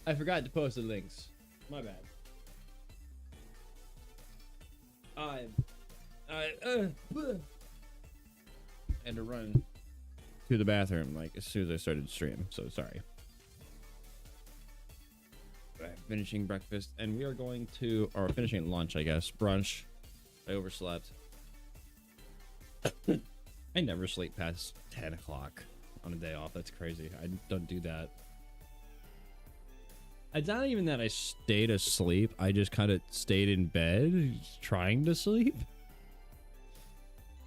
I forgot to post the links. My bad. I had to run to the bathroom like as soon as I started to stream, so sorry. Finishing breakfast, and we are going to, or finishing lunch, I guess. Brunch. I overslept. I never sleep past 10 o'clock on a day off. That's crazy. I don't do that. It's not even that I stayed asleep. I just kind of stayed in bed trying to sleep.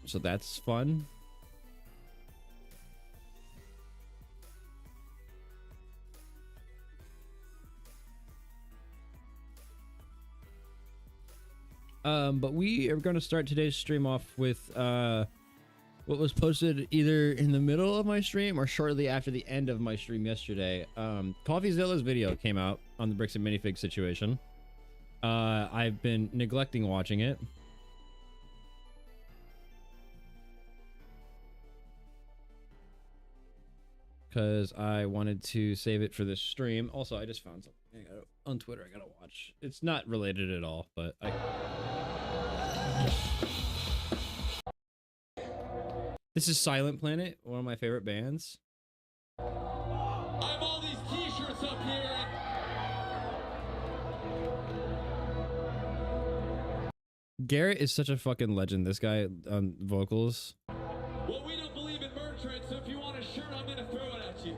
So that's fun. But we are going to start today's stream off with what was posted either in the middle of my stream or shortly after the end of my stream yesterday. CoffeeZilla's video came out on the Bricks and Minifig situation. I've been neglecting watching it. Because I wanted to save it for this stream. Also, I just found something on Twitter I gotta watch. It's not related at all, but This is Silent Planet, one of my favorite bands. I have all these t-shirts up here. Garrett is such a fucking legend, this guy on vocals. Well, we don't believe in merch trade, so if you want a shirt, I'm gonna throw it at you.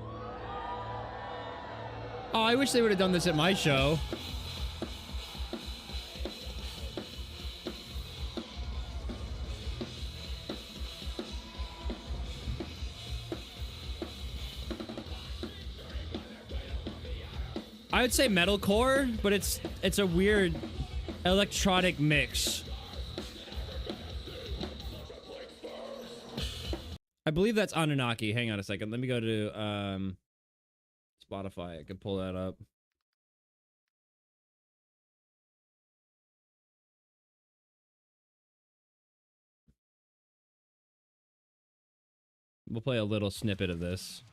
Oh, I wish they would have done this at my show. I would say metalcore, but it's a weird electronic mix. I believe that's Anunnaki. Hang on a second. Let me go to Spotify. I could pull that up. We'll play a little snippet of this.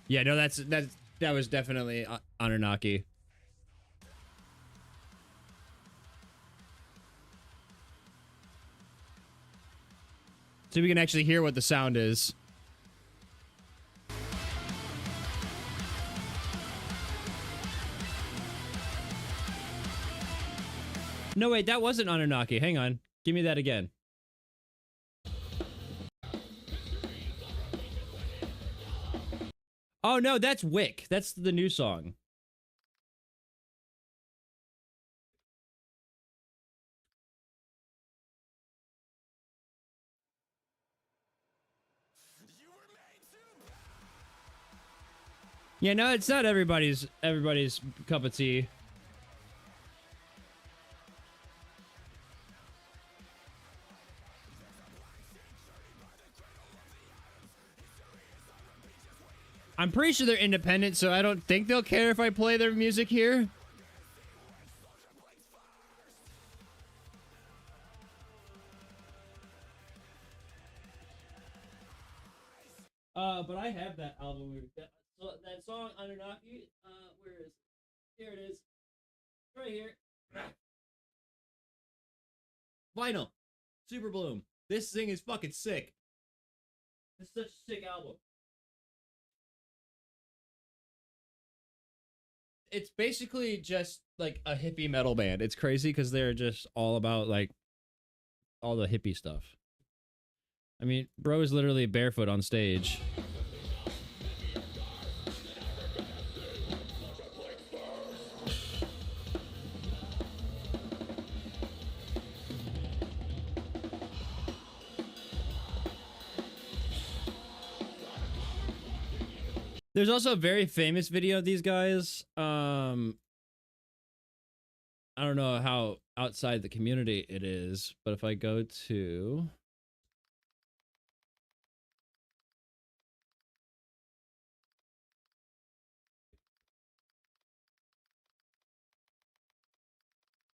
Yeah, no, that was definitely Anunnaki. So we can actually hear what the sound is. No, wait, that wasn't Anunnaki. Hang on. Give me that again. Oh, no, that's Wick. That's the new song. Yeah, no, it's not everybody's cup of tea. I'm pretty sure they're independent, so I don't think they'll care if I play their music here. But I have that album. That song, Anunnaki, where is it? Here it is. Right here. Vinyl. Super Bloom. This thing is fucking sick. It's such a sick album. It's basically just like a hippie metal band. It's crazy because they're just all about like all the hippie stuff. I mean, bro is literally barefoot on stage. There's also a very famous video of these guys. I don't know how outside the community it is, but if I go to...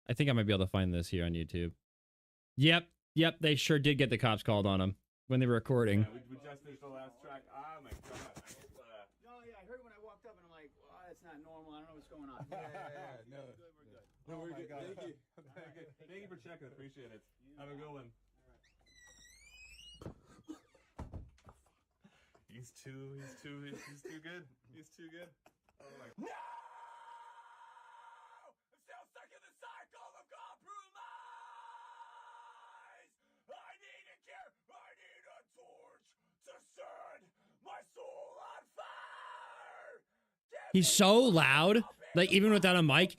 I think I might be able to find this here on YouTube. Yep, they sure did get the cops called on them when they were recording. Yeah, we just finished the last track. Oh my god. No, yeah, I heard when I walked up and I'm like, oh, that's not normal. I don't know what's going on. Yeah, no. We're good. No, we're good. God. Thank you. Thank you. Thank you for checking. Appreciate it. Have a good one. He's too good. He's too good. Oh my. No! I'm still stuck in the cycle of compromise. I need a cure. I need a torch to set my soul on fire. He's so loud, like even without a mic,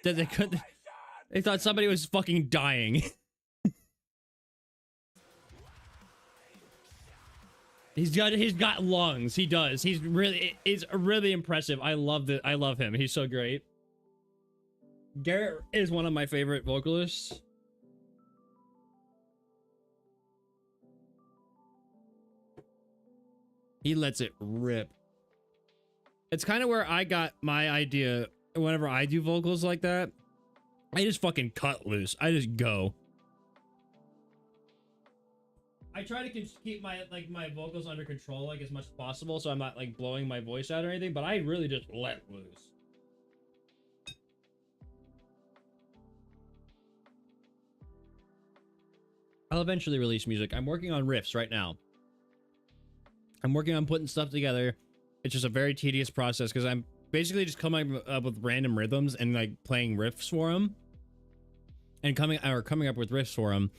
that they couldn't. They thought somebody was fucking dying. He's got lungs. He does. He's really impressive. I love it. I love him. He's so great. Garrett is one of my favorite vocalists. He lets it rip. It's kind of where I got my idea. Whenever I do vocals like that, I just fucking cut loose. I just go. I try to keep my vocals under control like as much as possible, so I'm not like blowing my voice out or anything, but I really just let loose. I'll eventually release music. I'm working on riffs right now. I'm working on putting stuff together. It's just a very tedious process because I'm basically just coming up with random rhythms and like playing riffs for them, and coming up with riffs for them,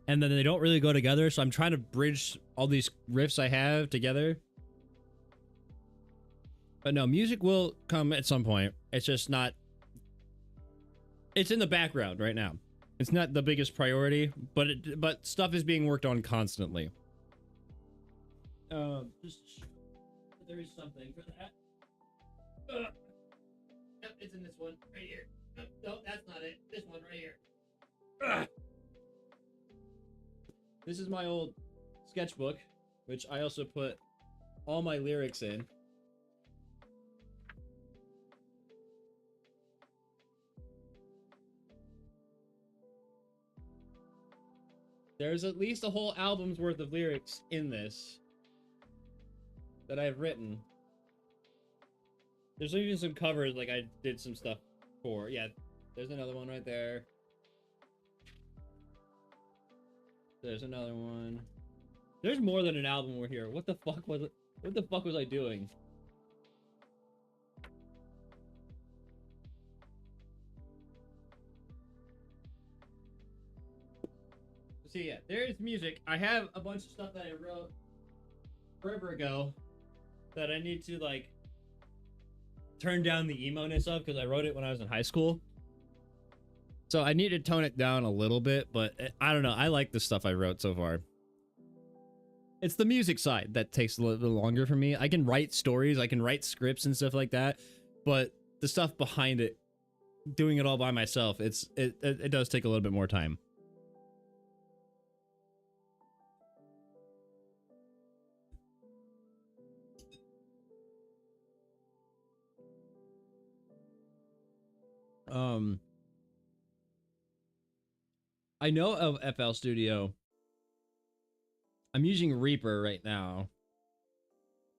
and then they don't really go together. So I'm trying to bridge all these riffs I have together. But no, music will come at some point. It's just not. It's in the background right now. It's not the biggest priority, but stuff is being worked on constantly. Just there is something for that. Yep, it's in this one right here. No, that's not it. This one right here. This is my old sketchbook, which I also put all my lyrics in. There's at least a whole album's worth of lyrics in this that I've written. There's even some covers, like I did some stuff for. Yeah, there's another one right there. There's another one. There's more than an album over here. What the fuck was it? What the fuck was I doing? See, yeah, there's music. I have a bunch of stuff that I wrote forever ago that I need to like turn down the emo-ness of because I wrote it when I was in high school. So I need to tone it down a little bit, but I don't know. I like the stuff I wrote so far. It's the music side that takes a little bit longer for me. I can write stories, I can write scripts and stuff like that, but the stuff behind it, doing it all by myself, it does take a little bit more time. I know of FL Studio. I'm using Reaper right now.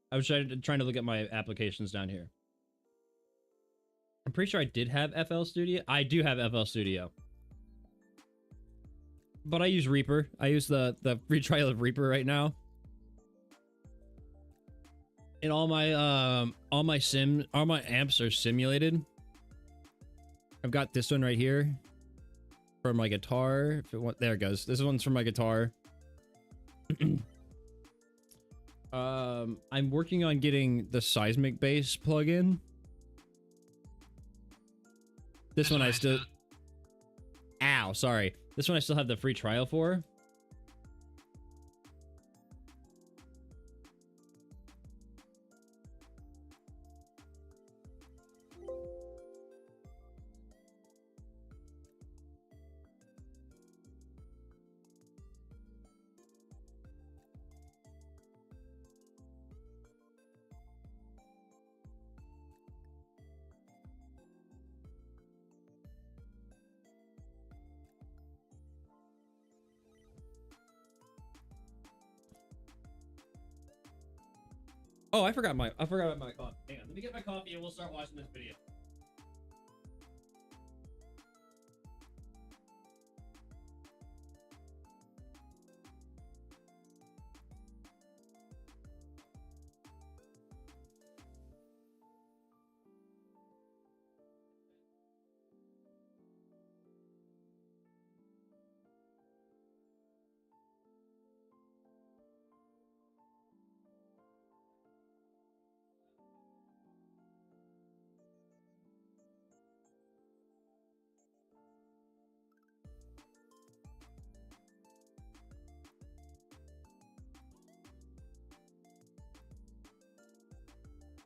I was trying to look at my applications down here. I'm pretty sure I did have FL Studio. I do have FL Studio. But I use Reaper. I use the free trial of Reaper right now. And all my amps are simulated. I've got this one right here for my guitar. There it goes. This one's for my guitar. I'm working on getting the seismic bass plugin. This one I still... Ow, sorry. This one I still have the free trial for. Oh, I forgot about my hang on. Let me get my coffee and we'll start watching this video.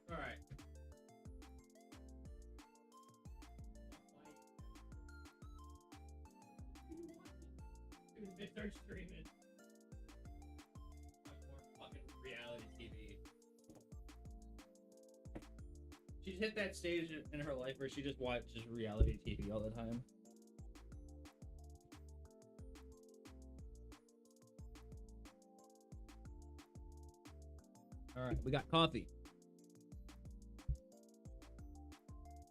All right. They start streaming. More fucking reality TV. She's hit that stage in her life where she just watches reality TV all the time. All right, we got coffee.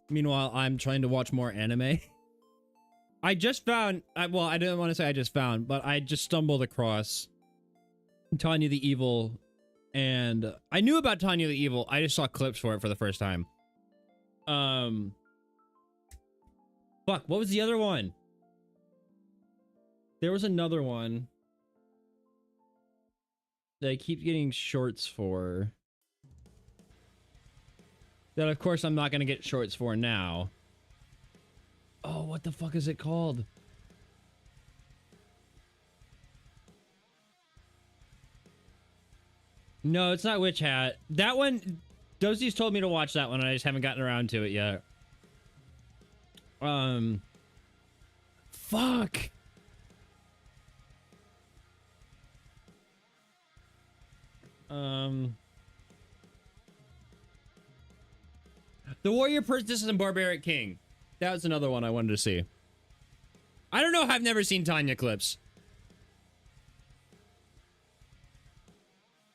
Meanwhile, I'm trying to watch more anime. I just found, well, I didn't want to say I just found, but I just stumbled across Tanya the Evil, and I knew about Tanya the Evil. I just saw clips for it for the first time. Fuck, what was the other one? There was another one that I keep getting shorts for. That, of course, I'm not going to get shorts for now. Oh, what the fuck is it called? No, it's not Witch Hat. That one, Dosie's told me to watch that one, and I just haven't gotten around to it yet. Fuck. The Warrior Princess and Barbaric King. That was another one I wanted to see. I don't know. I've never seen Tanya clips.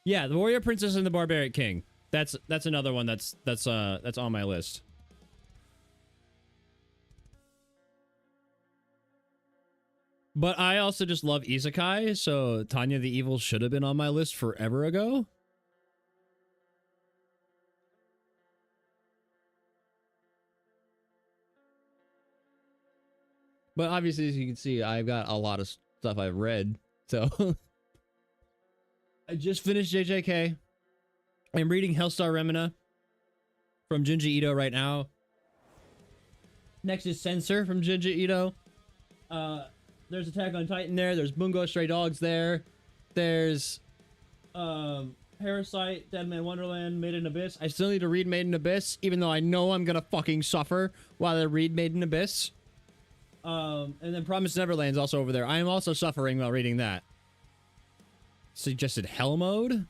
Yeah, the Warrior Princess and the Barbaric King. That's another one that's on my list. But I also just love isekai, so Tanya the Evil should have been on my list forever ago. But obviously, as you can see, I've got a lot of stuff I've read, so... I just finished JJK. I'm reading Hellstar Remina from Junji Ito right now. Next is Censor from Junji Ito. There's Attack on Titan there. There's Bungo Stray Dogs there. There's Parasite, Dead Man Wonderland, Made in Abyss. I still need to read Made in Abyss, even though I know I'm gonna fucking suffer while I read Made in Abyss. And then Promised Neverland's also over there. I am also suffering while reading that. Suggested Hell Mode?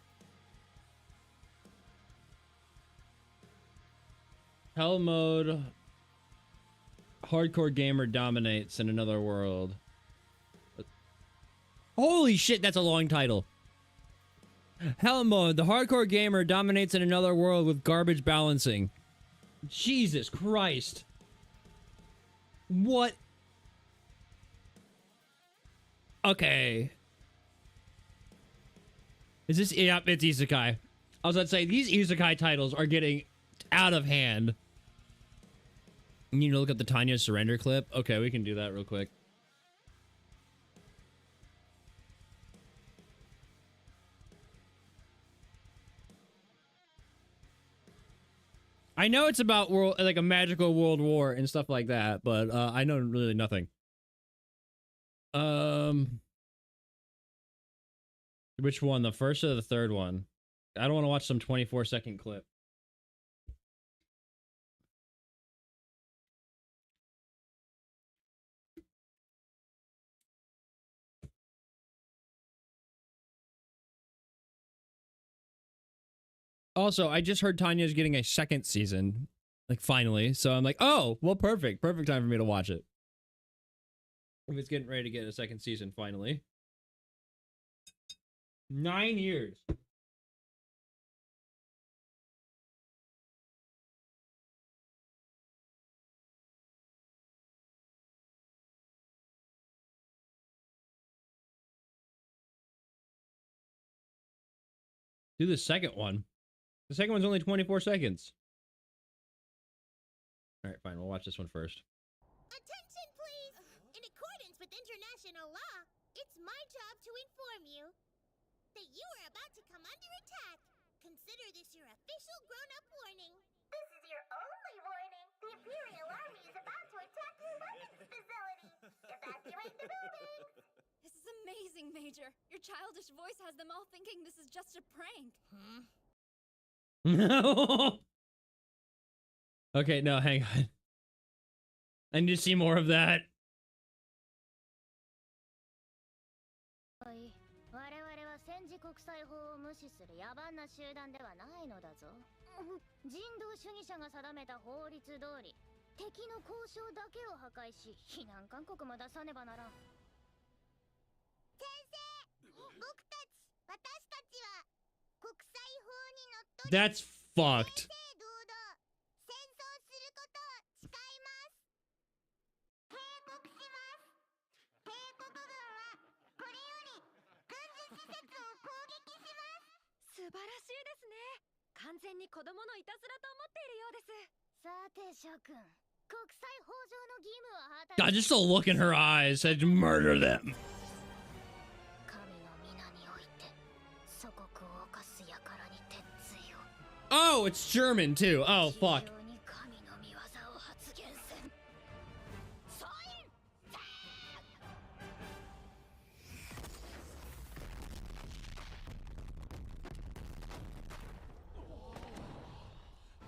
Hell Mode. Hardcore Gamer Dominates in Another World. Holy shit, that's a long title. Hell Mode. The Hardcore Gamer Dominates in Another World with Garbage Balancing. Jesus Christ. What? Okay. Is this... Yep, it's isekai. I was about to say, these isekai titles are getting out of hand. You need to look at the Tanya surrender clip? Okay, we can do that real quick. I know it's about world, like a magical world war and stuff like that, but I know really nothing. Which one? The first or the third one? I don't want to watch some 24-second clip. Also, I just heard Tanya's getting a second season, like finally. So I'm like, oh, well, perfect. Perfect time for me to watch it. If it's getting ready to get a second season finally. 9 years. do the second one. The second one's only 24 seconds. All right, fine. We'll watch this one first. Attention, please! In accordance with international law, it's my job to inform you that you are about to come under attack. Consider this your official grown-up warning. This is your only warning. The Imperial Army is about to attack your weapons facility. Evacuate the building. This is amazing, Major. Your childish voice has them all thinking this is just a prank. Okay, no, hang on. I need to see more of that. 我々は戦時国際法を無視する野蛮な集団ではないのだぞ。人道主義者が定めた法律通り、敵の交渉だけを破壊し、非難勧告も出さねばならん。先生、私たちは国際法にのっとり That's fucked. 正々堂々戦争することを誓います。警告します。帝国軍はこれより軍事施設を攻撃します。素晴らしいですね。完全に子供のいたずらと思っているようです。さて諸君、国際法上の義務は果た God, just the look in her eyes said murder them. 神の皆において祖国を犯す輩に鉄槌を。 Oh, it's German too. Oh, fuck. 非常に神の御業を発言せん。総員、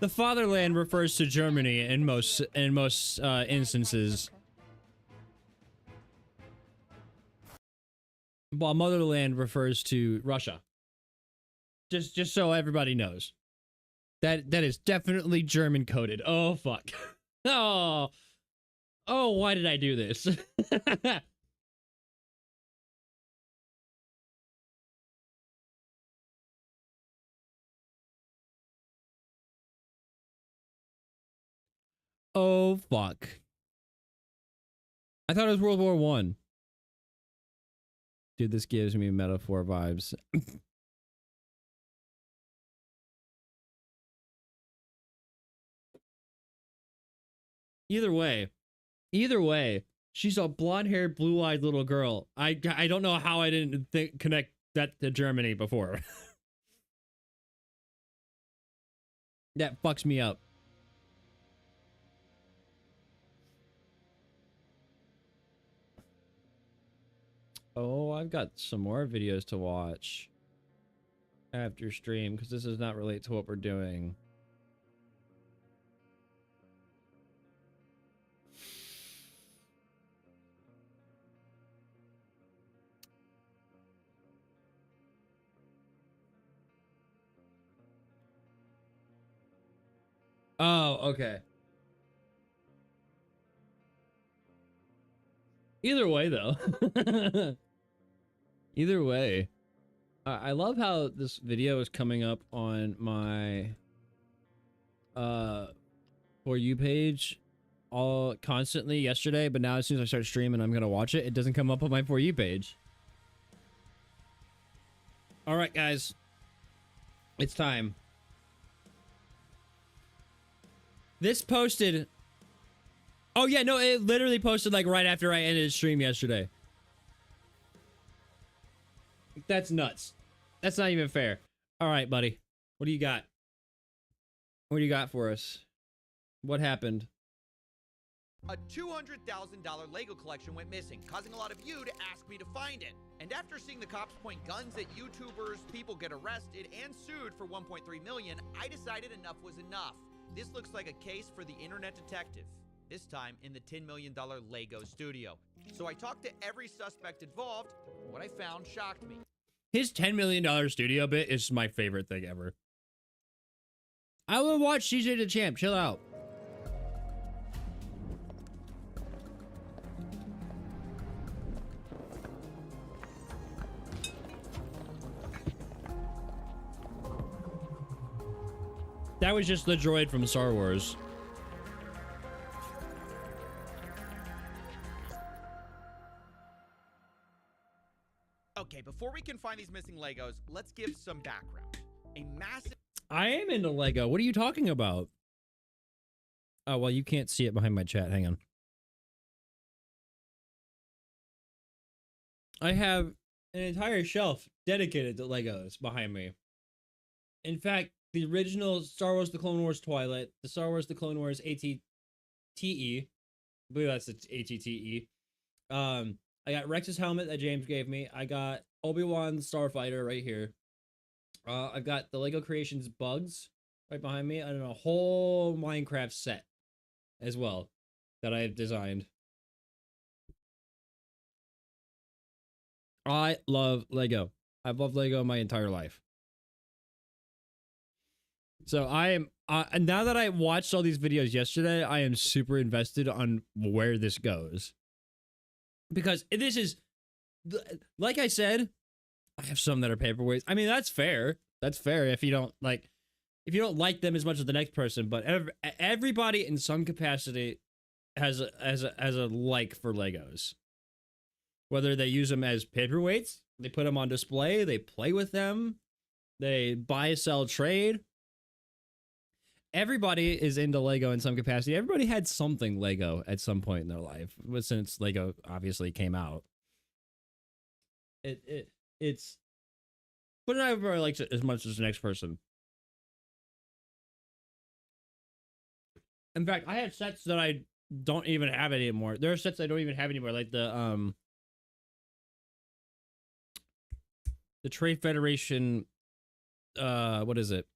The fatherland refers to Germany in most instances, while motherland refers to Russia. Just so everybody knows. That is definitely German coded. Oh fuck. Oh. Oh, why did I do this? Oh fuck. I thought it was World War One. Dude, this gives me metaphor vibes. Either way, she's a blonde-haired, blue-eyed little girl. I don't know how I didn't connect that to Germany before. That fucks me up. Oh, I've got some more videos to watch after stream because this does not relate to what we're doing. Oh, okay. Either way, though. Either way. I love how this video is coming up on my For You page all constantly yesterday, but now as soon as I start streaming, I'm gonna watch it. It doesn't come up on my For You page. All right, guys. It's time. This posted... Oh, yeah, no, it literally posted, like, right after I ended the stream yesterday. That's nuts. That's not even fair. All right, buddy. What do you got? What do you got for us? What happened? A $200,000 Lego collection went missing, causing a lot of you to ask me to find it. And after seeing the cops point guns at YouTubers, people get arrested and sued for $1.3 million, I decided enough was enough. This looks like a case for the internet detective, this time in the $10 million Lego studio. So I talked to every suspect involved. What I found shocked me. His $10 million studio bit is my favorite thing ever. I will watch CJ the Champ. Chill out. That was just the droid from Star Wars. Okay, before we can find these missing Legos, let's give some background. a massive I am into Lego. What are you talking about? Oh, well, you can't see it behind my chat. Hang on. I have an entire shelf dedicated to Legos behind me. In fact, the original Star Wars The Clone Wars Twilight, the Star Wars The Clone Wars ATTE, I believe that's the ATTE. I got Rex's helmet that James gave me. I got Obi-Wan's Starfighter right here. I've got the Lego Creations Bugs right behind me, and a whole Minecraft set as well that I've designed. I love Lego. I've loved Lego my entire life. So I am, and now that I watched all these videos yesterday, I am super invested on where this goes. Because this is, like I said, I have some that are paperweights. I mean, that's fair. That's fair if you don't like them as much as the next person. But everybody in some capacity has a like for Legos. Whether they use them as paperweights, they put them on display, they play with them, they buy, sell, trade. Everybody is into Lego in some capacity. Everybody had something Lego at some point in their life, since Lego obviously came out. It's, but not everybody likes it as much as the next person. In fact, I have sets that I don't even have anymore. There are sets I don't even have anymore, like the Trade Federation, what is it?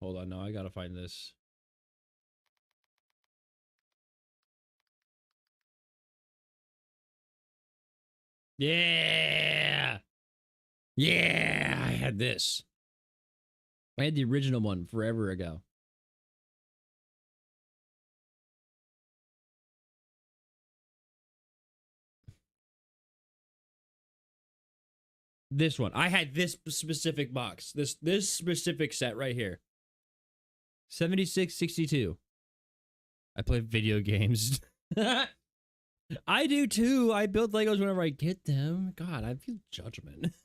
Hold on, no, I gotta find this. Yeah! Yeah, I had this. I had the original one forever ago. This one. I had this specific box. This specific set right here. 7662. I play video games. I do too. I build Legos whenever I get them. God, I feel judgment.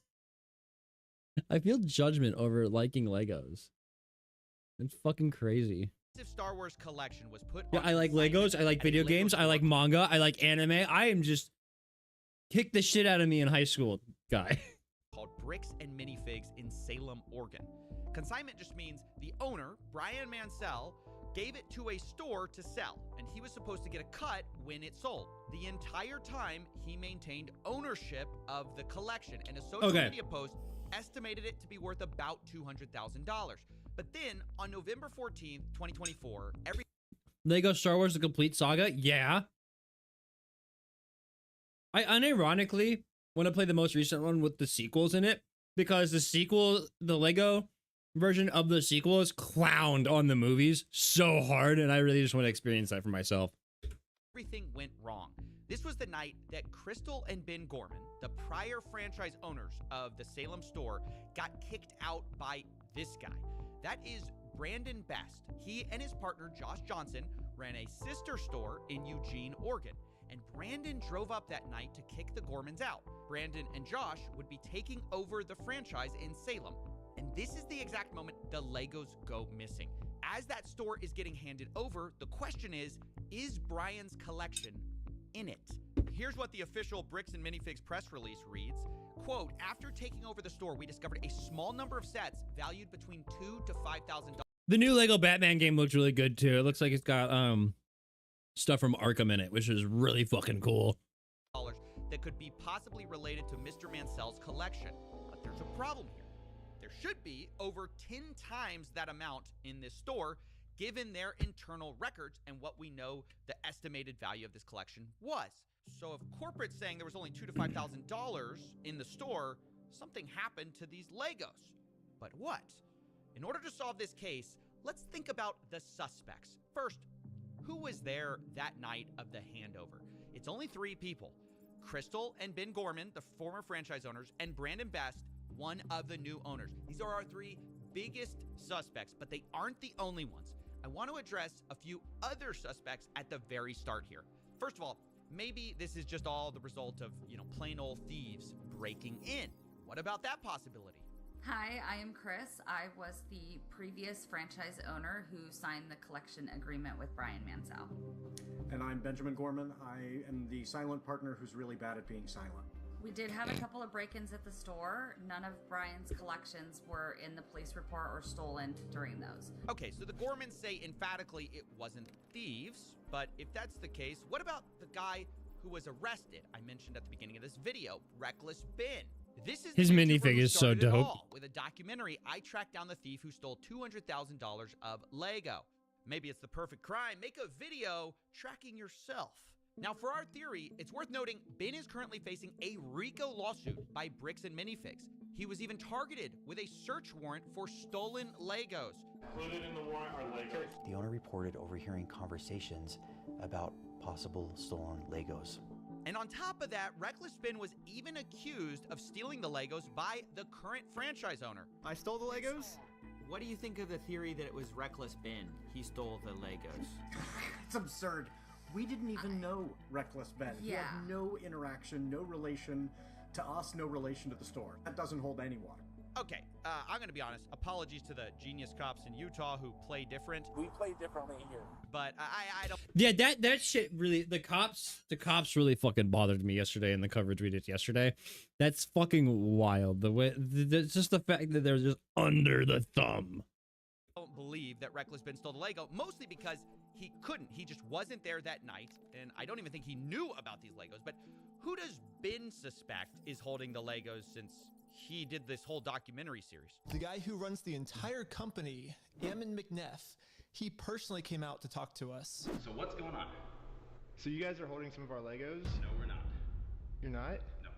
I feel judgment over liking Legos. It's fucking crazy. Star Wars collection was put Yeah, on I like Legos. I like video games. I like manga. I like anime. I am just kick the shit out of me in high school guy. Called Bricks and Minifigs in Salem, Oregon. Consignment just means the owner, Brian Mansell, gave it to a store to sell, and he was supposed to get a cut when it sold. The entire time, he maintained ownership of the collection, and a social media post estimated it to be worth about $200,000. But then, on November 14th, 2024, Lego Star Wars The Complete Saga? Yeah. I unironically want to play the most recent one with the sequels in it, because the sequel, the Lego version of the sequels, clowned on the movies so hard, and I really just want to experience that for myself. Everything went wrong. This was the night that Crystal and Ben Gorman, the prior franchise owners of the Salem store, got kicked out by this guy. That is Brandon Best. He and his partner Josh Johnson ran a sister store in Eugene, Oregon. And Brandon drove up that night to kick the Gormans out. Brandon and Josh would be taking over the franchise in Salem. And this is the exact moment the Legos go missing. As that store is getting handed over, the question is Brian's collection in it? Here's what the official Bricks and Minifigs press release reads. Quote, after taking over the store, we discovered a small number of sets valued between $2,000 to $5,000. The new Lego Batman game looks really good too. It looks like it's got stuff from Arkham in it, which is really fucking cool. That could be possibly related to Mr. Mansell's collection. But there's a problem here. There should be over 10 times that amount in this store, given their internal records and what we know the estimated value of this collection was. So if corporate's saying there was only $2,000 to $5,000 in the store, something happened to these Legos. But what? In order to solve this case, let's think about the suspects. First, who was there that night of the handover? It's only 3 people. Crystal and Ben Gorman, the former franchise owners, and Brandon Best, one of the new owners. These are our 3 biggest suspects, but they aren't the only ones. I want to address a few other suspects at the very start here. First of all, maybe this is just all the result of, plain old thieves breaking in. What about that possibility? Hi, I am Chris. I was the previous franchise owner who signed the collection agreement with Brian Mansell. And I'm Benjamin Gorman. I am the silent partner who's really bad at being silent. We did have a couple of break-ins at the store. None of Brian's collections were in the police report or stolen during those. Okay, so the Gormans say emphatically it wasn't thieves, but if that's the case, what about the guy who was arrested? I mentioned at the beginning of this video, Reckless Ben. This is His the minifig YouTuber who is so started it dope. all. With a documentary, I tracked down the thief who stole $200,000 of Lego. Maybe it's the perfect crime. Make a video tracking yourself. Now, for our theory, it's worth noting Ben is currently facing a RICO lawsuit by Bricks and Minifigs. He was even targeted with a search warrant for stolen Legos. Included in the warrant are Legos. The owner reported overhearing conversations about possible stolen Legos. And on top of that, Reckless Ben was even accused of stealing the Legos by the current franchise owner. I stole the Legos? What do you think of the theory that it was Reckless Ben? He stole the Legos. It's absurd. We didn't even know Reckless Ben. He Yeah. had no interaction, no relation to us, no relation to the store. That doesn't hold any water. Okay, I'm going to be honest. Apologies to the genius cops in Utah who play different. We play differently here. But I don't... Yeah, that shit really, the cops really fucking bothered me yesterday in the coverage we did yesterday. That's fucking wild. The way, it's just the fact that they're just under the thumb. I don't believe that Reckless Ben stole the Lego, mostly because he couldn't. He just wasn't there that night, and I don't even think he knew about these Legos. But who does Ben suspect is holding the Legos since he did this whole documentary series? The guy who runs the entire company, Ammon McNeff, he personally came out to talk to us. So what's going on? So you guys are holding some of our Legos? No, we're not. You're not? No.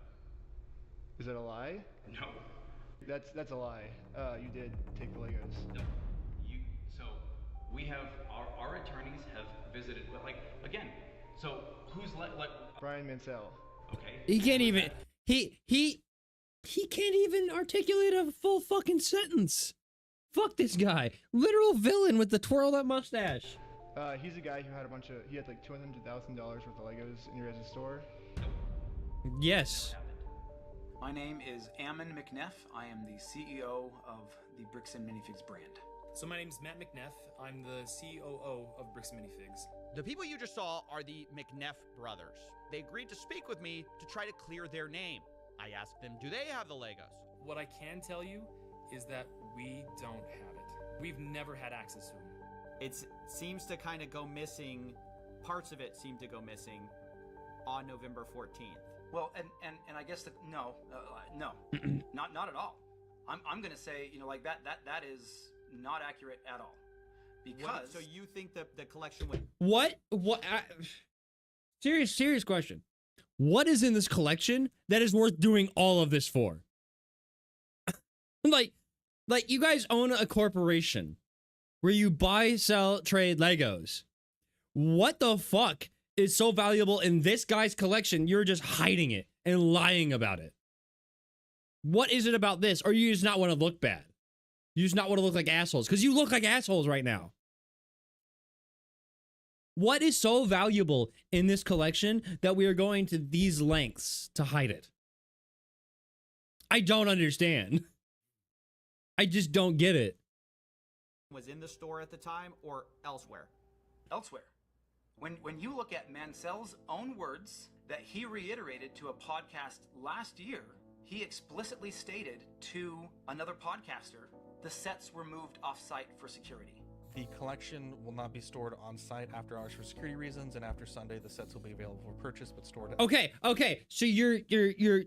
Is that a lie? No. That's a lie. You did take the Legos. No. So we have, our attorneys have visited, but like, again, so who's like Brian Mansell. Okay. He can't even, he can't even articulate a full fucking sentence. Fuck this guy. Literal villain with the twirled up mustache. He's a guy who had he had like $200,000 worth of Legos in your guys' store. Yes. My name is Ammon McNeff. I am the CEO of the Bricks and Minifigs brand. So my name's Matt McNeff. I'm the COO of Bricks and Minifigs. The people you just saw are the McNeff brothers. They agreed to speak with me to try to clear their name. I asked them, do they have the Legos? What I can tell you is that we don't have it. We've never had access to them. It seems to kind of go missing. Parts of it seem to go missing on November 14th. Well, and I guess no, not at all. I'm gonna say, like that is not accurate at all. Because so you think that the collection would... What? Serious question. What is in this collection that is worth doing all of this for? like you guys own a corporation where you buy, sell, trade Legos. What the fuck is so valuable in this guy's collection? You're just hiding it and lying about it. What is it about this? Or you just not want to look bad? You just not want to look like assholes? Because you look like assholes right now. What is so valuable in this collection that we are going to these lengths to hide it? I don't understand. I just don't get it. Was in the store at the time or elsewhere? Elsewhere. When you look at Mansell's own words that he reiterated to a podcast last year, he explicitly stated to another podcaster, the sets were moved off-site for security. The collection will not be stored on site after hours for security reasons, and after Sunday, the sets will be available for purchase but stored at... Okay. So you're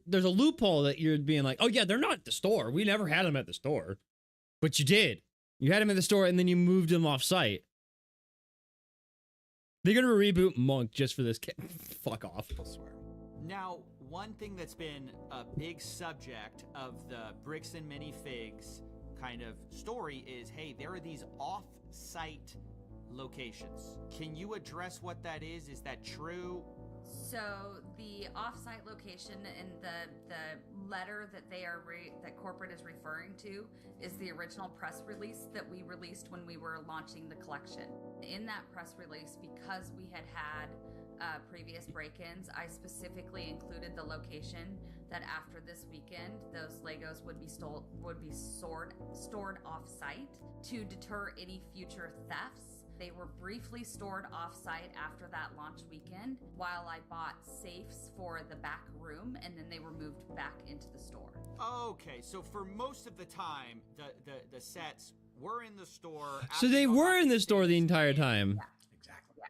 there's a loophole that you're being like, oh yeah, they're not at the store. We never had them at the store. But you did. You had them at the store and then you moved them off site. They're gonna reboot Monk just for this fuck off. I swear. Now, one thing that's been a big subject of the Bricks and Minifigs kind of story is, hey, there are these off-site locations. Can you address what that is? Is that true? So the off-site location and the letter that that corporate is referring to is the original press release that we released when we were launching the collection. In that press release, because we had previous break-ins, I specifically included the location that after this weekend, those Legos would be stored off-site to deter any future thefts. They were briefly stored off-site after that launch weekend while I bought safes for the back room, and then they were moved back into the store. Okay, so for most of the time, the sets were in the store. So they were in the store the entire time. Exactly.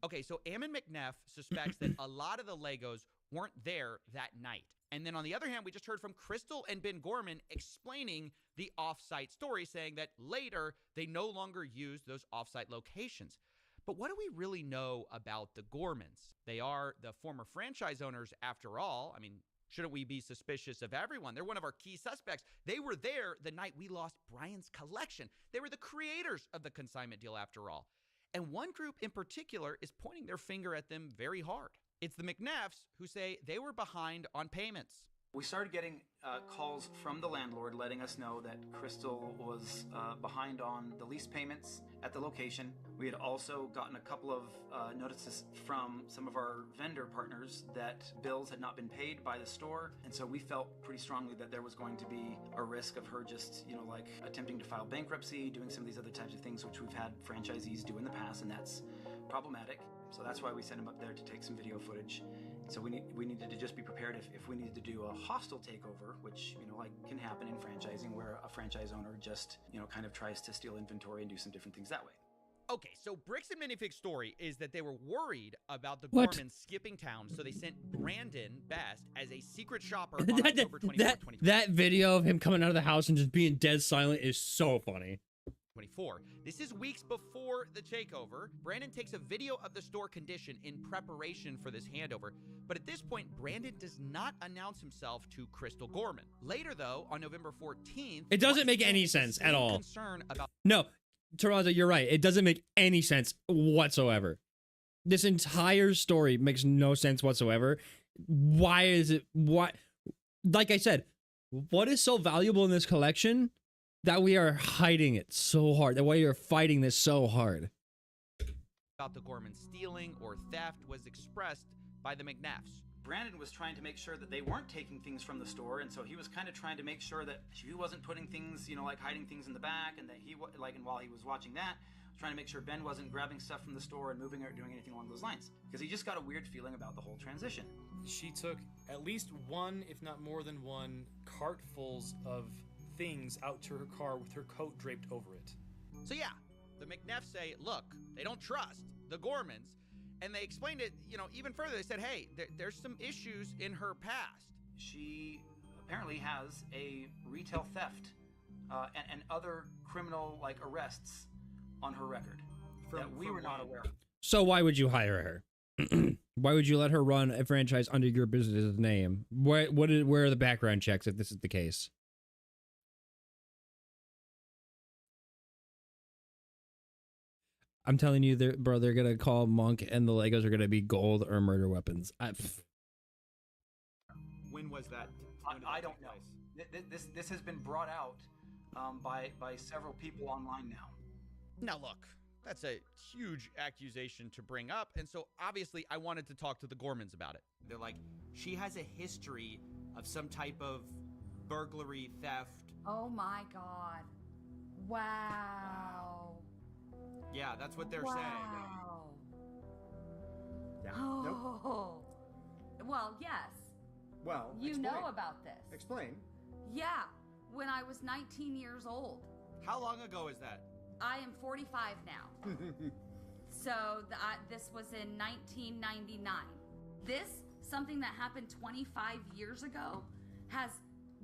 Okay, so Ammon McNeff suspects that a lot of the Legos weren't there that night. And then on the other hand, we just heard from Crystal and Ben Gorman explaining the off-site story, saying that later they no longer used those off-site locations. But what do we really know about the Gormans? They are the former franchise owners after all. I mean, shouldn't we be suspicious of everyone? They're one of our key suspects. They were there the night we lost Brian's collection. They were the creators of the consignment deal after all. And one group in particular is pointing their finger at them very hard. It's the McNeffs who say they were behind on payments. We started getting calls from the landlord letting us know that Crystal was behind on the lease payments at the location. We had also gotten a couple of notices from some of our vendor partners that bills had not been paid by the store. And so we felt pretty strongly that there was going to be a risk of her just, like attempting to file bankruptcy, doing some of these other types of things, which we've had franchisees do in the past, and that's problematic. So that's why we sent him up there to take some video footage. So we needed to just be prepared if we needed to do a hostile takeover, which, can happen in franchising where a franchise owner just, kind of tries to steal inventory and do some different things that way. Okay, so Bricks and Minifig's story is that they were worried about the Gormans skipping town, so they sent Brandon Best as a secret shopper on October 24th, 2024. That video of him coming out of the house and just being dead silent is so funny. 24. This is weeks before the takeover. Brandon takes a video of the store condition in preparation for this handover, but at this point, Brandon does not announce himself to Crystal Gorman. Later, though, on November 14th, it doesn't make any sense at all. Concern about no, Toronto, you're right. It doesn't make any sense whatsoever. This entire story makes no sense whatsoever. Why is it? What? Like I said, what is so valuable in this collection that we are hiding it so hard? That why you're fighting this so hard? About the Gorman stealing or theft was expressed by the McNeffs. Brandon was trying to make sure that they weren't taking things from the store, and so he was kind of trying to make sure that he wasn't putting things, like hiding things in the back, and that and while he was watching that, trying to make sure Ben wasn't grabbing stuff from the store and moving it or doing anything along those lines, because he just got a weird feeling about the whole transition. She took at least one, if not more than one, cartfuls of things out to her car with her coat draped over it. So yeah, the McNeffs say, look, they don't trust the Gormans, and they explained it, even further. They said, hey, there's some issues in her past. She apparently has a retail theft and other criminal arrests on her record that we were not aware of. So why would you hire her? Why would you let her run a franchise under your business's name? Where are the background checks if this is the case? I'm telling you, bro, they're gonna call Monk and the Legos are gonna be gold or murder weapons. When was that? I don't know. This has been brought out by several people online now. Now look, that's a huge accusation to bring up, and so obviously I wanted to talk to the Gormans about it. They're like, she has a history of some type of burglary, theft. Oh my god. Wow. Yeah, that's what they're saying. Yeah. Oh. Nope. Well, yes. Well, you explain. know about this. Explain. Yeah, when I was 19 years old. How long ago is that? I am 45 now. So this was in 1999. This, something that happened 25 years ago, has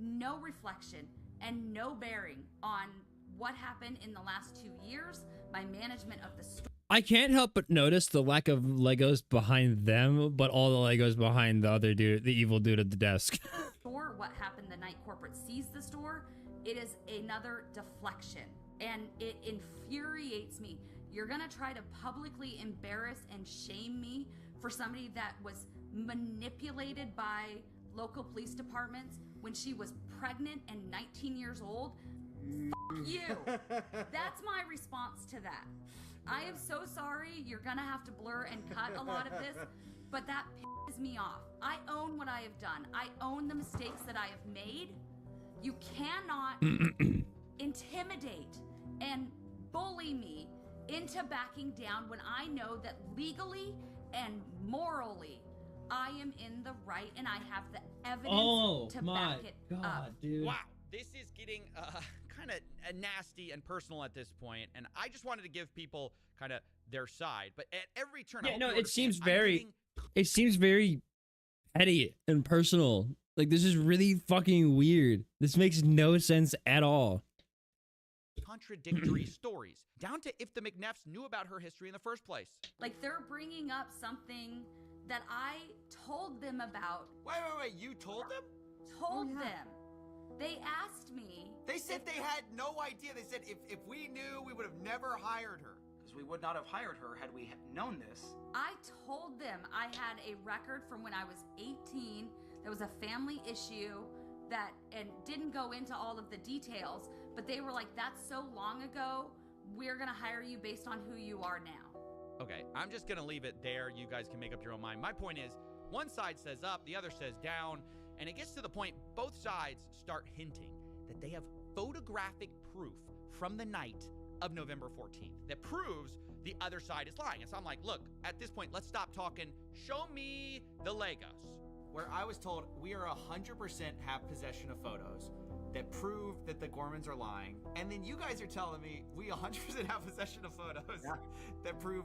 no reflection and no bearing on what happened in the last 2 years, my management of the store. I can't help but notice the lack of Legos behind them, but all the Legos behind the other dude, the evil dude at the desk. What happened the night corporate seized the store, it is another deflection, and it infuriates me. You're gonna try to publicly embarrass and shame me for somebody that was manipulated by local police departments when she was pregnant and 19 years old, fuck you. That's my response to that. I am so sorry. You're gonna have to blur and cut a lot of this, but that pisses me off. I own what I have done. I own the mistakes that I have made. You cannot intimidate and bully me into backing down when I know that legally and morally I am in the right and I have the evidence to back it up. Dude. Wow, this is getting kind of nasty and personal at this point, and I just wanted to give people kind of their side. But at every turn, I Yeah, hope no, you it seems understand, I'm very, getting it seems very petty and personal. Like, this is really fucking weird. This makes no sense at all. contradictory stories, down to if the McNeffs knew about her history in the first place. Like, they're bringing up something that I told them about. Wait, you told them? Told them. They asked me. They said they had no idea. They said if we knew, we would have never hired her. Because we would not have hired her had we known this. I told them I had a record from when I was 18. There was a family issue that, and didn't go into all of the details, but they were like, that's so long ago, we're gonna hire you based on who you are now. Okay, I'm just gonna leave it there. You guys can make up your own mind. My point is, one side says up, the other says down, and it gets to the point both sides start hinting that they have photographic proof from the night of November 14th that proves the other side is lying. And so I'm like, look, at this point, let's stop talking. Show me the Legos. Where I was told we are 100% have possession of photos that prove that the Gormans are lying. And then you guys are telling me we 100% have possession of photos that prove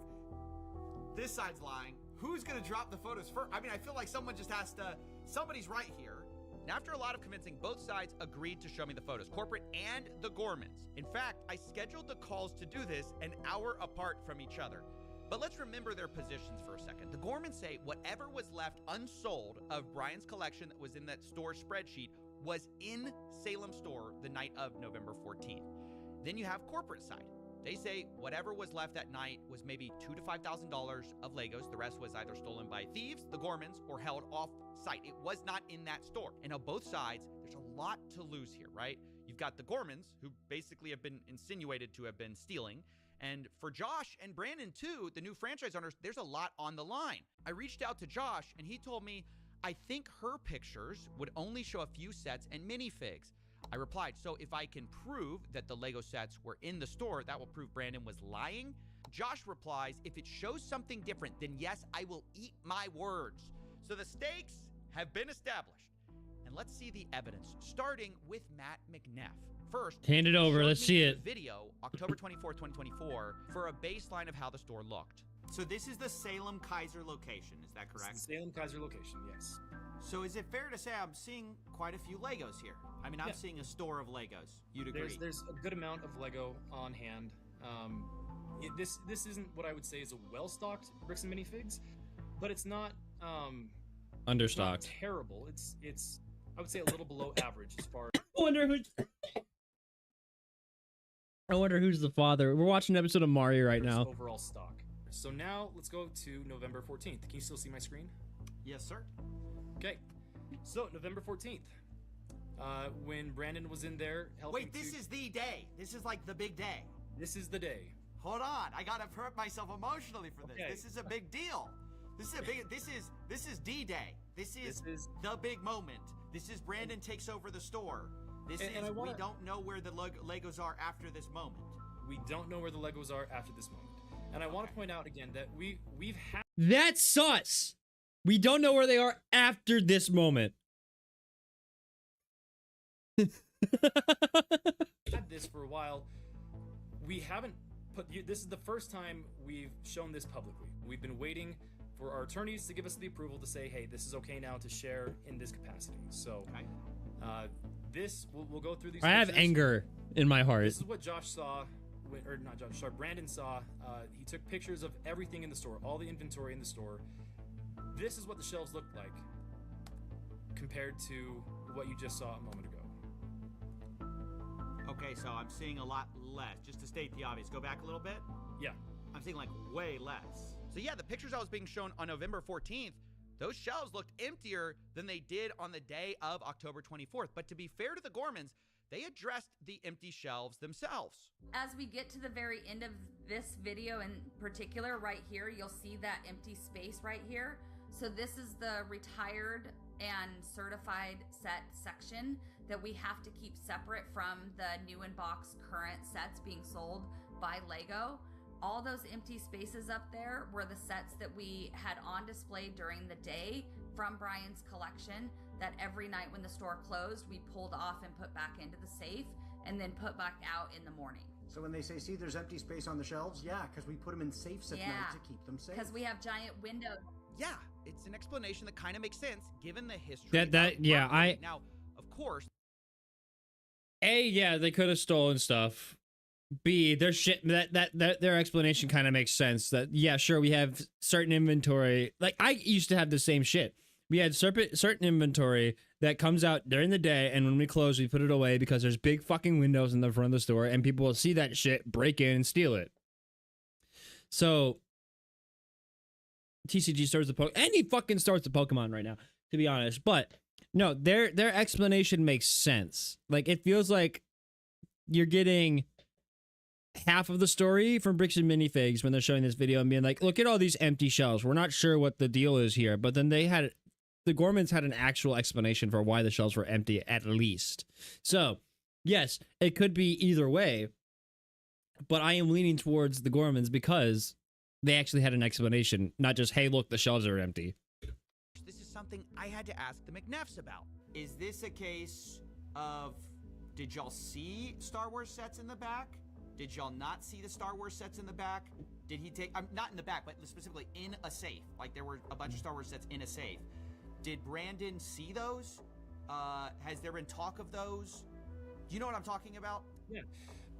this side's lying. Who's gonna drop the photos first? I mean, I feel like someone just has to, somebody's right here. And after a lot of convincing, both sides agreed to show me the photos, corporate and the Gormans. In fact, I scheduled the calls to do this an hour apart from each other. But let's remember their positions for a second. The Gormans say whatever was left unsold of Brian's collection that was in that store spreadsheet was in Salem store the night of November 14th. Then you have corporate side. They say whatever was left that night was maybe $2,000 to $5,000 of Legos. The rest was either stolen by thieves, the Gormans, or held off site. It was not in that store. And on both sides, there's a lot to lose here, right? You've got the Gormans, who basically have been insinuated to have been stealing. And for Josh and Brandon, too, the new franchise owners, there's a lot on the line. I reached out to Josh, and he told me, I think her pictures would only show a few sets and minifigs. I replied, so if I can prove that the Lego sets were in the store, that will prove Brandon was lying? Josh replies, if it shows something different, then yes, I will eat my words. So the stakes have been established. And let's see the evidence, starting with Matt McNeff. First, hand it over. Let's see it. Video, October 24th, 2024, for a baseline of how the store looked. So this is the Salem Kaiser location, is that correct? It's the Salem Kaiser location, yes. So is it fair to say I'm seeing quite a few Legos here? I mean, I'm seeing a store of Legos. You'd agree? There's a good amount of Lego on hand. This isn't what I would say is a well-stocked bricks and minifigs, but it's not understocked. It's not terrible. It's I would say a little below average as far as I wonder who's the father. We're watching an episode of Mario right now. Overall stock. So now let's go to November 14th. Can you still see my screen? Yes, sir. Okay. So November 14th. When Brandon was in there helping. Wait, this is the day. This is like the big day. This is the day. Hold on. I gotta prep myself emotionally for this. Okay. This is a big deal. This is D-Day. This is the big moment. This is Brandon takes over the store. We don't know where the Legos are after this moment. We don't know where the Legos are after this moment. And I want to point out again that we've had That's sus. We don't know where they are after this moment. had this for a while. We haven't this is the first time we've shown this publicly. We've been waiting for our attorneys to give us the approval to say, hey, this is okay now to share in this capacity. So we'll go through these. I have anger in my heart. This is what Josh saw, or not Josh, sorry, Brandon saw. He took pictures of everything in the store, all the inventory in the store. This is what the shelves looked like compared to what you just saw a moment ago. Okay, so I'm seeing a lot less. Just to state the obvious, go back a little bit. Yeah. I'm seeing like way less. So yeah, the pictures I was being shown on November 14th, those shelves looked emptier than they did on the day of October 24th. But to be fair to the Gormans, they addressed the empty shelves themselves. As we get to the very end of this video in particular, right here, you'll see that empty space right here. So this is the retired and certified set section that we have to keep separate from the new in box current sets being sold by Lego. All those empty spaces up there were the sets that we had on display during the day from Brian's collection that every night when the store closed, we pulled off and put back into the safe and then put back out in the morning. So when they say, see, there's empty space on the shelves, yeah, because we put them in safes at night to keep them safe. Because we have giant windows. Yeah, it's an explanation that kind of makes sense given the history. Now, of course. A, yeah, they could have stolen stuff. B, their shit that their explanation kind of makes sense. That yeah, sure, we have certain inventory. Like I used to have the same shit. We had certain inventory that comes out during the day, and when we close, we put it away because there's big fucking windows in the front of the store, and people will see that shit, break in, and steal it. So TCG starts the any fucking starts the Pokemon right now, to be honest. But no, their explanation makes sense. Like it feels like you're getting half of the story from Bricks and Minifigs when they're showing this video and being like, look at all these empty shelves. We're not sure what the deal is here. But then the Gormans had an actual explanation for why the shelves were empty at least. So yes, it could be either way, but I am leaning towards the Gormans because they actually had an explanation, not just, hey, look, the shelves are empty. This is something I had to ask the McNeffs about. Is this a case of, did y'all see Star Wars sets in the back? Did y'all not see the Star Wars sets in the back? Did he take, not in the back, but specifically in a safe? Like there were a bunch of Star Wars sets in a safe. Did Brandon see those? Has there been talk of those? Do you know what I'm talking about? Yeah.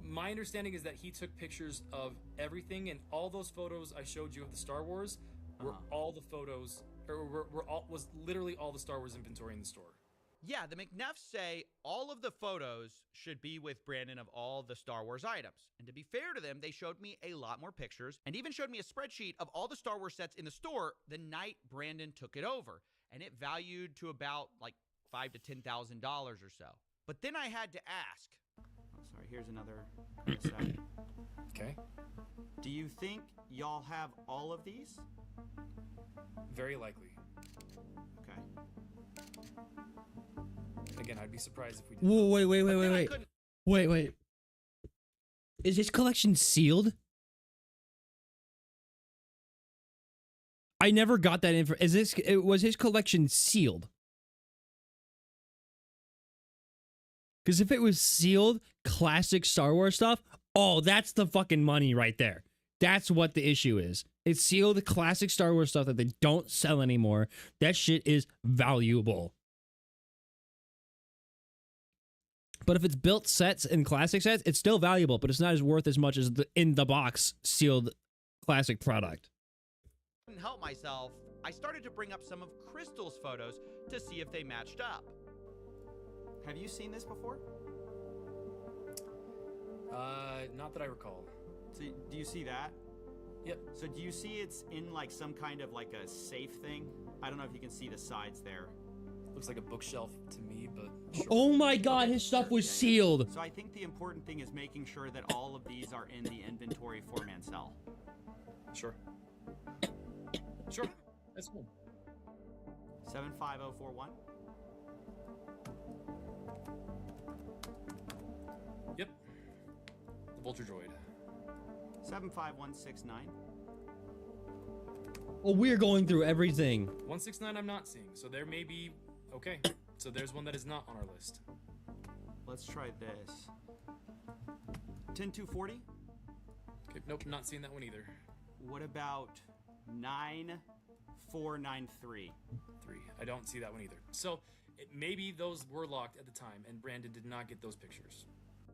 My understanding is that he took pictures of everything, and all those photos I showed you of the Star Wars were all the photos, or was literally all the Star Wars inventory in the store. Yeah, the McNeffs say all of the photos should be with Brandon of all the Star Wars items. And to be fair to them, they showed me a lot more pictures and even showed me a spreadsheet of all the Star Wars sets in the store the night Brandon took it over. And it valued to about like $5,000 to $10,000 or so. But then I had to ask. Oh, sorry, here's another set. Okay. Do you think y'all have all of these? Very likely. Okay. Again, I'd be surprised if we did. Whoa, wait. Is his collection sealed? I never got that info. Was his collection sealed? Because if it was sealed, classic Star Wars stuff, oh, that's the fucking money right there. That's what the issue is. It's sealed classic Star Wars stuff that they don't sell anymore. That shit is valuable. But if it's built sets and classic sets, it's still valuable, but it's not as worth as much as the in the box sealed classic product. Couldn't help myself. I started to bring up some of Crystal's photos to see if they matched up. Have you seen this before? Not that I recall. So do you see that? Yep. So do you see it's in like some kind of like a safe thing? I don't know if you can see the sides there. Looks like a bookshelf to me, but sure. Oh my god, his stuff was sealed. So I think the important thing is making sure that all of these are in the inventory for Mansell. Sure. Sure. That's cool. 75041. Yep. The Vulture Droid. 75169. Well, we're going through everything. 169 I'm not seeing, so there may be... Okay, so there's one that is not on our list. Let's try this. 10240. Okay, nope, not seeing that one either. What about 9493? 3. I don't see that one either. So maybe those were locked at the time, and Brandon did not get those pictures.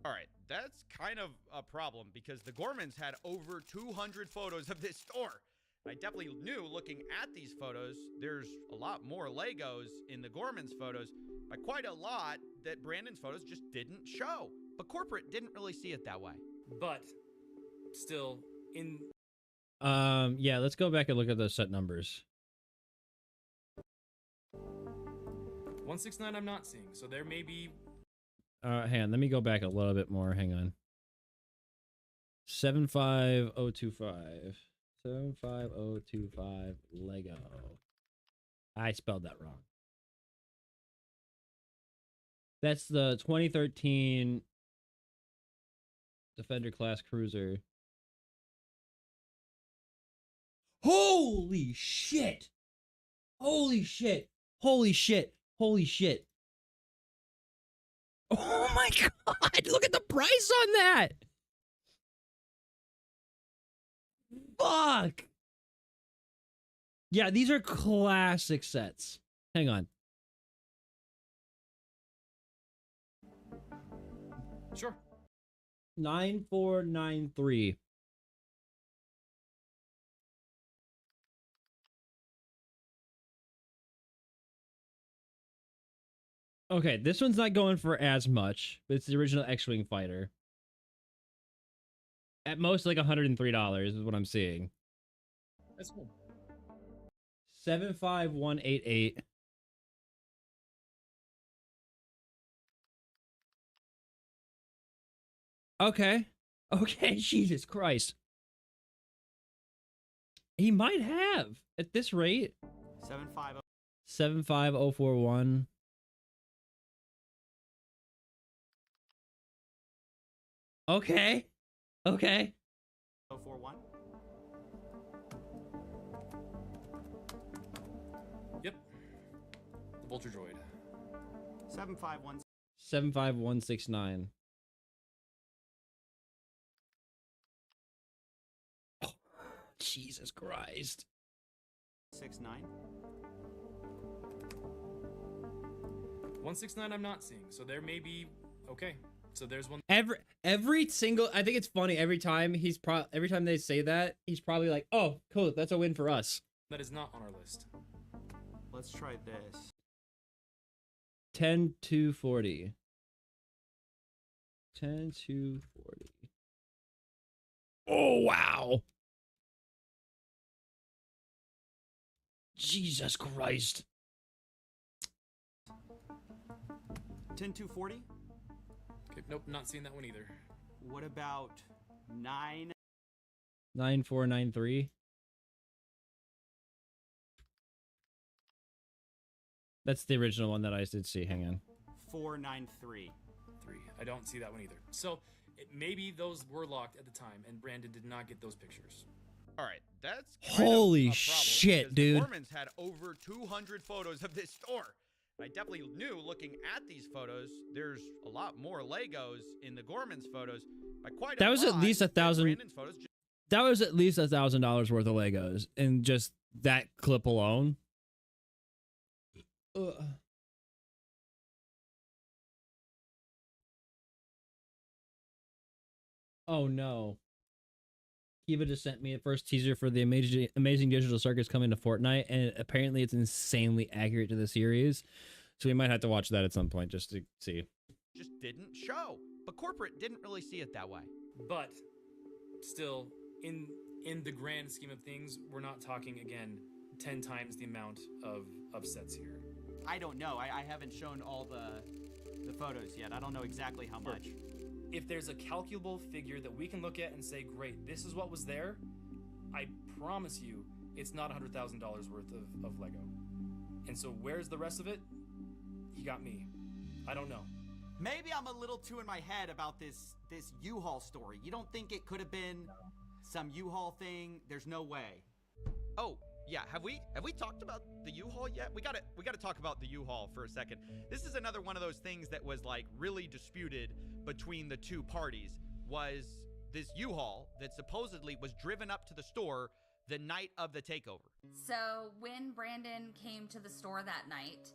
All right, that's kind of a problem because the Gormans had over 200 photos of this store. I definitely knew looking at these photos, there's a lot more Legos in the Gormans photos by quite a lot that Brandon's photos just didn't show. But corporate didn't really see it that way. But still in... Yeah, let's go back and look at those set numbers. 169 I'm not seeing, so there may be... Hang on, let me go back a little bit more. Hang on. 75025. 75025 Lego. I spelled that wrong. That's the 2013 Defender class cruiser. Holy shit! Holy shit! Holy shit! Holy shit! Oh my god! Look at the price on that! Fuck! Yeah, these are classic sets. Hang on. Sure. 9493. Okay, this one's not going for as much, but it's the original X-Wing fighter. At most, like $103 is what I'm seeing. That's cool. 75188. Okay. Okay, Jesus Christ. He might have at this rate. 750. 75041. Okay. Okay. 041. Yep. The Vulture Droid. 751. 75169. Oh, Jesus Christ. 69. 169 I'm not seeing, so there may be... Okay, so there's one... Every single... I think it's funny every time every time they say that, he's probably like, oh, cool, that's a win for us. That is not on our list. Let's try this. 10240. 10240. Oh, wow. Jesus Christ. 10240. Okay, nope, not seeing that one either. What about 9493. That's the original one that I did see. Hang on. 493. I don't see that one either. So maybe those were locked at the time, and Brandon did not get those pictures. All right, that's Holy shit, dude. The Gormans had over 200 photos of this store. I definitely knew looking at these photos, there's a lot more Legos in the Gormans photos. By quite That was at least Brandon's photos. That was at least $1,000 worth of Legos in just that clip alone. Oh no. Kiva just sent me a first teaser for the Amazing Digital Circus coming to Fortnite, and apparently it's insanely accurate to the series. So we might have to watch that at some point just to see. Just didn't show. But corporate didn't really see it that way. But still, in the grand scheme of things, we're not talking, again, 10 times the amount of sets here. I don't know. I haven't shown all the photos yet. I don't know exactly how much. If there's a calculable figure that we can look at and say, great, this is what was there, I promise you it's not $100,000 worth of Lego. And so where's the rest of it? You got me. I don't know. Maybe I'm a little too in my head about this U-Haul story. You don't think it could have been some U-Haul thing? There's no way. Oh, yeah, have we talked about the U-Haul yet? We gotta talk about the U-Haul for a second. This is another one of those things that was like really disputed between the two parties. Was this U-Haul that supposedly was driven up to the store the night of the takeover. So when Brandon came to the store that night,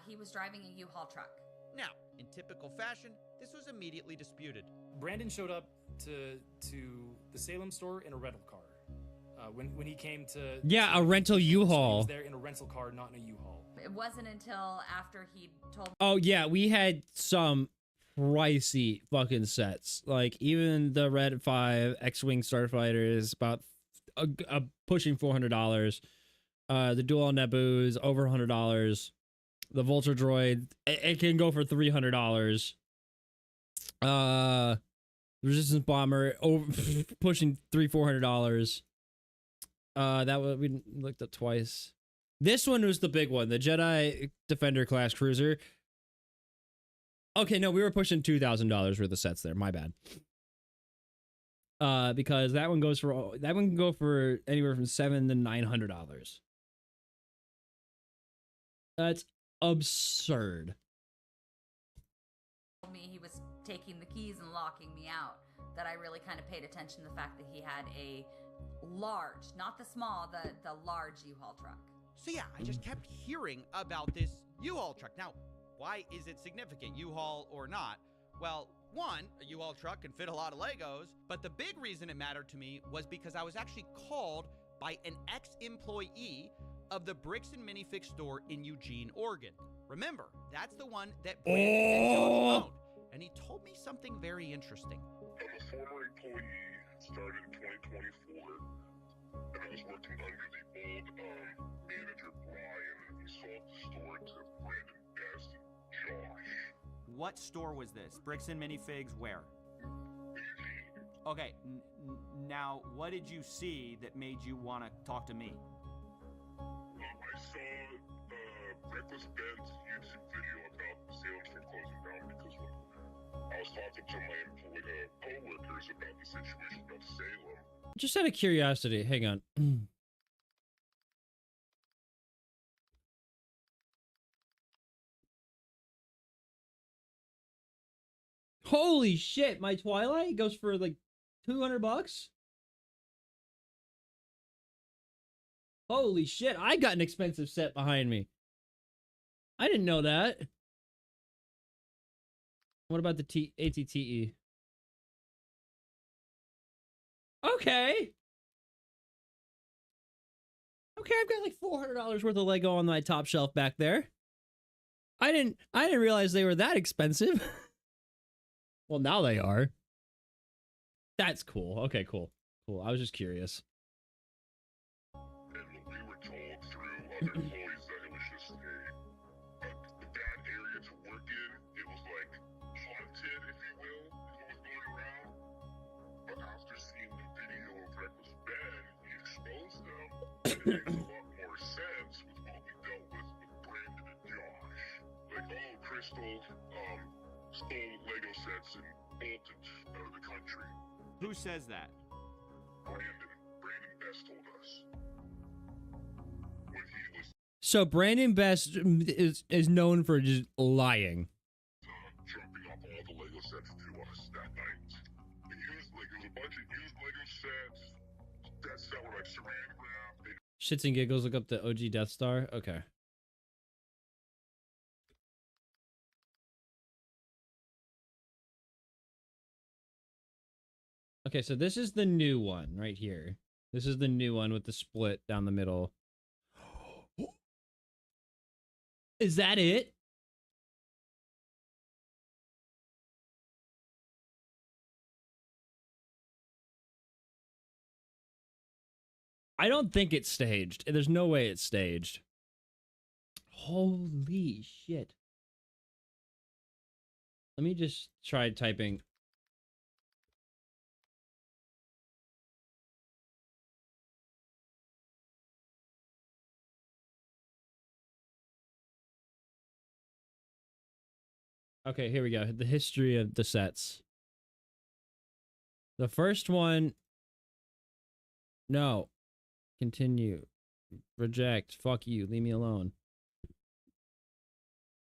he was driving a U-Haul truck. Now, in typical fashion, this was immediately disputed. Brandon showed up to the Salem store in a rental car. When he came to... Yeah, a rental U-Haul. He was there in a rental car, not in a U-Haul. It wasn't until after he told... Oh, yeah, we had some pricey fucking sets. Like, even the Red 5 X-Wing Starfighter is about pushing $400. The Dual Naboo's over $100. The Vulture Droid, it can go for $300. Resistance Bomber over pushing $400. That was, we looked up twice. This one was the big one, the Jedi Defender class cruiser. Okay, no, we were pushing $2,000 worth of sets there. My bad. Because that one can go for anywhere from $700 to $900. That's absurd. Told me he was taking the keys and locking me out. That I really kind of paid attention to the fact that he had a large, not the small, the large U-Haul truck. So yeah, I just kept hearing about this U-Haul truck. Now, why is it significant, U-Haul or not? Well, one, a U-Haul truck can fit a lot of Legos, but the big reason it mattered to me was because I was actually called by an ex-employee of the Bricks and Minifix store in Eugene, Oregon. Remember, that's the one that Brandon and Josh owned. And he told me something very interesting. I'm a former employee, started in 2024, and I was working under the old manager, Brian, and he sold the store to Brandon, Best, and Josh. What store was this? Bricks and Minifigs where? Okay, now what did you see that made you want to talk to me? I saw Reckless Ben's YouTube video about the sales for closing down because when I was talking to my co-workers about the situation of Salem. Just out of curiosity, hang on. Holy shit, my Twilight goes for like $200? Holy shit, I got an expensive set behind me. I didn't know that. What about the ATTE? Okay. Okay, I've got like $400 worth of Lego on my top shelf back there. I didn't realize they were that expensive. Well, now they are. That's cool. Okay, cool. Cool. I was just curious. And we were told through other employees that it was just a bad area to work in. It was like haunted, if you will, is what was going around. But after seeing the video of Reckless Ben, he exposed them. It makes a lot more sense with what we dealt with Brandon and Josh. Like, oh, Crystal stole Lego sets and bolted out of the country. Who says that? Brandon Best told us. When he was So Brandon Best is known for just lying. dropping off all the Lego sets to us that night. It was a bunch of used Lego sets that were like saran wrap. Shits and giggles, look up the OG Death Star. Okay. Okay, so this is the new one right here. This is the new one with the split down the middle. Is that it? I don't think it's staged. There's no way it's staged. Holy shit. Let me just try typing. Okay, here we go. The history of the sets. The first one. No. Continue. Reject. Fuck you. Leave me alone.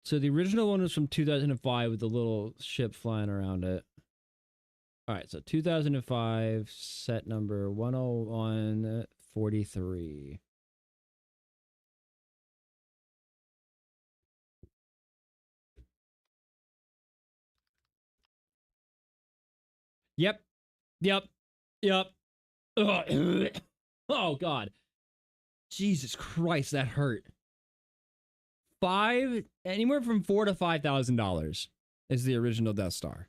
So the original one was from 2005 with the little ship flying around it. All right, so 2005, set number 10143. Yep. Yep. Yep. Ugh. Oh, God. Jesus Christ, that hurt. Anywhere from $4,000 to $5,000 is the original Death Star.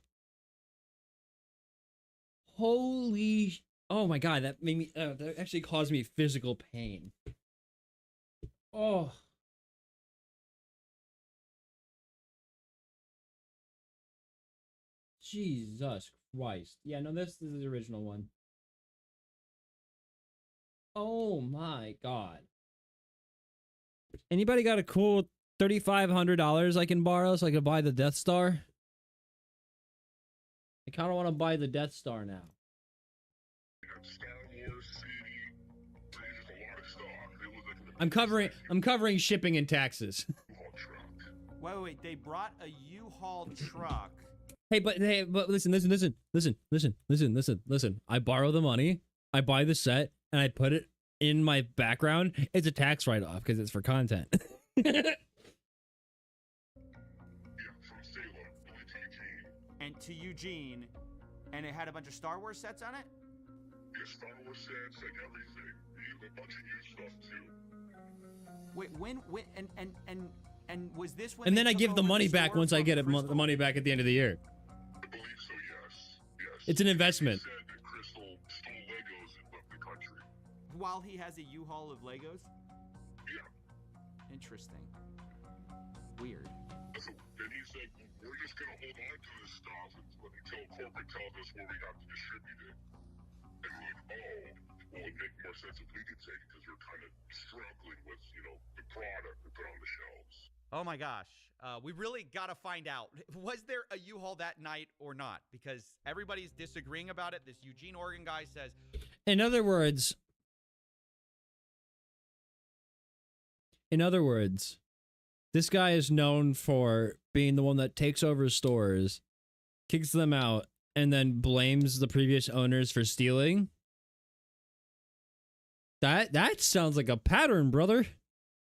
Holy, oh my God, that made me, that actually caused me physical pain. Oh. Jesus Christ. Yeah, no, this is the original one. Oh my god. Anybody got a cool $3,500 I can borrow so I can buy the Death Star? I kind of want to buy the Death Star now. I'm covering shipping and taxes. Wait. They brought a U-Haul truck. But listen. I borrow the money, I buy the set, and I put it in my background. It's a tax write-off because it's for content. And to Eugene, and it had a bunch of Star Wars sets on it? Yeah, Star Wars sets, like everything. A bunch of new stuff too. Wait, when and was this when? And then I give the money back once I get the money back at the end of the year. I believe so, yes. It's an investment. He said that Crystal stole Legos and left the country. While he has a U-Haul of Legos? Yeah. Interesting. Weird. So, and he said, we're just going to hold on to this stuff until corporate tells us where we have to distribute it. And we're like, well, it'd make more sense if we could take it because we're kind of struggling with, the product we put on the shelves. Oh my gosh. We really got to find out. Was there a U-Haul that night or not? Because everybody's disagreeing about it. This Eugene, Oregon guy says... In other words, this guy is known for being the one that takes over stores, kicks them out, and then blames the previous owners for stealing. That sounds like a pattern, brother.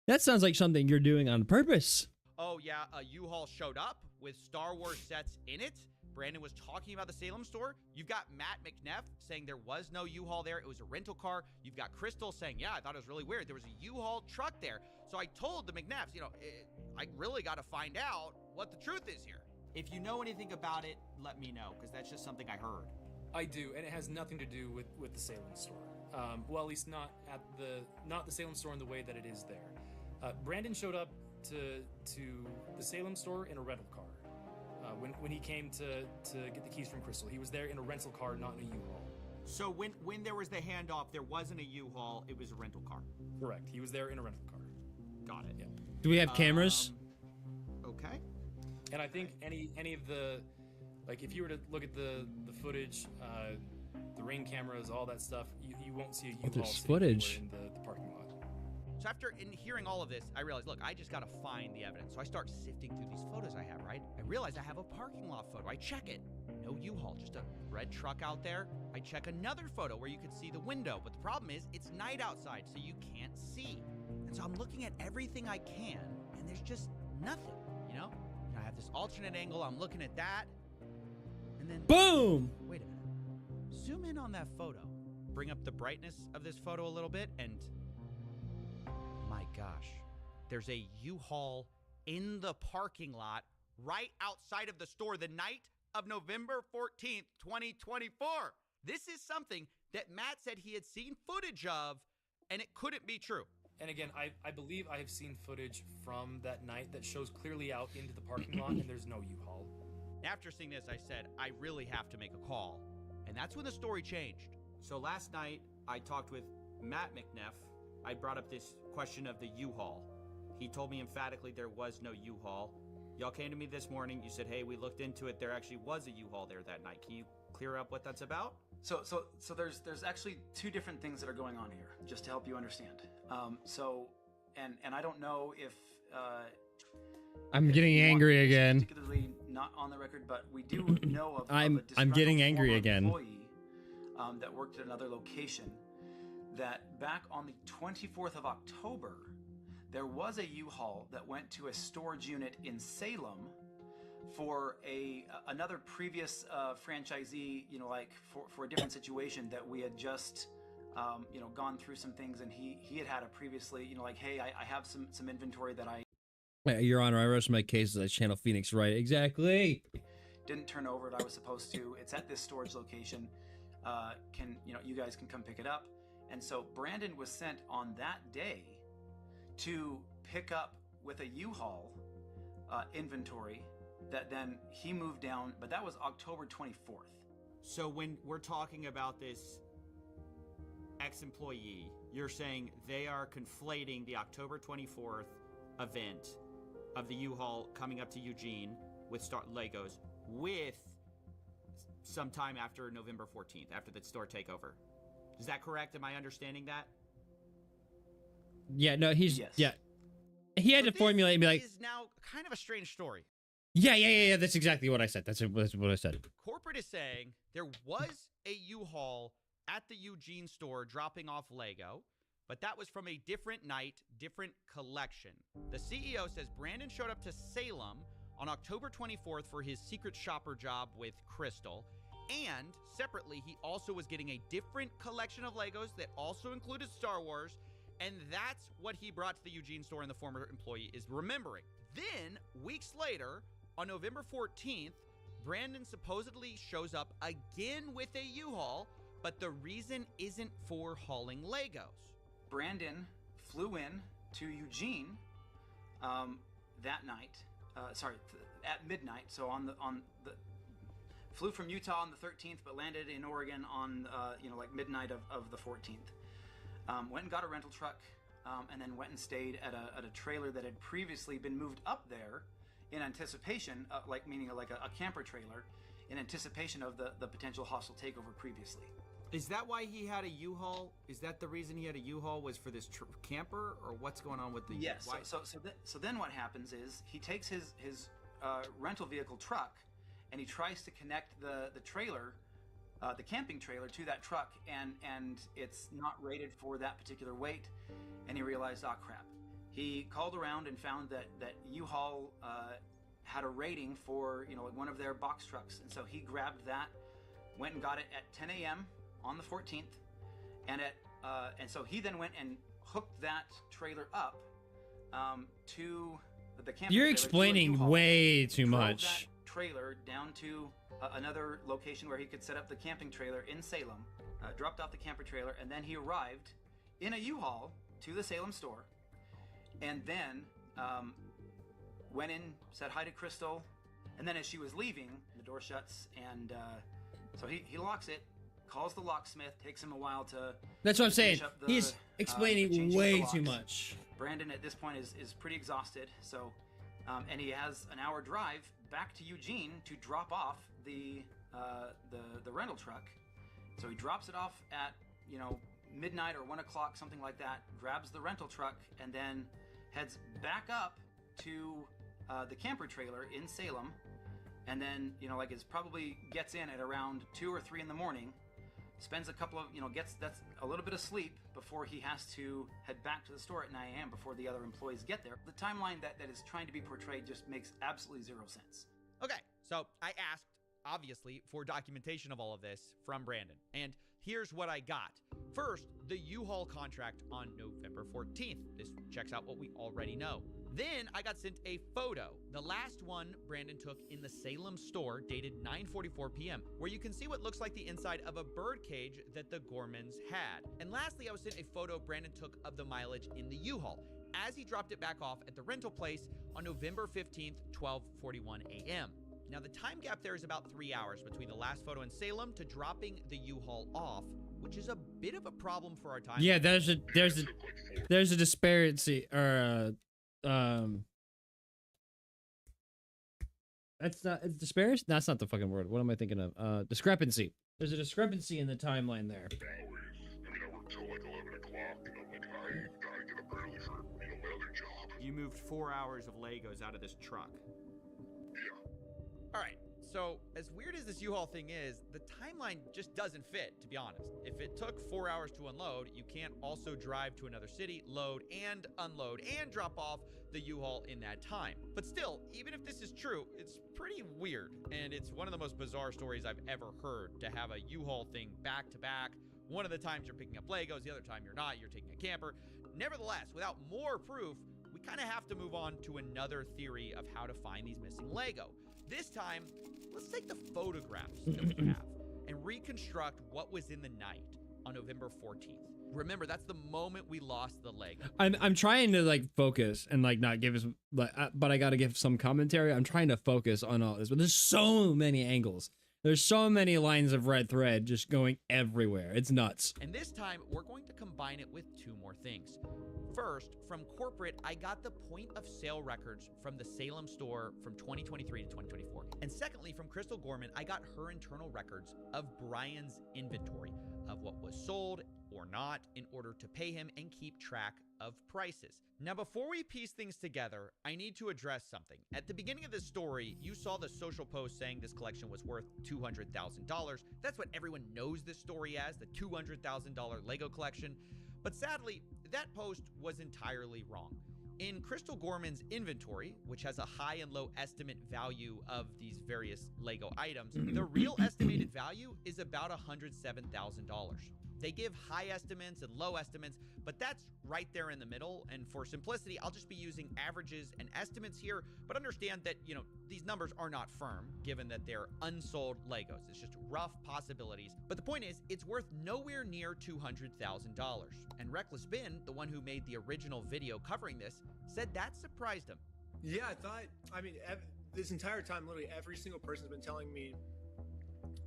That sounds like something you're doing on purpose. Oh yeah, a U-Haul showed up with Star Wars sets in it. Brandon was talking about the Salem store. You've got Matt McNeff saying there was no U-Haul there. It was a rental car. You've got Crystal saying, yeah, I thought it was really weird. There was a U-Haul truck there. So I told the McNeffs, I really got to find out what the truth is here. If you know anything about it, let me know, because that's just something I heard. I do, and it has nothing to do with the Salem store. Well, at least not the Salem store in the way that it is there. Brandon showed up to the Salem store in a rental car. When he came to get the keys from Crystal, he was there in a rental car, not in a U-Haul. So when there was the handoff, there wasn't a U-Haul, it was a rental car. Correct. He was there in a rental car. Got it. Yeah. Do we have cameras? Okay. And I think any of the, like, if you were to look at the footage, the ring cameras, all that stuff, you won't see a U-Haul there's footage in the parking lot. So after hearing all of this, I realized, look, I just got to find the evidence. So I start sifting through these photos I have, right? I realize I have a parking lot photo. I check it. No U-Haul, just a red truck out there. I check another photo where you can see the window. But the problem is it's night outside, so you can't see. And so I'm looking at everything I can, and there's just nothing, I have this alternate angle. I'm looking at that. And then... Boom! Wait a minute. Zoom in on that photo. Bring up the brightness of this photo a little bit, and... My gosh, there's a U-Haul in the parking lot right outside of the store the night of November 14th, 2024. This is something that Matt said he had seen footage of, and it couldn't be true. And again, I believe I have seen footage from that night that shows clearly out into the parking lot, and there's no U-Haul. After seeing this, I said, I really have to make a call. And that's when the story changed. So last night, I talked with Matt McNeff. I brought up this question of the U-Haul. He told me emphatically there was no U-Haul. Y'all came to me this morning. You said, hey, we looked into it. There actually was a U-Haul there that night. Can you clear up what that's about? So there's actually two different things that are going on here, just to help you understand. And I don't know if I'm getting angry again. Particularly not on the record, but we do know of I'm getting angry again. Employee, that worked at another location. That back on the 24th of October, there was a U-Haul that went to a storage unit in Salem for another previous franchisee, for a different situation that we had just, gone through some things, and he had a previously, hey, I have some inventory that Your Honor, I rest my case as I channel Phoenix right. Exactly. Didn't turn over that I was supposed to. It's at this storage location. You guys can come pick it up. And so Brandon was sent on that day to pick up with a U-Haul inventory that then he moved down, but that was October 24th. So when we're talking about this ex-employee, you're saying they are conflating the October 24th event of the U-Haul coming up to Eugene with Legos with some time after November 14th, after the store takeover. Is that correct? Am I understanding that? Yeah, no, he's Yes. yeah. He had to formulate and be like, is now kind of a strange story. yeah. That's exactly what I said. That's what I said. Corporate is saying there was a U-Haul at the Eugene store dropping off Lego, but that was from a different night, different collection. The CEO says Brandon showed up to Salem on October 24th for his secret shopper job with Crystal, and separately, he also was getting a different collection of Legos that also included Star Wars, and that's what he brought to the Eugene store and the former employee is remembering. Then, weeks later, on November 14th, Brandon supposedly shows up again with a U-Haul, but the reason isn't for hauling Legos. Brandon flew in to Eugene that night. At midnight. So flew from Utah on the 13th, but landed in Oregon on like midnight of the 14th. Went and got a rental truck, and then went and stayed at a trailer that had previously been moved up there in anticipation, meaning like a camper trailer, in anticipation of the potential hostile takeover previously. Is that why he had a U-Haul? Is that the reason he had a U-Haul was for this camper, or what's going on with the? Yes. So then what happens is he takes his rental vehicle truck, and he tries to connect the trailer, the camping trailer, to that truck, and it's not rated for that particular weight, and he realized, oh crap. He called around and found that U-Haul had a rating for one of their box trucks, and so he grabbed that, went and got it at 10 a.m. on the 14th, and so he then went and hooked that trailer up to the camping You're trailer, explaining way too drove much. that trailer down to another location where he could set up the camping trailer in Salem, dropped off the camper trailer, and then he arrived in a U-Haul to the Salem store, and then went in, said hi to Crystal, and then as she was leaving, the door shuts, and so he locks it, calls the locksmith, takes him a while to... That's what I'm saying. finish up He's explaining changing the way locks. too much. Brandon at this point is pretty exhausted, so and he has an hour drive back to Eugene to drop off the rental truck. So he drops it off at midnight or 1 o'clock, something like that. Grabs the rental truck and then heads back up to the camper trailer in Salem, and then probably gets in at around 2 or 3 in the morning. Spends a couple of, that's a little bit of sleep before he has to head back to the store at 9 a.m. before the other employees get there. The timeline that is trying to be portrayed just makes absolutely zero sense. Okay, so I asked, obviously, for documentation of all of this from Brandon, and here's what I got. First, the U-Haul contract on November 14th. This checks out what we already know. Then I got sent a photo, the last one Brandon took in the Salem store, dated 9:44 p.m., where you can see what looks like the inside of a bird cage that the Gormans had. And lastly, I was sent a photo Brandon took of the mileage in the U-Haul as he dropped it back off at the rental place on November 15th, 12:41 a.m. Now, the time gap there is about 3 hours between the last photo in Salem to dropping the U-Haul off, which is a bit of a problem for our time. Yeah, there's a disparity, or that's not disparity. That's not the fucking word. What am I thinking of? Discrepancy. There's a discrepancy in the timeline there. I mean, I work till like 11 o'clock, and I'm like, I gotta get up early for my other job. You moved 4 hours of Legos out of this truck. All right, so as weird as this U-Haul thing is, the timeline just doesn't fit, to be honest. If it took 4 hours to unload, you can't also drive to another city, load and unload, and drop off the U-Haul in that time. But still, even if this is true, it's pretty weird, and it's one of the most bizarre stories I've ever heard, to have a U-Haul thing back to back. One of the times you're picking up Legos, the other time you're not, you're taking a camper. Nevertheless, without more proof, we kind of have to move on to another theory of how to find these missing Lego. This time, let's take the photographs that we have and reconstruct what was in the night on November 14th. Remember, that's the moment we lost the Lego. I'm trying to like focus and like not give us, but I got to give some commentary. I'm trying to focus on all this, but there's so many angles. There's so many lines of red thread just going everywhere. It's nuts. And this time, we're going to combine it with two more things. First, from corporate, I got the point of sale records from the Salem store from 2023 to 2024. And secondly, from Crystal Gorman, I got her internal records of Brian's inventory of what was sold or not in order to pay him and keep track of prices. Now, before we piece things together, I need to address something. At the beginning of this story, you saw the social post saying this collection was worth $200,000. That's what everyone knows this story as, the $200,000 Lego collection. But sadly, that post was entirely wrong. In Crystal Gorman's inventory, which has a high and low estimate value of these various Lego items, the real estimated value is about $107,000. They give high estimates and low estimates, but that's right there in the middle. And for simplicity, I'll just be using averages and estimates here, but understand that, you know, these numbers are not firm, given that they're unsold Legos. It's just rough possibilities. But the point is, it's worth nowhere near $200,000. And Reckless Bin, the one who made the original video covering this, said that surprised him. Yeah, I mean, this entire time, literally every single person's been telling me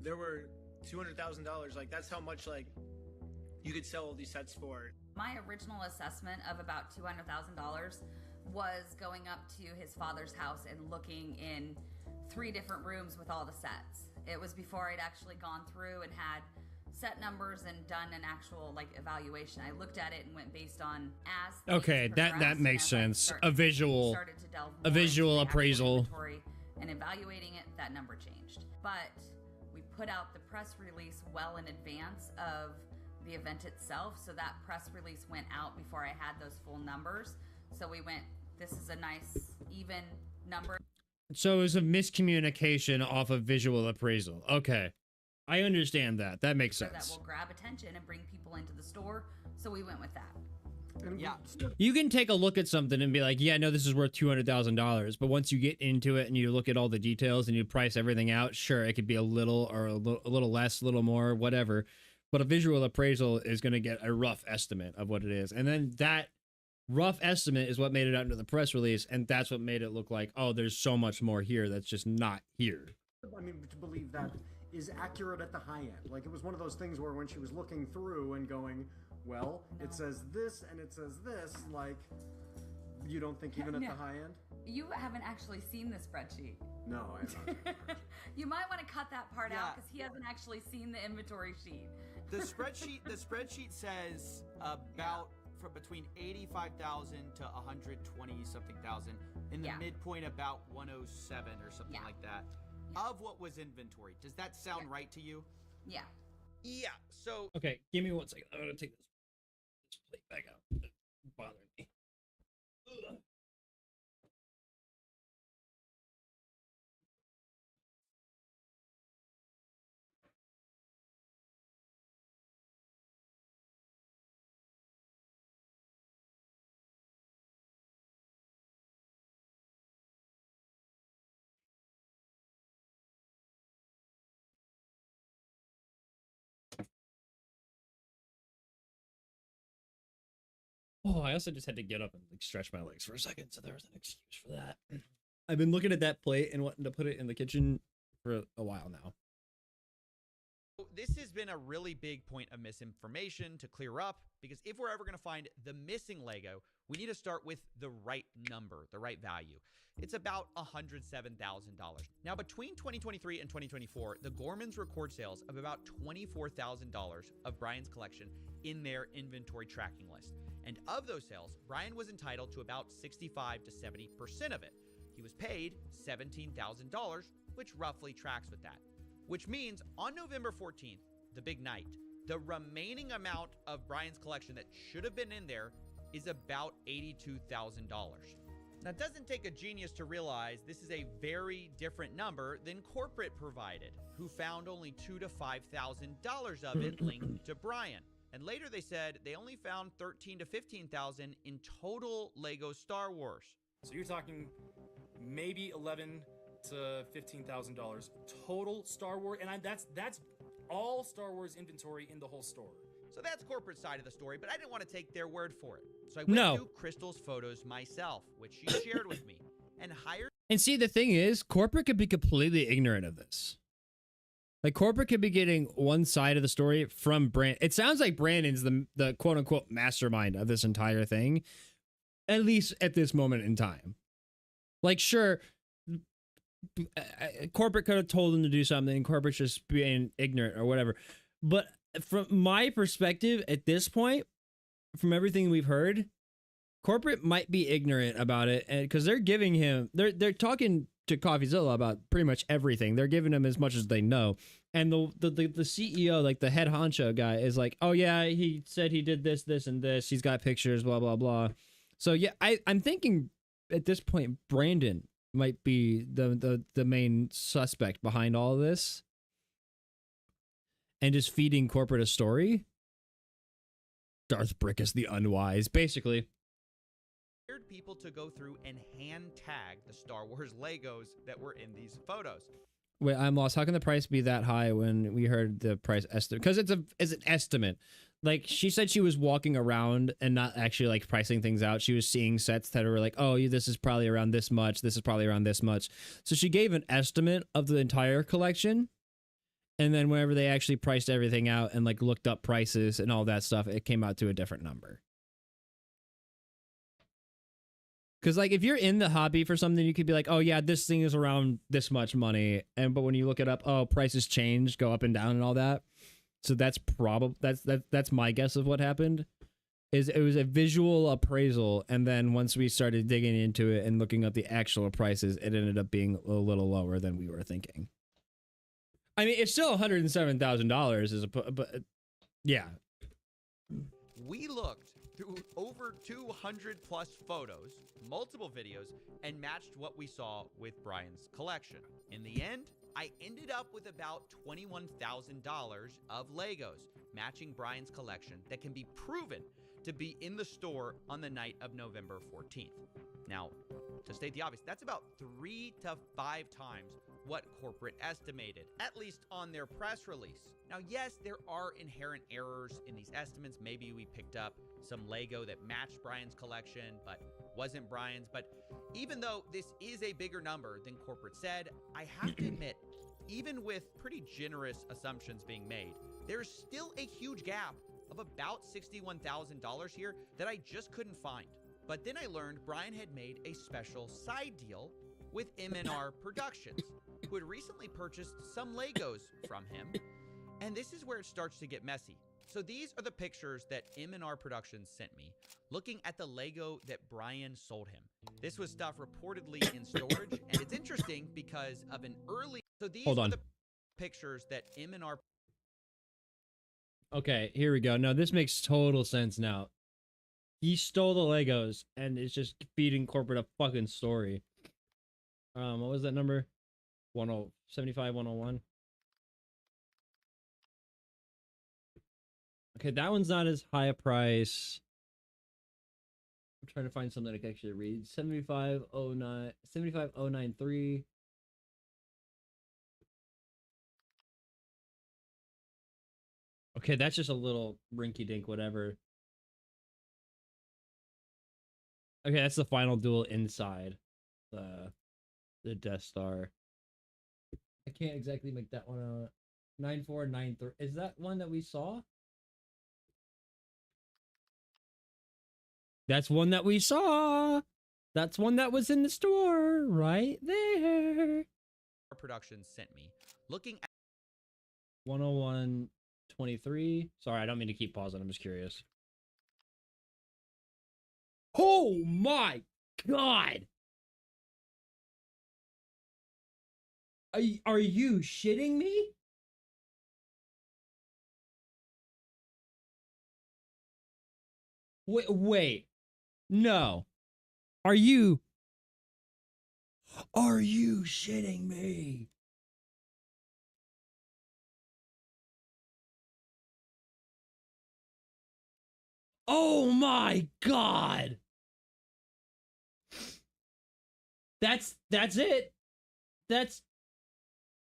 there were $200,000. Like, that's how much, like, you could sell all these sets for. My original assessment of about $200,000 was going up to his father's house and looking in 3 different rooms with all the sets. It was before I'd actually gone through and had set numbers and done an actual like evaluation. I looked at it and went based on as Okay, that makes sense. A visual appraisal. And evaluating it, that number changed. But we put out the press release well in advance of the event itself, so that press release went out before I had those full numbers. So we went, this is a nice even number. So it was a miscommunication off of visual appraisal. Okay, I understand that. That makes sense. That will grab attention and bring people into the store. So we went with that. Yeah. You can take a look at something and be like, yeah, no, this is worth $200,000. But once you get into it and you look at all the details and you price everything out, sure, it could be a little or a little less, a little more, whatever. But a visual appraisal is going to get a rough estimate of what it is. And then that rough estimate is what made it out into the press release. And that's what made it look like, oh, there's so much more here that's just not here. I mean, to believe that is accurate at the high end. Like, it was one of those things where when she was looking through and going, well, it says this and it says this, like, you don't think even at the high end? You haven't actually seen the spreadsheet. No, I haven't. You might want to cut that part out because he hasn't actually seen the inventory sheet. The spreadsheet says about from between 85,000 to 120 something thousand. In the midpoint, about 107 or something like that of what was inventory. Does that sound right to you? Yeah. Yeah. So okay, give me 1 second. I'm gonna take this plate back out. It's bothering me. Ugh. Oh, I also just had to get up and like stretch my legs for a second, so there was an excuse for that. I've been looking at that plate and wanting to put it in the kitchen for a while now. This has been a really big point of misinformation to clear up, because if we're ever going to find the missing Lego, we need to start with the right number, the right value. It's about $107,000. Now, between 2023 and 2024, the Gormans record sales of about $24,000 of Brian's collection in their inventory tracking list. And of those sales, Brian was entitled to about 65 to 70% of it. He was paid $17,000, which roughly tracks with that. Which means on November 14th, the big night, the remaining amount of Brian's collection that should have been in there is about $82,000. Now, it doesn't take a genius to realize this is a very different number than corporate provided, who found only $2,000 to $5,000 of it linked to Brian. And later they said they only found $13,000 to $15,000 in total Lego Star Wars. So you're talking maybe $11,000 to $15,000 total Star Wars, and that's all Star Wars inventory in the whole store. So that's corporate side of the story, but I didn't want to take their word for it. So I went through Crystal's photos myself, which she shared with me, and hired. And see, the thing is, corporate could be completely ignorant of this. Like, corporate could be getting one side of the story from Brand. It sounds like Brandon's the quote unquote mastermind of this entire thing, at least at this moment in time. Like, sure, corporate could have told him to do something, and corporate's just being ignorant or whatever. But from my perspective, at this point, from everything we've heard, corporate might be ignorant about it, and because they're giving him, they're talking to CoffeeZilla about pretty much everything. They're giving him as much as they know, and the CEO, like the head honcho guy, is like, oh yeah, he said he did this, this, and this. He's got pictures, blah blah blah. So yeah, I'm thinking at this point, Brandon might be the main suspect behind all of this, and just feeding corporate a story. Darth Brickus the Unwise, basically. People to go through and hand tag the Star Wars Legos that were in these photos. Wait, I'm lost. How can the price be that high when we heard the price estimate? Because it's an estimate. Like, she said she was walking around and not actually like pricing things out. She was seeing sets that were like, oh, this is probably around this much. This is probably around this much. So she gave an estimate of the entire collection. And then whenever they actually priced everything out and like looked up prices and all that stuff, it came out to a different number. Because, like, if you're in the hobby for something, you could be like, oh, yeah, this thing is around this much money. But when you look it up, oh, prices change, go up and down and all that. So that's that's my guess of what happened. Is it was a visual appraisal. And then once we started digging into it and looking up the actual prices, it ended up being a little lower than we were thinking. I mean, it's still $107,000. But yeah. We looked through over 200 plus photos, multiple videos, and matched what we saw with Brian's collection. In the end, I ended up with about $21,000 of Legos, matching Brian's collection that can be proven to be in the store on the night of November 14th. Now, to state the obvious, that's about 3 to 5 times what corporate estimated, at least on their press release. Now, yes, there are inherent errors in these estimates. Maybe we picked up some Lego that matched Brian's collection, but wasn't Brian's. But even though this is a bigger number than corporate said, I have to admit, even with pretty generous assumptions being made, there's still a huge gap of about $61,000 here that I just couldn't find. But then I learned Brian had made a special side deal with M&R Productions, who had recently purchased some Legos from him. And this is where it starts to get messy. So these are the pictures that M&R Productions sent me, looking at the Lego that Brian sold him. This was stuff reportedly in storage, and it's interesting because of an early... So these are the pictures that M&R... Okay, here we go. No, this makes total sense now. He stole the Legos and is just feeding corporate a fucking story. What was that number? 75, 101. Okay, that one's not as high a price. I'm trying to find something I can actually read. 75093. Okay, that's just a little rinky-dink whatever. Okay, that's the final duel inside the Death Star. I can't exactly make that one out. 9493. Is that one that we saw? That's one that we saw. That's one that was in the store right there. Productions sent me, looking at 10123. Sorry, I don't mean to keep pausing. I'm just curious. Oh my God. Are you shitting me? Wait. No. Are you shitting me? Oh my God. That's it. That's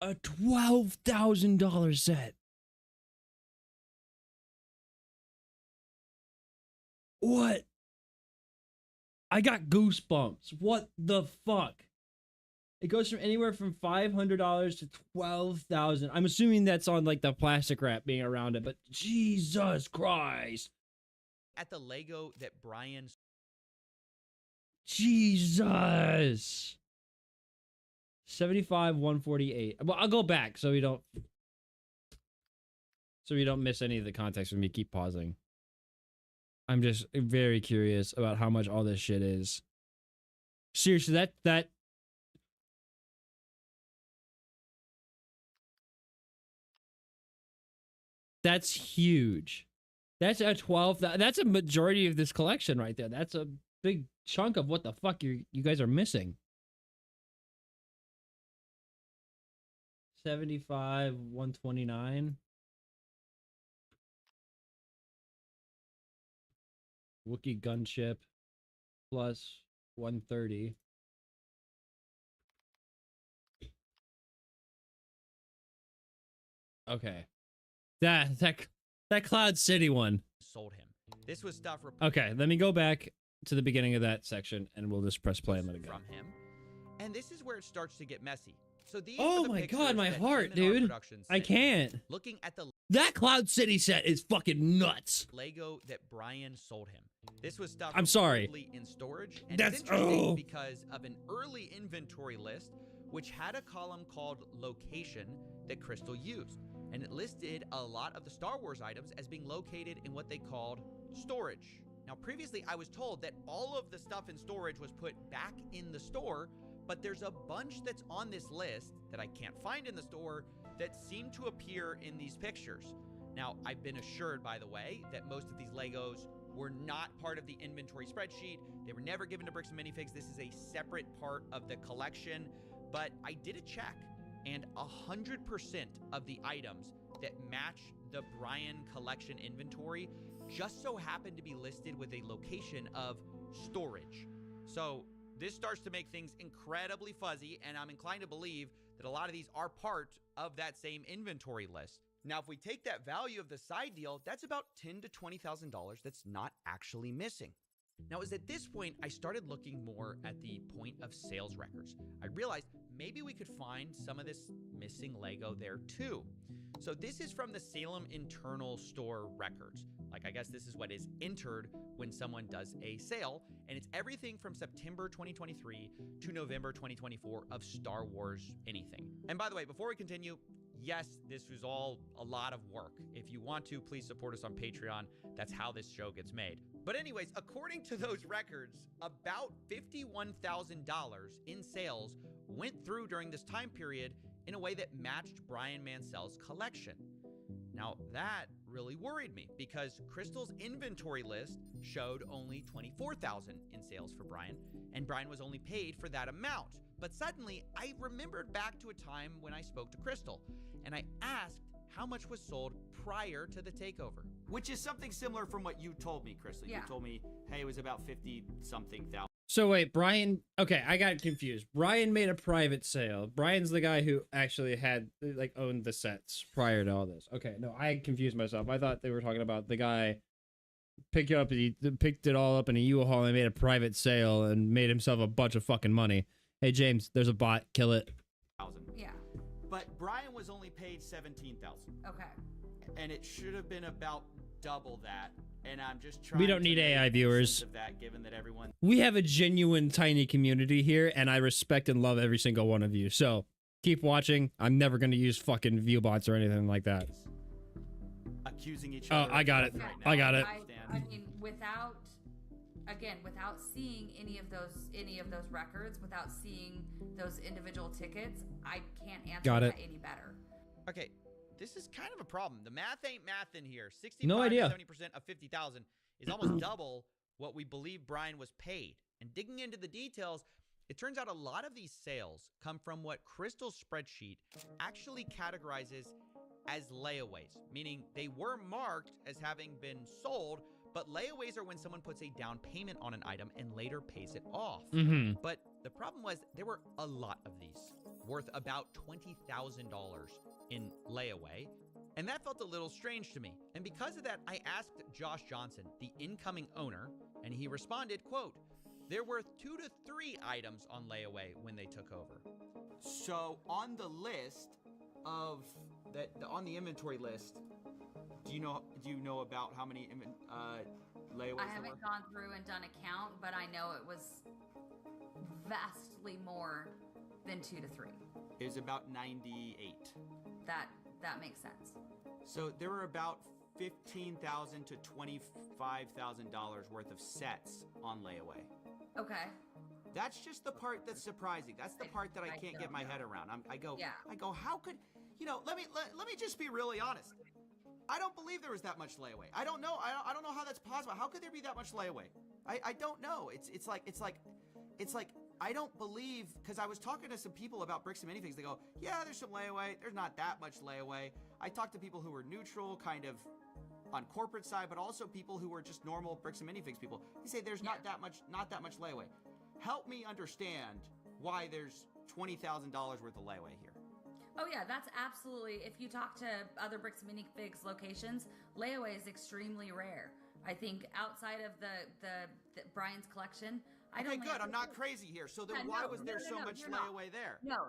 a $12,000 set. What? I got goosebumps. What the fuck? It goes from anywhere from $500 to $12,000. I'm assuming that's on like the plastic wrap being around it, but Jesus Christ. At the Lego that Brian... Jesus. 75, 148. Well, I'll go back so we don't miss any of the context when we keep pausing. I'm just very curious about how much all this shit is. Seriously, that's huge. That's that's a majority of this collection right there. That's a big chunk of what the fuck you guys are missing. 75, 129. Wookiee gunship plus 130. Okay. That Cloud City one. Sold him. This was stuff... Okay, let me go back to the beginning of that section and we'll just press play and let it go. From him. And this is where it starts to get messy. So these oh my god, my heart, dude. I can't. Looking at the... That Cloud City set is fucking nuts. Lego that Brian sold him. This was stuff... I'm sorry. In storage. And it's interesting because of an early inventory list which had a column called location that Crystal used. And it listed a lot of the Star Wars items as being located in what they called storage. Now, previously, I was told that all of the stuff in storage was put back in the store, but there's a bunch that's on this list that I can't find in the store that seem to appear in these pictures. Now, I've been assured, by the way, that most of these Legos were not part of the inventory spreadsheet. They were never given to Bricks and Minifigs. This is a separate part of the collection, but I did a check, and 100% of the items that match the Brian collection inventory just so happen to be listed with a location of storage. So this starts to make things incredibly fuzzy, and I'm inclined to believe that a lot of these are part of that same inventory list. Now, if we take that value of the side deal, that's about $10,000 to $20,000 that's not actually missing. Now, it was at this point I started looking more at the point of sales records. I realized maybe we could find some of this missing Lego there too. So this is from the Salem internal store records. Like, I guess this is what is entered when someone does a sale, and it's everything from September 2023 to November 2024 of Star Wars anything. And by the way, before we continue, yes, this was all a lot of work. If you want to, please support us on Patreon. That's how this show gets made. But anyways, according to those records, about $51,000 in sales went through during this time period in a way that matched Brian Mansell's collection. Now, that really worried me because Crystal's inventory list showed only $24,000 in sales for Brian, and Brian was only paid for that amount. But suddenly, I remembered back to a time when I spoke to Crystal, and I asked how much was sold prior to the takeover. Which is something similar from what you told me, Crystal. Yeah. You told me, hey, it was about 50-something thousand. So wait, Brian, okay, I got confused. Brian made a private sale. Brian's the guy who actually had, like, owned the sets prior to all this. Okay, no, I confused myself. I thought they were talking about the guy picked it all up in a U-Haul and made a private sale and made himself a bunch of fucking money. Hey, James, there's a bot. Kill it. Yeah. But Brian was only paid $17,000. Okay. And it should have been about double that. And I'm just trying. We don't need AI viewers. Of that, given that everyone. We have a genuine tiny community here, and I respect and love every single one of you. So keep watching. I'm never going to use fucking view bots or anything like that. Accusing each other. Oh, I got it. Right I got it. I mean, without seeing any of those records, without seeing those individual tickets, I can't answer that any better. Okay. This is kind of a problem. The math ain't math in here. 65 no idea. to 70% of 50,000 is almost double what we believe Brian was paid. And digging into the details, it turns out a lot of these sales come from what Crystal's spreadsheet actually categorizes as layaways, meaning they were marked as having been sold, but layaways are when someone puts a down payment on an item and later pays it off. But the problem was there were a lot of these, worth about $20,000 in layaway, And that felt a little strange to me. And because of that, I asked Josh Johnson, the incoming owner, and he responded, quote, there were 2 to 3 items on layaway when they took over. So on the list of that, on the inventory list, do you know about how many layaways? I haven't gone through and done a count, but I know it was vastly more than 2 to 3. It was about 98. That makes sense. So there were about $15,000 to $25,000 worth of sets on layaway. Okay. That's just the part that's surprising. That's the part that I can't get my head around. I go, how could, let me just be really honest. I don't believe there was that much layaway. I don't know. I don't know how that's possible. How could there be that much layaway? I don't know. It's like I don't believe, because I was talking to some people about bricks and minifigs. They go, yeah, there's some layaway. There's not that much layaway. I talked to people who were neutral, kind of on corporate side, but also people who were just normal bricks and minifigs people. They say there's not that much layaway. Help me understand why there's $20,000 worth of layaway here. Oh yeah, that's absolutely. If you talk to other bricks and minifigs locations, layaway is extremely rare. I think outside of the Brian's collection. Okay, good. I'm not crazy here. So then why was there so much layaway there? No.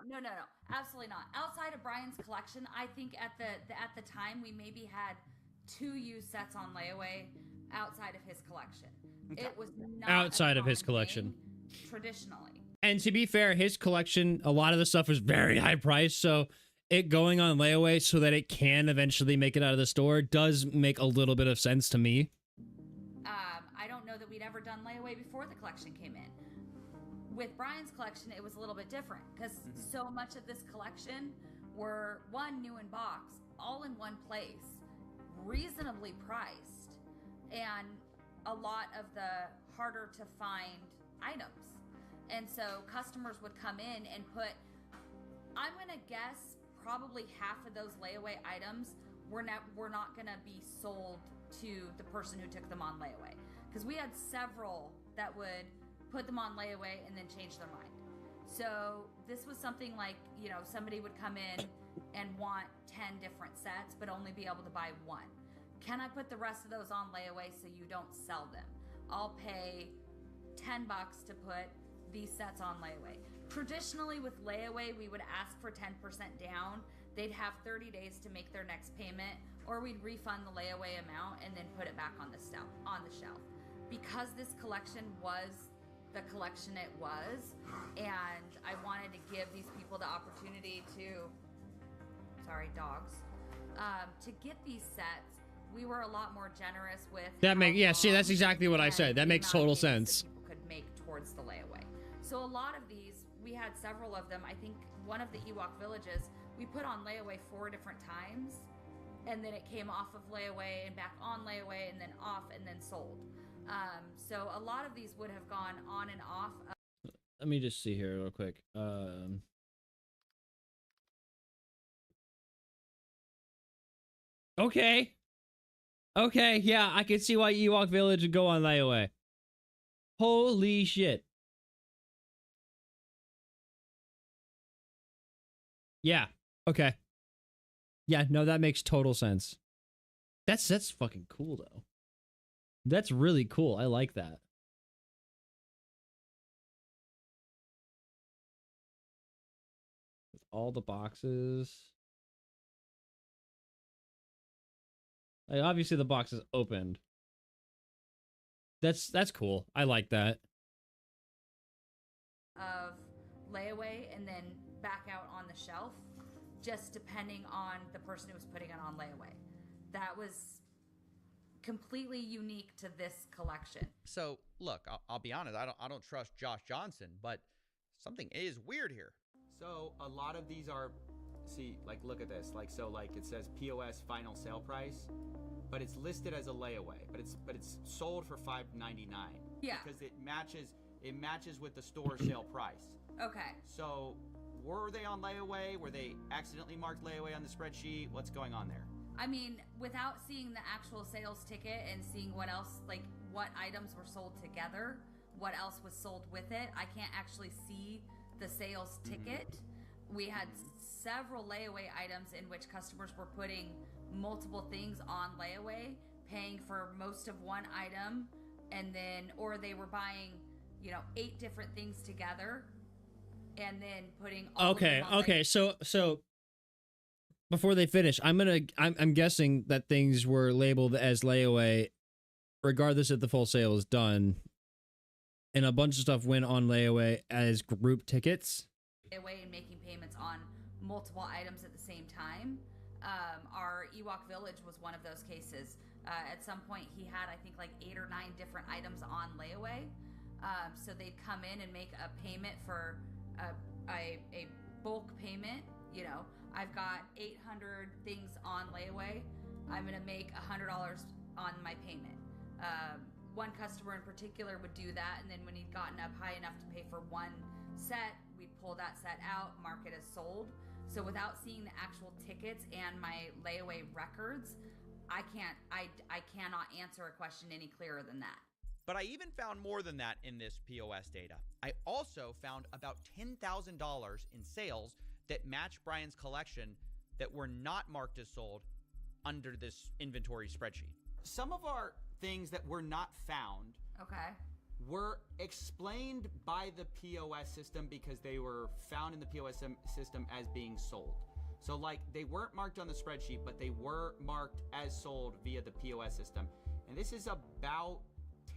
Absolutely not. Outside of Brian's collection, I think at the time we maybe had 2 used sets on layaway outside of his collection. Okay. It was not outside of his collection. Traditionally. And to be fair, his collection, a lot of the stuff was very high priced, so it going on layaway so that it can eventually make it out of the store does make a little bit of sense to me. I don't know that we'd ever done layaway before the collection came in. With Brian's collection, it was a little bit different because so much of this collection were new in box, all in one place, reasonably priced, and a lot of the harder to find items. And so customers would come in and put, I'm going to guess probably half of those layaway items were not going to be sold to the person who took them on layaway. Because we had several that would put them on layaway and then change their mind. So this was something like, somebody would come in and want 10 different sets, but only be able to buy 1. Can I put the rest of those on layaway so you don't sell them? I'll pay $10 to put these sets on layaway. Traditionally with layaway, we would ask for 10% down. They'd have 30 days to make their next payment, or we'd refund the layaway amount and then put it back on the shelf. Because this collection was the collection it was, and I wanted to give these people the opportunity to, to get these sets, we were a lot more generous with see, that's exactly what I said. That makes total sense. People could make towards the layaway. So a lot of these, we had several of them. I think one of the Ewok villages, we put on layaway 4 different times, and then it came off of layaway and back on layaway and then off and then sold. So a lot of these would have gone on and off. Let me just see here real quick. Okay, yeah, I can see why Ewok Village would go on layaway. Holy shit. Yeah, okay. Yeah, no, that makes total sense. That's fucking cool, though. That's really cool. I like that. With all the boxes. Like, obviously the box is opened. That's cool. I like that. Of layaway and then back out on the shelf, just depending on the person who was putting it on layaway. That was completely unique to this collection. So look, I'll be honest. I don't trust Josh Johnson, but something is weird here. So a lot of these are, look at this. It says POS final sale price, but it's listed as a layaway, but it's sold for $5.99. Yeah. Because it matches with the store sale price. Okay. So were they on layaway? Were they accidentally marked layaway on the spreadsheet? What's going on there? I mean, without seeing the actual sales ticket and seeing what else, what items were sold together, what else was sold with it, I can't actually see the sales ticket. We had several layaway items in which customers were putting multiple things on layaway, paying for most of one item, and then, or they were buying, you know, 8 different things together, and then putting all of them on Okay. So before they finish, I'm guessing that things were labeled as layaway, regardless if the full sale is done, and a bunch of stuff went on layaway as group tickets. Layaway and making payments on multiple items at the same time. Our Ewok Village was one of those cases. At some point, he had, I think, like 8 or 9 different items on layaway. So they'd come in and make a payment for a bulk payment. You know, I've got 800 things on layaway. I'm going to make $100 on my payment. One customer in particular would do that, and then when he'd gotten up high enough to pay for one set, we'd pull that set out, mark it as sold. So without seeing the actual tickets and my layaway records, I cannot answer a question any clearer than that. But I even found more than that in this POS data. I also found about $10,000 in sales that match Brian's collection that were not marked as sold under this inventory spreadsheet. Some of our things that were not found were explained by the POS system because they were found in the POS system as being sold. So like they weren't marked on the spreadsheet, but they were marked as sold via the POS system. And this is about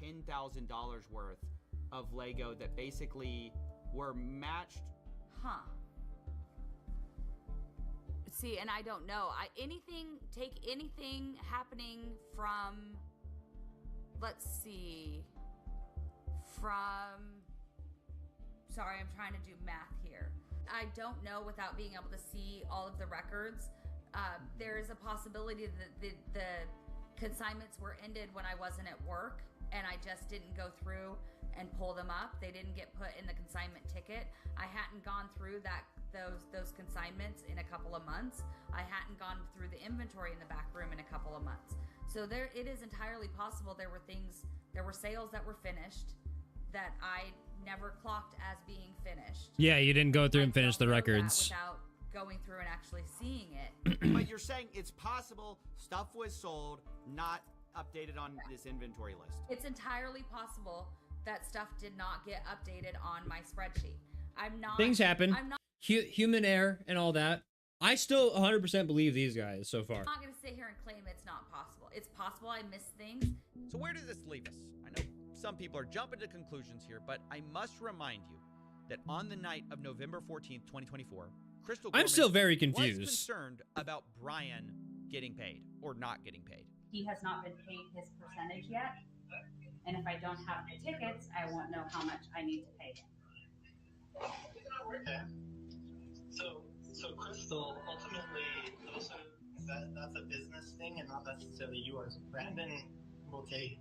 $10,000 worth of Lego that basically were matched. See, and I don't know. Take anything happening from, let's see, sorry, I'm trying to do math here. I don't know without being able to see all of the records. There is a possibility that the consignments were ended when I wasn't at work, and I just didn't go through and pull them up. They didn't get put in the consignment ticket. I hadn't gone through those consignments in a couple of months. I hadn't gone through the inventory in the back room in a couple of months. So it is entirely possible there were sales that were finished that I never clocked as being finished. Yeah, you didn't go through and finish the records. Without going through and actually seeing it. But you're saying it's possible stuff was sold, not updated on this inventory list. It's entirely possible that stuff did not get updated on my spreadsheet. Things happen. Human error and all that. I still 100% believe these guys so far. I'm not going to sit here and claim it's not possible. It's possible I missed things. So where does this leave us? I know some people are jumping to conclusions here, but I must remind you that on the night of November 14th, 2024, Crystal Gorman I'm still very confused. was concerned about Brian getting paid or not getting paid. He has not been paid his percentage yet, and if I don't have the tickets, I won't know how much I need to pay him. Okay. So Crystal, ultimately, that's a business thing and not necessarily yours. Brandon will take,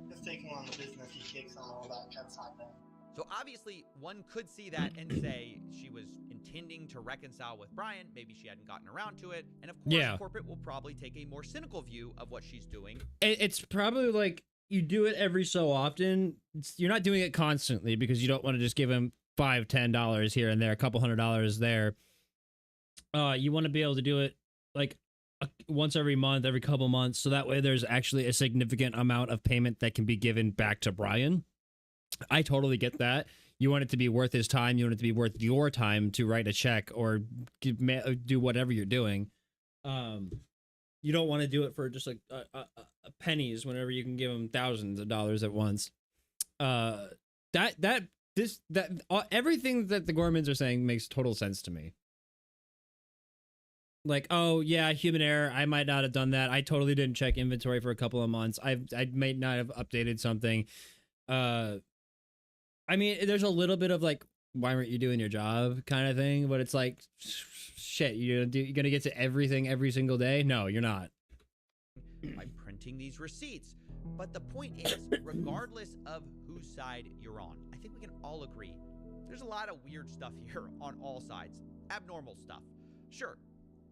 just taking on the business, he takes on all that consignment. So obviously, one could see that and say she was intending to reconcile with Brian. Maybe she hadn't gotten around to it. And of course, corporate will probably take a more cynical view of what she's doing. It's probably like you do it every so often. You're not doing it constantly because you don't want to just give him $5, $10 here and there, a couple $100 there. You want to be able to do it like once every month, every couple months. So that way there's actually a significant amount of payment that can be given back to Brian. I totally get that. You want it to be worth his time. You want it to be worth your time to write a check or do whatever you're doing. You don't want to do it for just like pennies whenever you can give him thousands of dollars at once. Everything that the Gormans are saying makes total sense to me. Like, oh yeah, human error. I might not have done that. I totally didn't check inventory for a couple of months. I may not have updated something. I mean, there's a little bit of like, why weren't you doing your job kind of thing, but it's like, shit, you're gonna get to everything every single day? No, you're not. By printing these receipts. But the point is, regardless of whose side you're on, I think we can all agree there's a lot of weird stuff here on all sides. Abnormal stuff. Sure,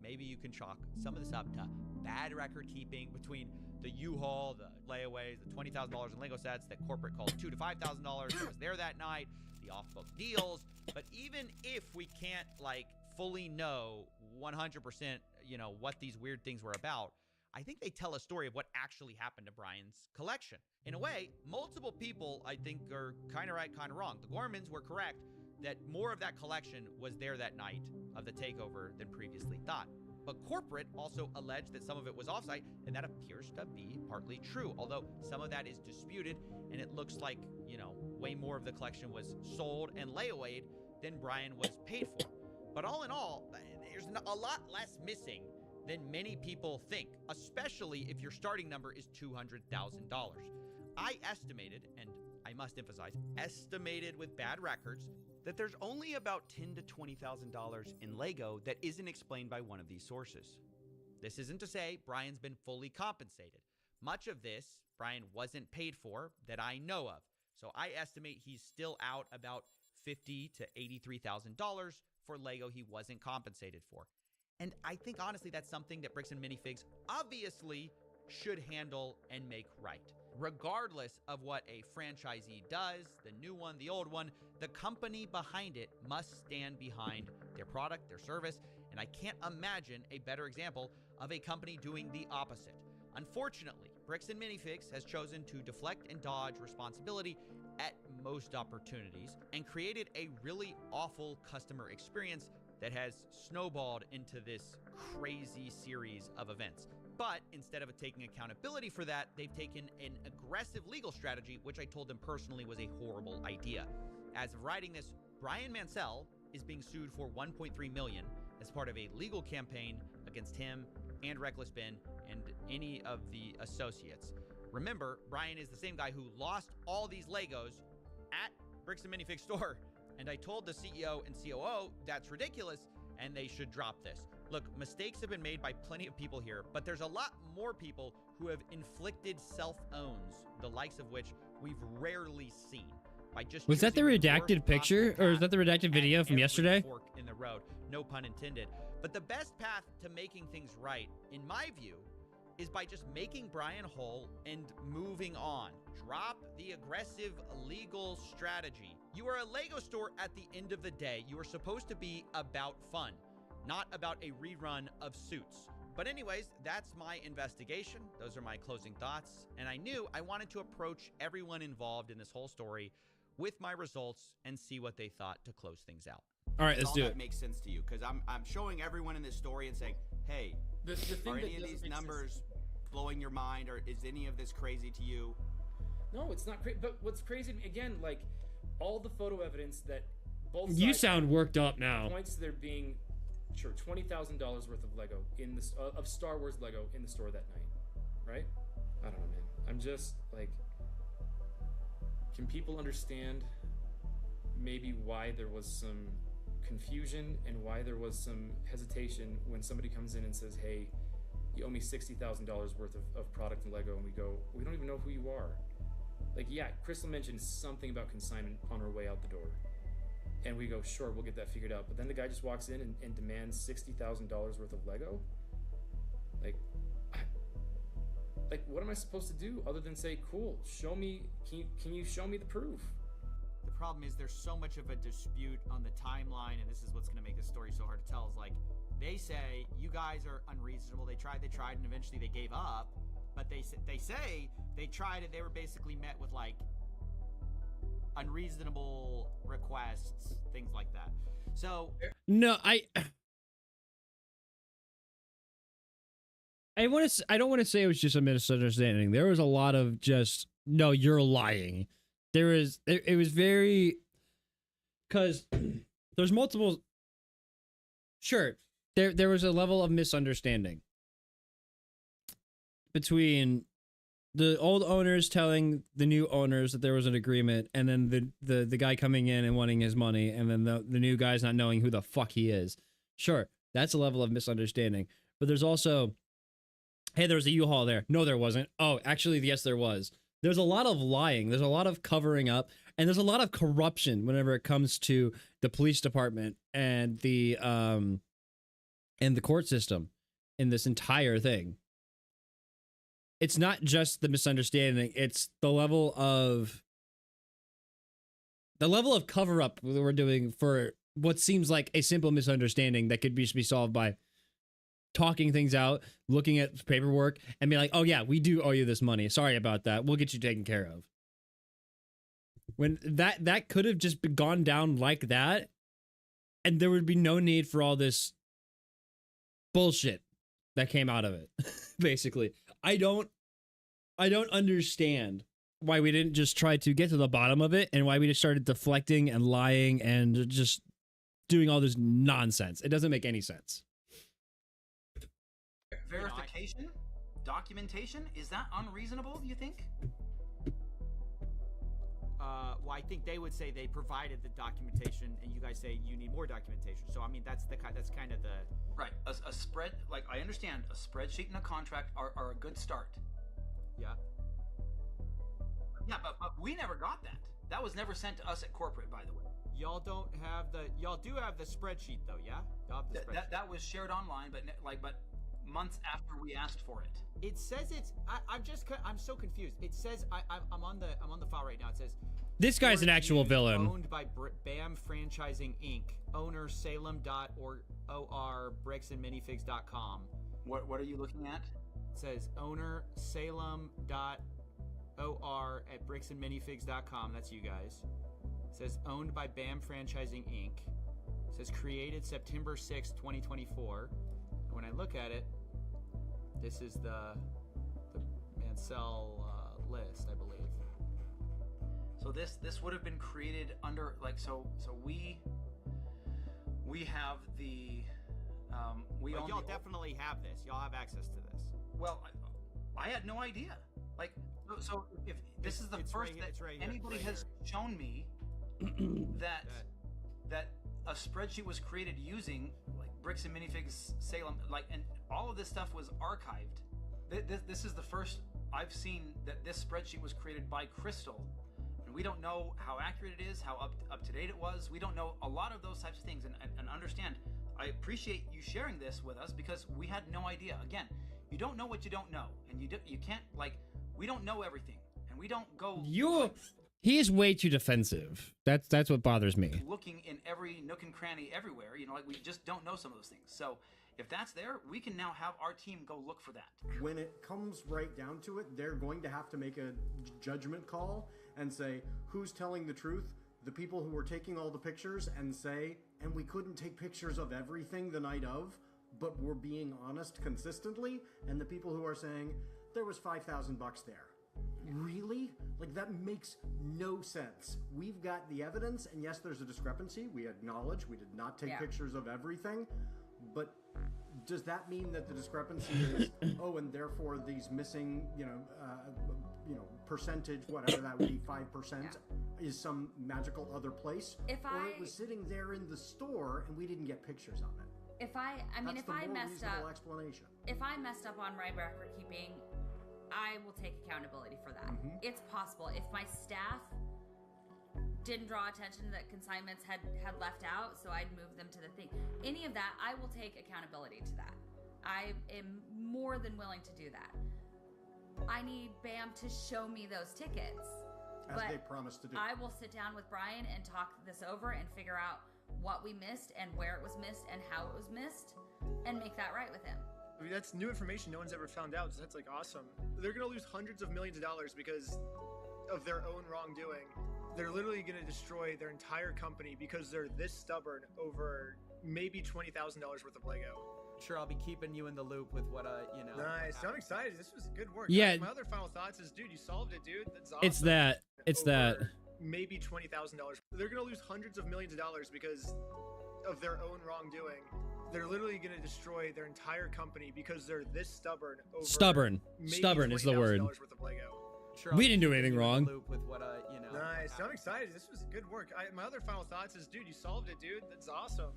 maybe you can chalk some of this up to bad record keeping between the U-Haul, the layaways, the $20,000 in Lego sets that corporate called $2,000 to $5,000. I was there that night. the off-book deals. But even if we can't like fully know 100%, you know, what these weird things were about, I think they tell a story of what actually happened to Brian's collection. In a way, multiple people, I think, are kind of right, kind of wrong. The Gormans were correct that more of that collection was there that night of the takeover than previously thought. But corporate also alleged that some of it was offsite, and that appears to be partly true, although some of that is disputed, and it looks like, you know, way more of the collection was sold and layawayed than Brian was paid for. But all in all, there's a lot less missing than many people think, especially if your starting number is $200,000. I estimated, and I must emphasize, estimated with bad records, that there's only about $10,000 to $20,000 in Lego that isn't explained by one of these sources. This isn't to say Brian's been fully compensated. Much of this Brian wasn't paid for that I know of. So I estimate he's still out about $50,000 to $83,000 for Lego he wasn't compensated for. And I think honestly that's something that Bricks and Minifigs obviously should handle and make right. Regardless of what a franchisee does, the new one, the old one, the company behind it must stand behind their product, their service, and I can't imagine a better example of a company doing the opposite. Unfortunately, Bricks and Minifigs has chosen to deflect and dodge responsibility at most opportunities and created a really awful customer experience that has snowballed into this crazy series of events. But instead of taking accountability for that, they've taken an aggressive legal strategy, which I told them personally was a horrible idea. As of writing this, Brian Mansell is being sued for $1.3 million as part of a legal campaign against him and Reckless Ben and any of the associates. Remember, Brian is the same guy who lost all these Legos at Bricks and Minifigs store. And I told the CEO and COO that's ridiculous and they should drop this. Look, mistakes have been made by plenty of people here, but there's a lot more people who have inflicted self-owns, the likes of which we've rarely seen. By just was that the redacted picture, or is that the redacted video from yesterday? Fork in the road, no pun intended. But the best path to making things right, in my view, is by just making Brian whole and moving on. Drop the aggressive legal strategy. You are a Lego store at the end of the day. You are supposed to be about fun, not about a rerun of Suits. But anyways, that's my investigation. Those are my closing thoughts. And I knew I wanted to approach everyone involved in this whole story with my results and see what they thought to close things out. All right, let's do it. That makes sense to you, because I'm showing everyone in this story and saying, hey, the thing are any of these numbers blowing your mind, or is any of this crazy to you? No, it's not crazy. But what's crazy to me, again, like all the photo evidence that both sides You sound worked up now. points to there being $20,000 worth of Lego in this of Star Wars Lego in the store that night, right? I don't know, man. I'm just like, can people understand maybe why there was some confusion and why there was some hesitation when somebody comes in and says, hey, you owe me $60,000 worth of product in Lego, and we go, we don't even know who you are. Like, yeah, Crystal mentioned something about consignment on her way out the door. And we go, sure, we'll get that figured out. But then the guy just walks in and demands $60,000 worth of Lego? Like, what am I supposed to do other than say, cool, show me, can you show me the proof? The problem is there's so much of a dispute on the timeline, and this is what's going to make this story so hard to tell, is like, they say, you guys are unreasonable. They tried, and eventually they gave up. But they say they tried it. They were basically met with, like, unreasonable requests, things like that. So no, I don't want to say it was just a misunderstanding. There was a lot of just, no, you're lying. It was very, because there's multiple. Sure, there was a level of misunderstanding between the old owners telling the new owners that there was an agreement, and then the guy coming in and wanting his money, and then the new guy's not knowing who the fuck he is. Sure, that's a level of misunderstanding. But there's also, hey, there was a U-Haul there. No, there wasn't. Oh, actually, yes, there was. There's a lot of lying. There's a lot of covering up, and there's a lot of corruption whenever it comes to the police department and the court system in this entire thing. It's not just the misunderstanding, it's the level of The level of cover up that we're doing for what seems like a simple misunderstanding that could be solved by talking things out, looking at paperwork, and be like, oh yeah, we do owe you this money. Sorry about that. We'll get you taken care of. When that could have just gone down like that, and there would be no need for all this bullshit that came out of it. Basically, I don't understand why we didn't just try to get to the bottom of it, and why we just started deflecting and lying and just doing all this nonsense. It doesn't make any sense. Verification? Documentation? Is that unreasonable, you think? Well, I think they would say they provided the documentation, and you guys say you need more documentation. So, I mean, that's kind of the right. A spread, like I understand, a spreadsheet and a contract are a good start. Yeah. Yeah, but we never got that. That was never sent to us at corporate, by the way. Y'all do have the spreadsheet though, yeah? Y'all have the spreadsheet. That was shared online, but months after we asked for it. It says I'm so confused. It says I'm on the file right now. It says this guy's an actual villain. Owned by BAM Franchising Inc. Owner Salem.or bricksandminifigs.com. What are you looking at? It says owner Salem.or at bricksandminifigs.com. That's you guys. It says owned by BAM Franchising Inc. It says created September 6th, 2024. And when I look at it, this is the Mansell list, I believe. So this would have been created under so we have the well, y'all definitely have this. Y'all have access to this. Well, I had no idea. Like, so if this is the first that anybody has shown me that a spreadsheet was created using like Bricks and Minifigs Salem, like, and all of this stuff was archived. This is the first I've seen that this spreadsheet was created by Crystal, and we don't know how accurate it is, how up to date it was. We don't know a lot of those types of things, and understand. I appreciate you sharing this with us because we had no idea. Again, you don't know what you don't know, and you can't, like, we don't know everything, and we don't go. He is way too defensive. That's what bothers me. Looking in every nook and cranny everywhere, like we just don't know some of those things. So if that's there, we can now have our team go look for that. When it comes right down to it, they're going to have to make a judgment call and say, who's telling the truth? The people who were taking all the pictures and say, and we couldn't take pictures of everything the night of, but we're being honest consistently, and the people who are saying, there was $5,000 there. Really? Like, that makes no sense. We've got the evidence, and yes, there's a discrepancy. We acknowledge we did not take pictures of everything, but does that mean that the discrepancy is, oh, and therefore these missing, percentage, whatever that would be, 5%, is some magical other place? Or it was sitting there in the store, and we didn't get pictures of it. If I messed up, explanation. If I messed up on my record keeping, I will take accountability for that. Mm-hmm. It's possible. If my staff didn't draw attention that consignments had left out, so I'd move them to the thing. Any of that, I will take accountability to that. I am more than willing to do that. I need BAM to show me those tickets. As they promised to do. I will sit down with Brian and talk this over and figure out what we missed and where it was missed and how it was missed and make that right with him. I mean, that's new information no one's ever found out, so that's like awesome. They're gonna lose hundreds of millions of dollars because of their own wrongdoing. They're literally gonna destroy their entire company because they're this stubborn over maybe $20,000 worth of Lego. Sure, I'll be keeping you in the loop with what Nice. I'm excited. This was good work. Yeah. My other final thoughts is, dude, you solved it, dude. That's awesome. It's that. Maybe $20,000. They're gonna lose hundreds of millions of dollars because of their own wrongdoing. They're literally gonna destroy their entire company because they're this stubborn over Stubborn is the word. worth of Lego. Sure, we didn't do anything wrong. With what Nice. I'm excited. This was good work. My other final thoughts is, dude, you solved it, dude. That's awesome.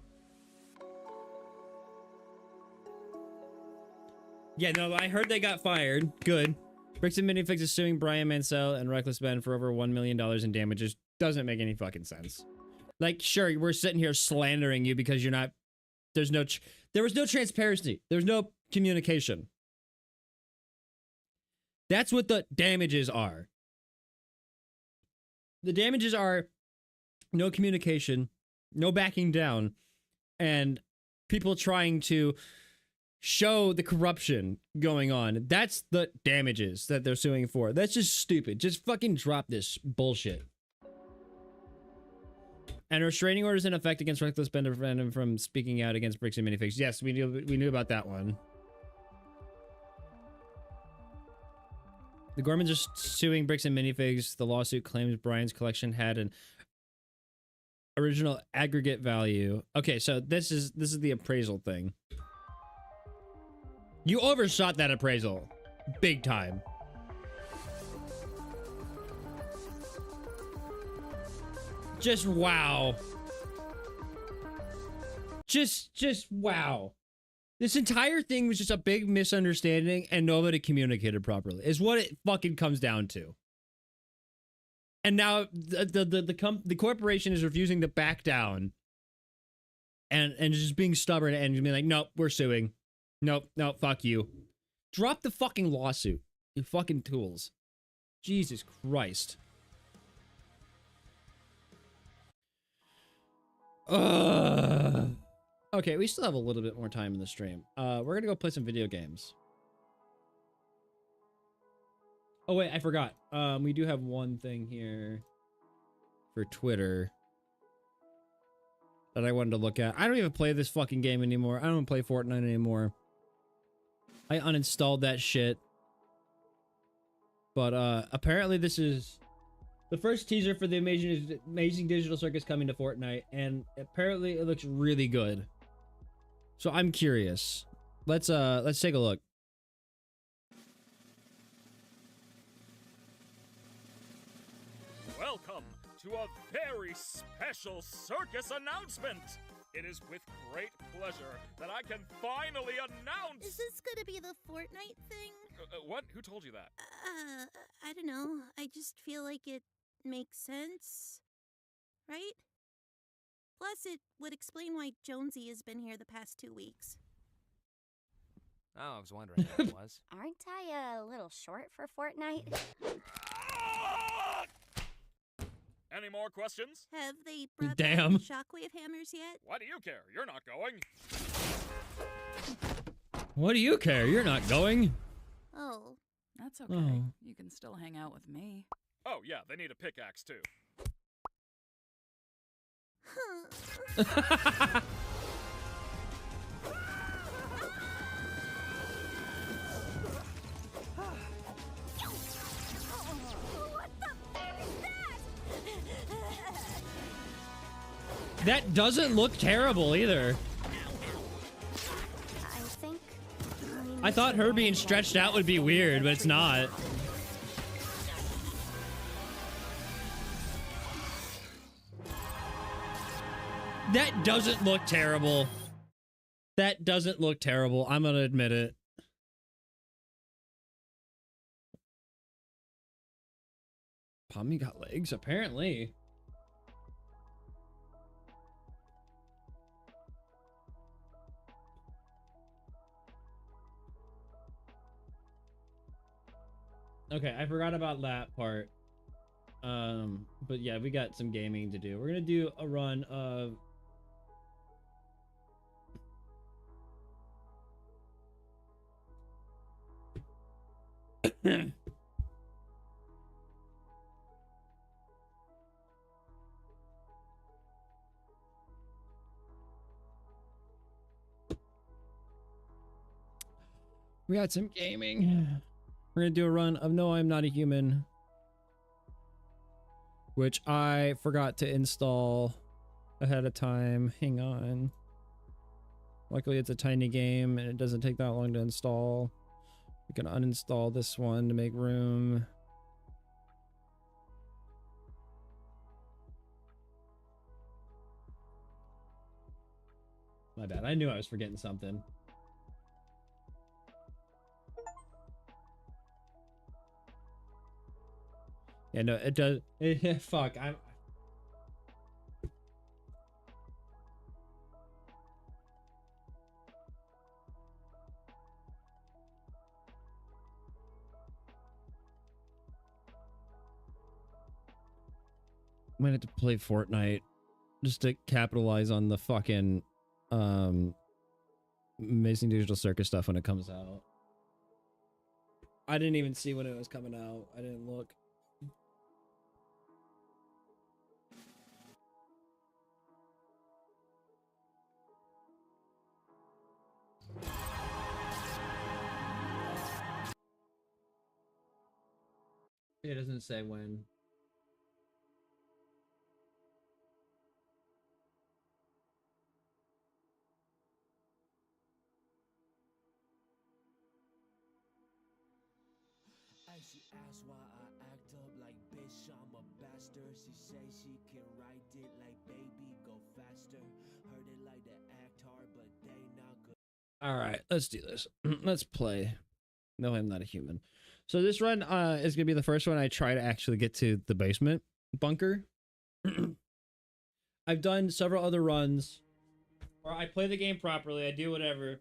Yeah, no, I heard they got fired. Good. Bricks and Minifigs is suing Brian Mansell and Reckless Ben for over $1 million in damages. Doesn't make any fucking sense. Like, sure, we're sitting here slandering you because you're not... there was no transparency. There was no communication. That's what the damages are. The damages are no communication, no backing down, and people trying to show the corruption going on. That's the damages that they're suing for. That's just stupid. Just fucking drop this bullshit. And restraining orders in effect against reckless Ben to prevent him from speaking out against bricks and minifigs. Yes, we knew about that one. The Gormans are suing bricks and minifigs. The lawsuit claims Brian's collection had an original aggregate value. Okay, so this is the appraisal thing. You overshot that appraisal. Big time. Just wow. Just wow. This entire thing was just a big misunderstanding and nobody communicated properly. Is what it fucking comes down to. And now the corporation is refusing to back down. And just being stubborn and being like, nope, we're suing. Nope, fuck you. Drop the fucking lawsuit. You fucking tools. Jesus Christ. Okay, we still have a little bit more time in the stream. We're gonna go play some video games. Oh wait, I forgot. We do have one thing here for Twitter that I wanted to look at. I don't even play this fucking game anymore. I don't play Fortnite anymore. I uninstalled that shit. But apparently this is the first teaser for the amazing digital circus coming to Fortnite, and apparently it looks really good. So I'm curious. Let's take a look. Welcome to a very special circus announcement. It is with great pleasure that I can finally announce... Is this gonna be the Fortnite thing? What? Who told you that? I don't know. I just feel like it makes sense. Right? Plus, it would explain why Jonesy has been here the past 2 weeks. Oh, I was wondering what it was. Aren't I a little short for Fortnite? Any more questions? Have they brought Damn. back shockwave hammers yet? Why do you care? You're not going. What do you care? You're not going. Oh. That's okay. Oh. You can still hang out with me. Oh, yeah, they need a pickaxe, too. That doesn't look terrible either. I thought her being stretched out would be weird, but it's not. That doesn't look terrible. That doesn't look terrible. I'm gonna admit it. Pommy got legs, apparently. Okay, I forgot about that part. But yeah, we got some gaming to do. We're gonna do a run of we got some gaming. We're gonna do a run of No, I'm Not a Human, which I forgot to install ahead of time. Hang on. Luckily, it's a tiny game and it doesn't take that long to install. We can uninstall this one to make room. My bad. I knew I was forgetting something. Yeah, no, it does. Fuck, I'm. Might have to play Fortnite just to capitalize on the fucking Amazing Digital Circus stuff when it comes out. I didn't even see when it was coming out. I didn't look. It doesn't say when. She asked why I act up like bitch, I'm a bastard. She say she can write it like baby, go faster. Heard it like to act hard, but they not good. Alright, let's do this. Let's play. No, I'm not a human. So this run is gonna be the first one I try to actually get to the basement bunker. I've done several other runs where I play the game properly, I do whatever.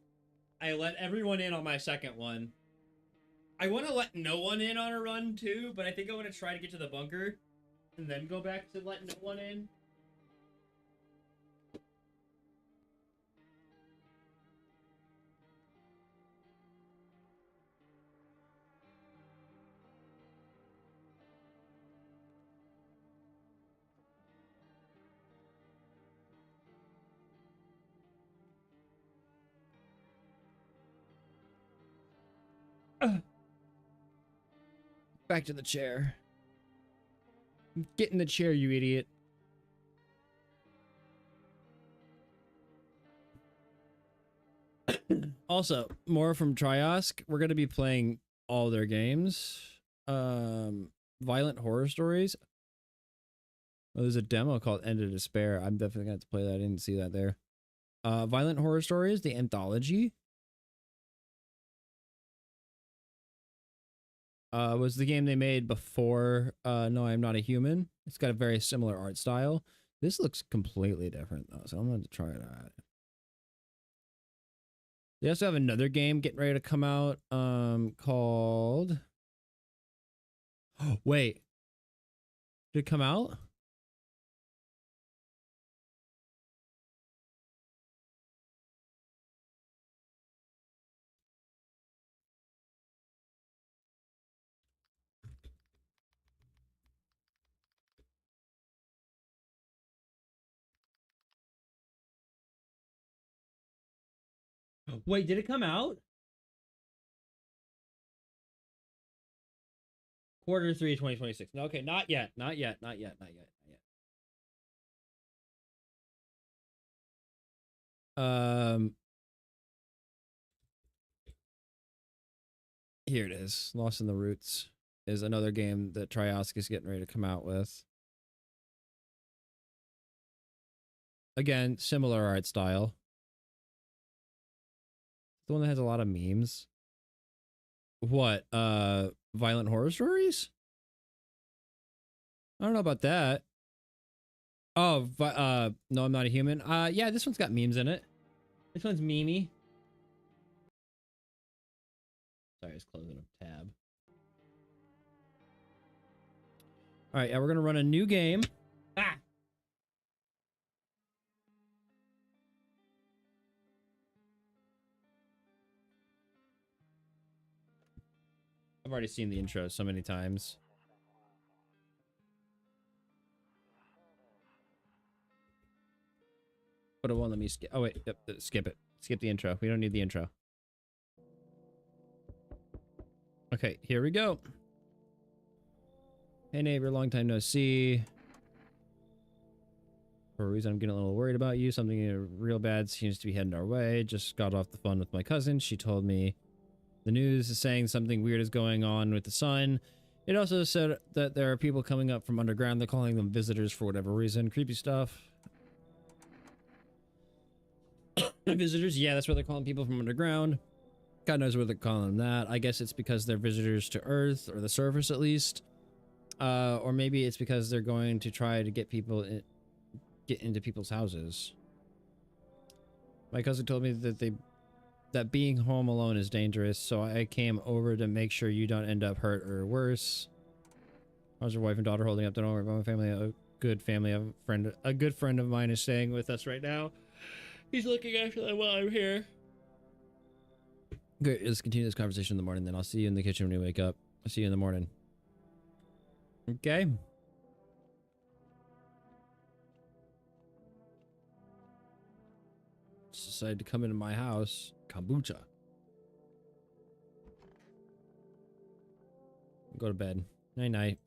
I let everyone in on my second one. I want to let no one in on a run too, but I think I want to try to get to the bunker and then go back to let no one in. Back to the chair. Get in the chair, you idiot. Also, more from Triosk. We're going to be playing all their games. Violent Horror Stories. Oh, there's a demo called End of Despair. I'm definitely going to have to play that. I didn't see that there. Violent Horror Stories, the anthology. Was the game they made before No, I'm Not a Human. It's got a very similar art style. This looks completely different though, so I'm going to try it out. They also have another game getting ready to come out called... Oh, wait. Did it come out? Wait, did it come out? Quarter 3 of 2026. No, okay, not yet. Not yet. Not yet. Not yet. Not yet. Here it is. Lost in the Roots is another game that Triosk is getting ready to come out with. Again, similar art style. The one that has a lot of memes. What? Violent Horror Stories? I don't know about that. Oh, No, I'm Not a Human. Yeah, this one's got memes in it. This one's memey. Sorry, I was closing a tab. All right, yeah, we're gonna run a new game. Ah! I've already seen the intro so many times. But it won't let me skip. Oh, wait. Yep, skip it. Skip the intro. We don't need the intro. Okay, here we go. Hey, neighbor. Long time no see. For a reason I'm getting a little worried about you. Something real bad seems to be heading our way. Just got off the phone with my cousin. She told me the news is saying something weird is going on with the sun. It also said that there are people coming up from underground. They're calling them visitors for whatever reason. Creepy stuff. Visitors? Yeah, that's what they're calling people from underground. God knows what they're calling them that. I guess it's because they're visitors to Earth, or the surface at least. Or maybe it's because they're going to try to get people get into people's houses. My cousin told me that being home alone is dangerous, so I came over to make sure you don't end up hurt or worse. How's your wife and daughter holding up? Don't worry about my family. good a good friend of mine is staying with us right now. He's looking after them while I'm here. Great, let's continue this conversation in the morning, then I'll see you in the kitchen when you wake up. I'll see you in the morning. Okay. Just decided to come into my house. Kombucha. Go to bed. Night night.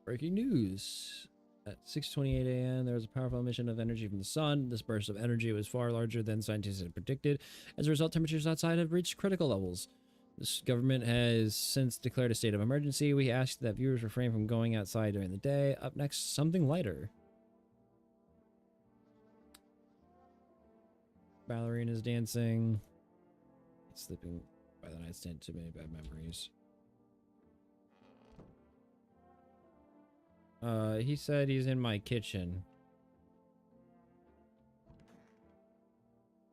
Breaking news. At 6:28 a.m., there was a powerful emission of energy from the sun. This burst of energy was far larger than scientists had predicted. As a result, temperatures outside have reached critical levels. This government has since declared a state of emergency. We ask that viewers refrain from going outside during the day. Up next, something lighter. Ballerina's dancing. Sleeping by the nightstand. Too many bad memories. He said he's in my kitchen.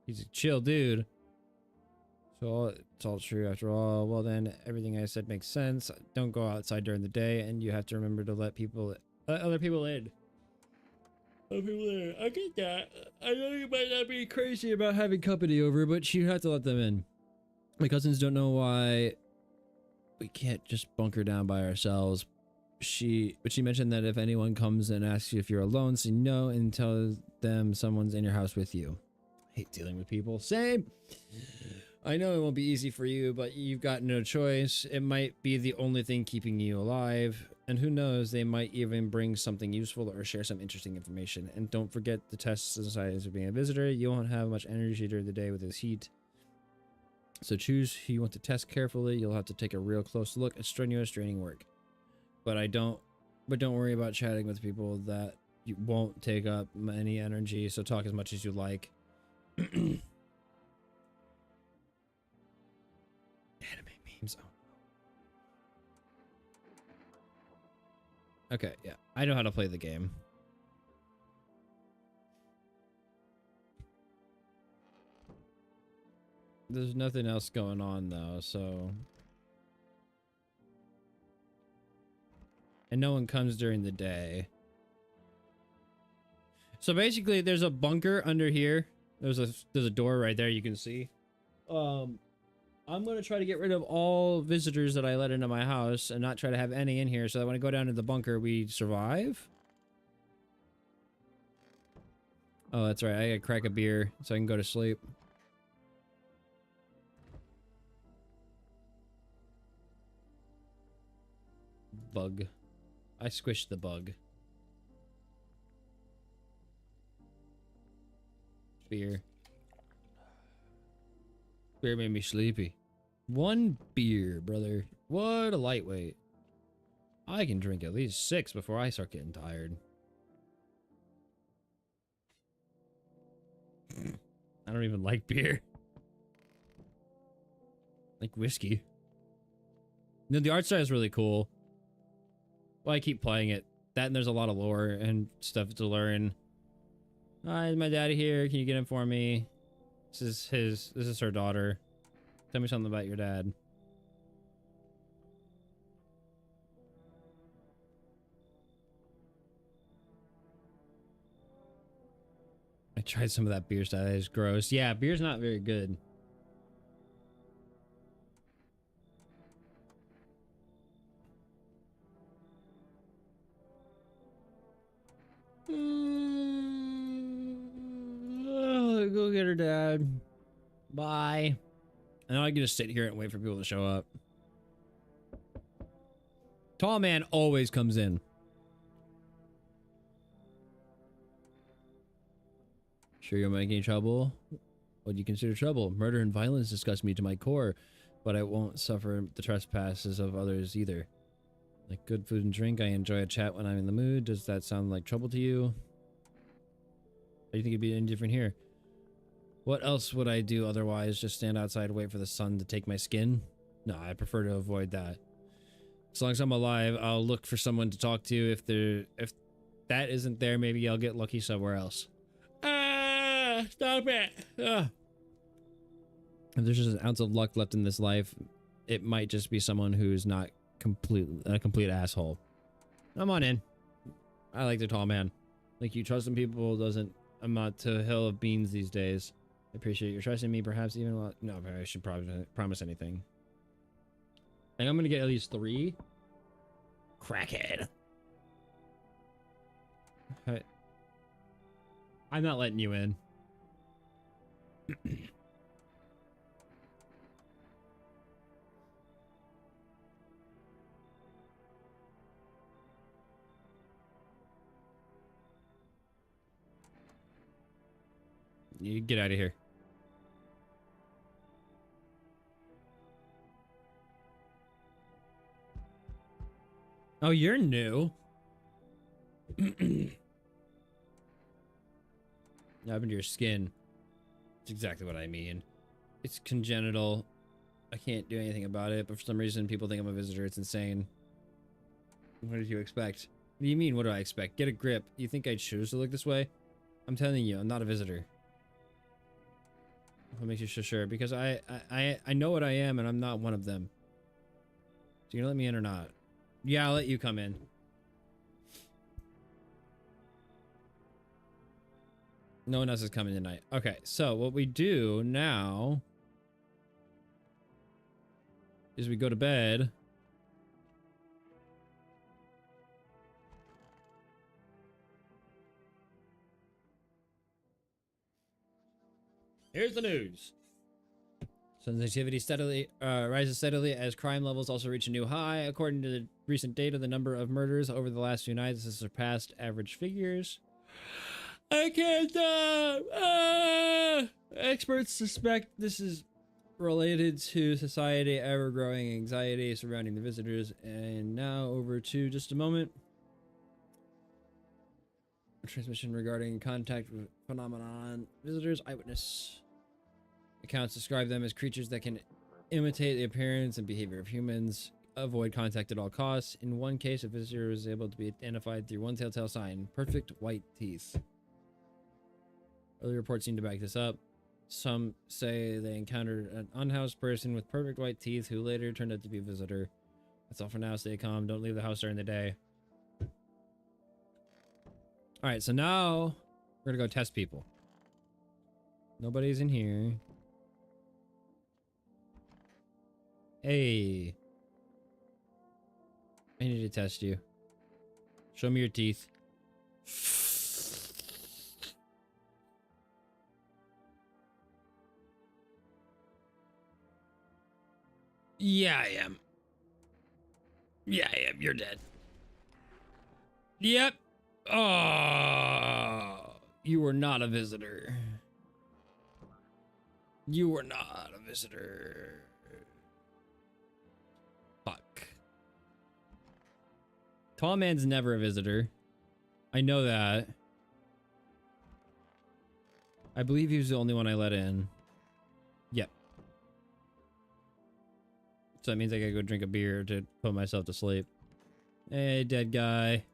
He's a chill dude. So it's all true after all. Well then, everything I said makes sense. Don't go outside during the day, and you have to remember to let other people in. Other people in. I get that. I know you might not be crazy about having company over, but you have to let them in. My cousins don't know why we can't just bunker down by ourselves. She mentioned that if anyone comes and asks you if you're alone, say no and tell them someone's in your house with you. I hate dealing with people. Same. I know it won't be easy for you, but you've got no choice. It might be the only thing keeping you alive. And who knows, they might even bring something useful or share some interesting information. And don't forget the tests and signs of being a visitor. You won't have much energy during the day with this heat. So choose who you want to test carefully. You'll have to take a real close look at strenuous, draining work. But don't worry about chatting with people that you won't take up any energy, so talk as much as you like. Anime memes. Oh. Okay, yeah. I know how to play the game. There's nothing else going on though, so... And no one comes during the day. So basically there's a bunker under here. There's a door right there you can see. I'm gonna try to get rid of all visitors that I let into my house and not try to have any in here so that when I go down to the bunker we survive. Oh, that's right. I gotta crack a beer so I can go to sleep. Bug. I squished the bug. Beer. Beer made me sleepy. One beer, brother. What a lightweight. I can drink at least 6 before I start getting tired. I don't even like beer. Like whiskey. No, the art style is really cool. Well, I keep playing it. That and there's a lot of lore and stuff to learn. Hi, is my daddy here? Can you get him for me? This is her daughter. Tell me something about your dad. I tried some of that beer style. That is gross. Yeah, beer's not very good. Go get her dad. Bye. And I can just sit here and wait for people to show up. Tall man always comes in. Sure you're making trouble? What do you consider trouble? Murder and violence disgust me to my core, but I won't suffer the trespasses of others either. Like good food and drink, I enjoy a chat when I'm in the mood. Does that sound like trouble to you? Or do you think it'd be any different here? What else would I do otherwise? Just stand outside and wait for the sun to take my skin? No, I prefer to avoid that. As long as I'm alive, I'll look for someone to talk to. If that isn't there, maybe I'll get lucky somewhere else. Ah, stop it. Ugh. If there's just an ounce of luck left in this life, it might just be someone who's not a complete asshole. Come on in. I like the tall man. Like you trusting people doesn't amount to a hill of beans these days. I appreciate your trusting me, perhaps even a lot. No, I should probably promise anything. I think I'm gonna get at least 3. Crackhead. I'm not letting you in. You get out of here. Oh, you're new. What happened to your skin? It's exactly what I mean. It's congenital. I can't do anything about it, but for some reason people think I'm a visitor. It's insane. What did you expect? What do you mean, what do I expect? Get a grip. You think I'd choose to look this way? I'm telling you, I'm not a visitor. What makes you so sure? Because I know what I am, and I'm not one of them. So you gonna let me in or not? Yeah, I'll let you come in. No one else is coming tonight. Okay, so what we do now is we go to bed. Here's the news. Sun's activity steadily rises steadily as crime levels also reach a new high. According to the recent data, the number of murders over the last few nights has surpassed average figures. I can't stop! Experts suspect this is related to society ever-growing anxiety surrounding the visitors. And now over to just a moment. Transmission regarding contact with phenomenon. Visitors, eyewitness. Accounts describe them as creatures that can imitate the appearance and behavior of humans. Avoid contact at all costs. In one case, a visitor was able to be identified through one telltale sign: perfect white teeth. Early reports seem to back this up. Some say they encountered an unhoused person with perfect white teeth who later turned out to be a visitor. That's all for now. Stay calm. Don't leave the house during the day. Alright, so now we're gonna go test people. Nobody's in here. Hey. I need to test you. Show me your teeth. Yeah, I am. Yeah, I am. You're dead. Yep. Oh, you were not a visitor. You were not a visitor. Fuck. Tall man's never a visitor. I know that. I believe he was the only one I let in. Yep. So that means I gotta go drink a beer to put myself to sleep. Hey, dead guy.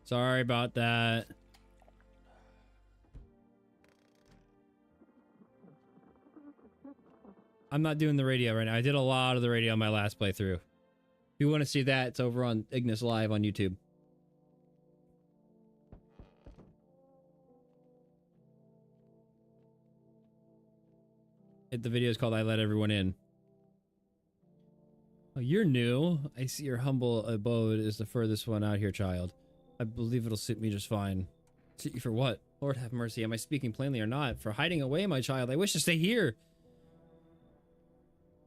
Sorry about that. I'm not doing the radio right now. I did a lot of the radio on my last playthrough. If you want to see that, it's over on Ignis Live on YouTube. The video is called I Let Everyone In. Oh, you're new. I see your humble abode is the furthest one out here, child. I believe it'll suit me just fine. Suit you for what? Lord have mercy. Am I speaking plainly or not? For hiding away, my child. I wish to stay here.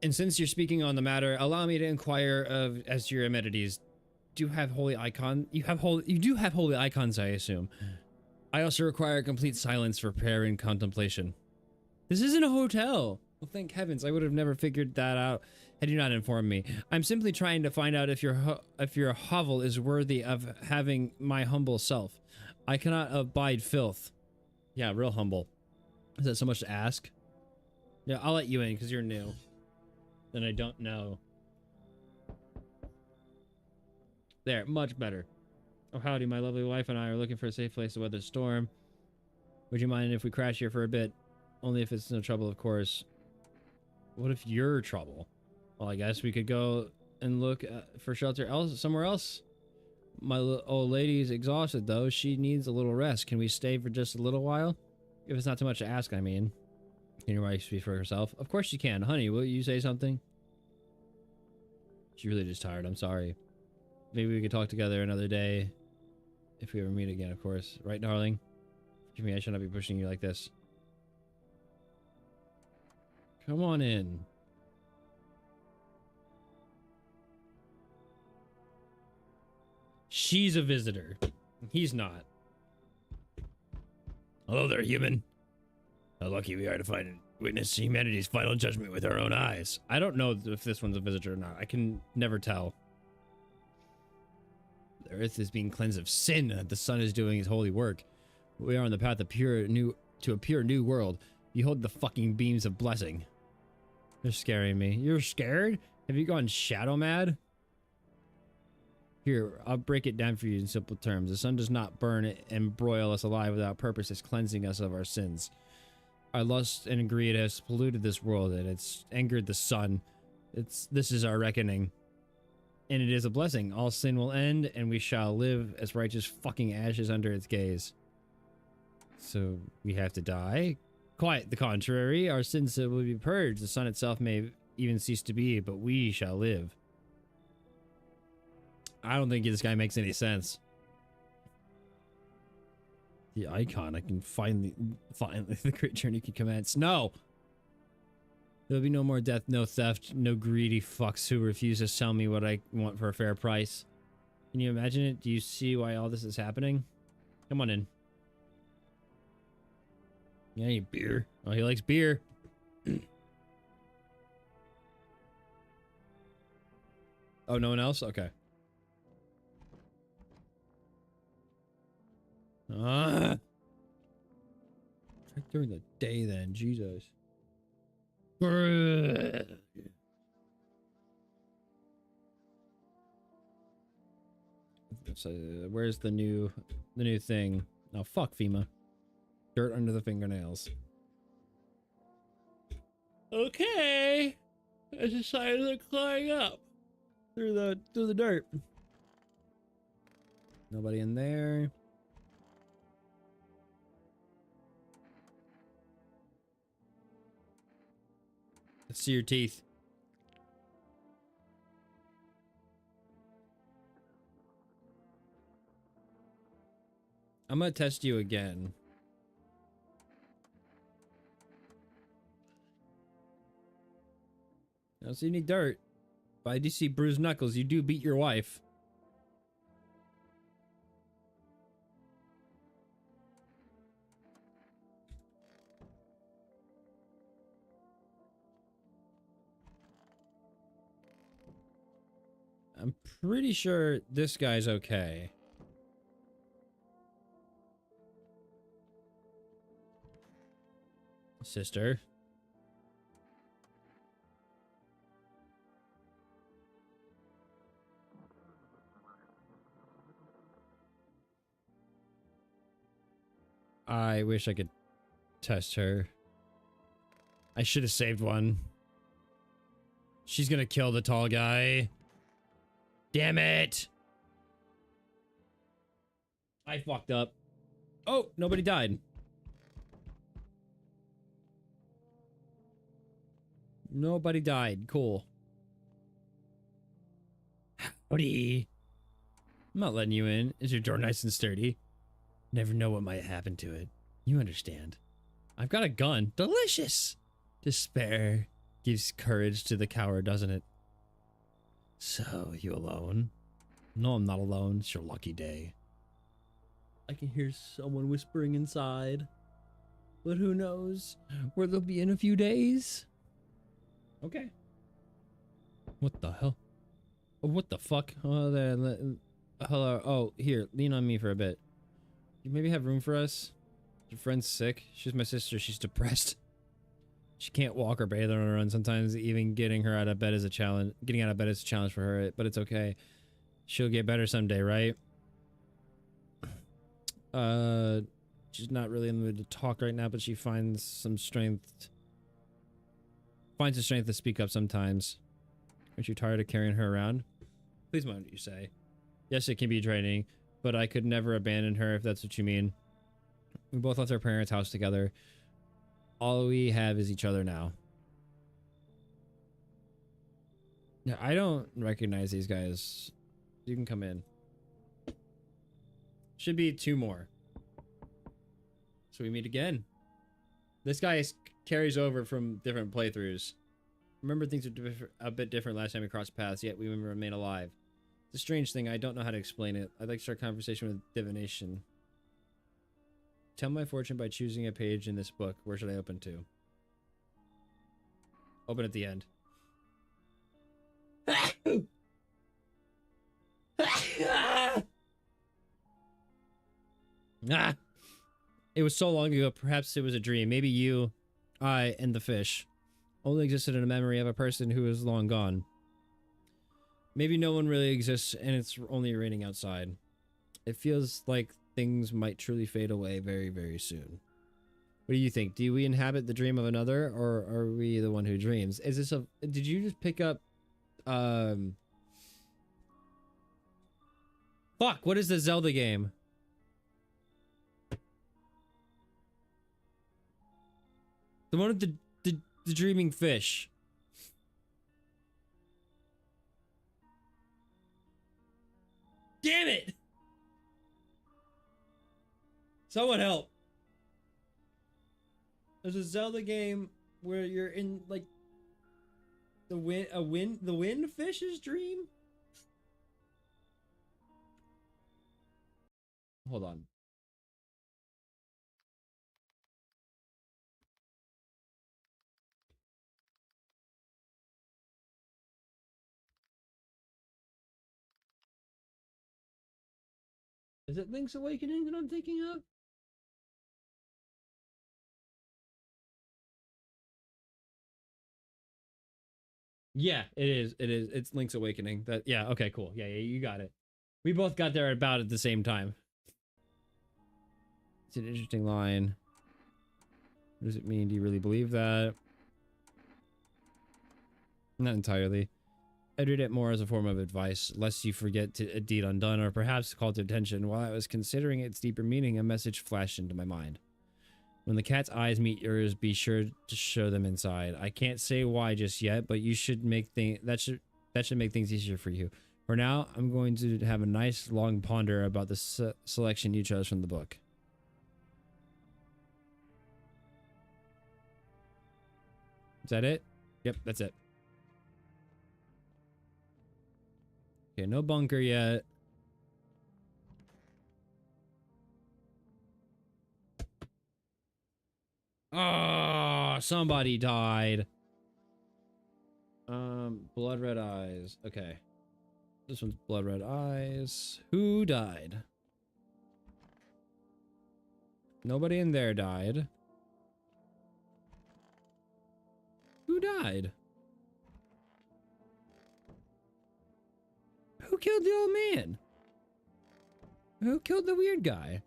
And since you're speaking on the matter, allow me to inquire as to your amenities. Do you have holy icon? You do have holy icons, I assume. I also require complete silence for prayer and contemplation. This isn't a hotel. Well, thank heavens. I would have never figured that out had you not informed me. I'm simply trying to find out if your hovel is worthy of having my humble self. I cannot abide filth. Yeah, real humble. Is that so much to ask? Yeah, I'll let you in because you're new. Then I don't know. There, much better. Oh, howdy, my lovely wife and I are looking for a safe place to weather the storm. Would you mind if we crash here for a bit? Only if it's no trouble, of course. What if you're trouble? Well, I guess we could go and look for shelter somewhere else. My old lady's exhausted, though. She needs a little rest. Can we stay for just a little while? If it's not too much to ask, I mean. Can your wife speak for herself? Of course she can. Honey, will you say something? She's really just tired. I'm sorry. Maybe we could talk together another day. If we ever meet again, of course. Right, darling? Forgive me, I should not be pushing you like this. Come on in. She's a visitor. He's not. Hello there, human. How lucky we are to witness humanity's final judgment with our own eyes. I don't know if this one's a visitor or not. I can never tell. The earth is being cleansed of sin. The sun is doing his holy work. We are on the path of to a pure new world. Behold the fucking beams of blessing. You're scaring me. You're scared? Have you gone shadow mad? Here, I'll break it down for you in simple terms. The sun does not burn and broil us alive without purpose. It's cleansing us of our sins. Our lust and greed has polluted this world, and it's angered the sun. This is our reckoning. And it is a blessing. All sin will end, and we shall live as righteous fucking ashes under its gaze. So, we have to die? Quite the contrary. Our sins will be purged. The sun itself may even cease to be, but we shall live. I don't think this guy makes any sense. The icon, I can finally the great journey can commence. No! There'll be no more death, no theft, no greedy fucks who refuse to sell me what I want for a fair price. Can you imagine it? Do you see why all this is happening? Come on in. Yeah, you beer. Oh, he likes beer. Oh, no one else? Okay. Check during the day then, Jesus. So, where's the new thing? Oh, fuck FEMA. Dirt under the fingernails. Okay. I decided to climb up through the dirt. Nobody in there. Let's see your teeth. I'm gonna test you again. I don't see any dirt, but I do see bruised knuckles. You do beat your wife. I'm pretty sure this guy's okay. Sister. I wish I could test her. I should have saved one. She's gonna kill the tall guy. Damn it! I fucked up. Oh, nobody died. Nobody died. Cool. Howdy. I'm not letting you in. Is your door nice and sturdy? Never know what might happen to it. You understand. I've got a gun. Delicious! Despair gives courage to the coward, doesn't it? So, you alone? No, I'm not alone. It's your lucky day. I can hear someone whispering inside. But who knows where they'll be in a few days? Okay. What the hell? Oh, what the fuck? Oh, there. Hello. Oh, here. Lean on me for a bit. You maybe have room for us? Your friend's sick. She's my sister. She's depressed. She can't walk or bathe on her own. Sometimes even getting her out of bed is a challenge. Getting out of bed is a challenge for her, but it's okay. She'll get better someday, right? She's not really in the mood to talk right now, but she finds some strength. Finds the strength to speak up sometimes. Aren't you tired of carrying her around? Please mind what you say. Yes, it can be draining, but I could never abandon her if that's what you mean. We both left our parents' house together. All we have is each other now. Yeah, I don't recognize these guys. You can come in. Should be 2 more. So we meet again. This guy carries over from different playthroughs. Remember, things were a bit different last time we crossed paths, yet we remain alive. It's a strange thing. I don't know how to explain it. I'd like to start a conversation with divination. Tell my fortune by choosing a page in this book. Where should I open to? Open at the end. Ah! It was so long ago, perhaps it was a dream. Maybe you, I, and the fish only existed in a memory of a person who is long gone. Maybe no one really exists and it's only raining outside. It feels like things might truly fade away very, very soon. What do you think? Do we inhabit the dream of another, or are we the one who dreams? Is this a... Did you just pick up... Fuck, what is the Zelda game? The one with the dreaming fish. Damn it! Someone help. There's a Zelda game where you're in like the wind fish's dream? Hold on. Is it Link's Awakening that I'm thinking of? Yeah, it is. It is. It's Link's Awakening. That, yeah, okay, cool. Yeah, you got it. We both got there about at the same time. It's an interesting line. What does it mean? Do you really believe that? Not entirely. I'd read it more as a form of advice, lest you forget a deed undone, or perhaps call to attention. While I was considering its deeper meaning, a message flashed into my mind. When the cat's eyes meet yours, be sure to show them inside. I can't say why just yet, but you should make that should make things easier for you. For now, I'm going to have a nice long ponder about the selection you chose from the book. Is that it? Yep, that's it. Okay, no bunker yet. Oh, somebody died. Blood red eyes. Okay. This one's blood red eyes. Who died? Nobody in there died. Who died? Who killed the old man? Who killed the weird guy?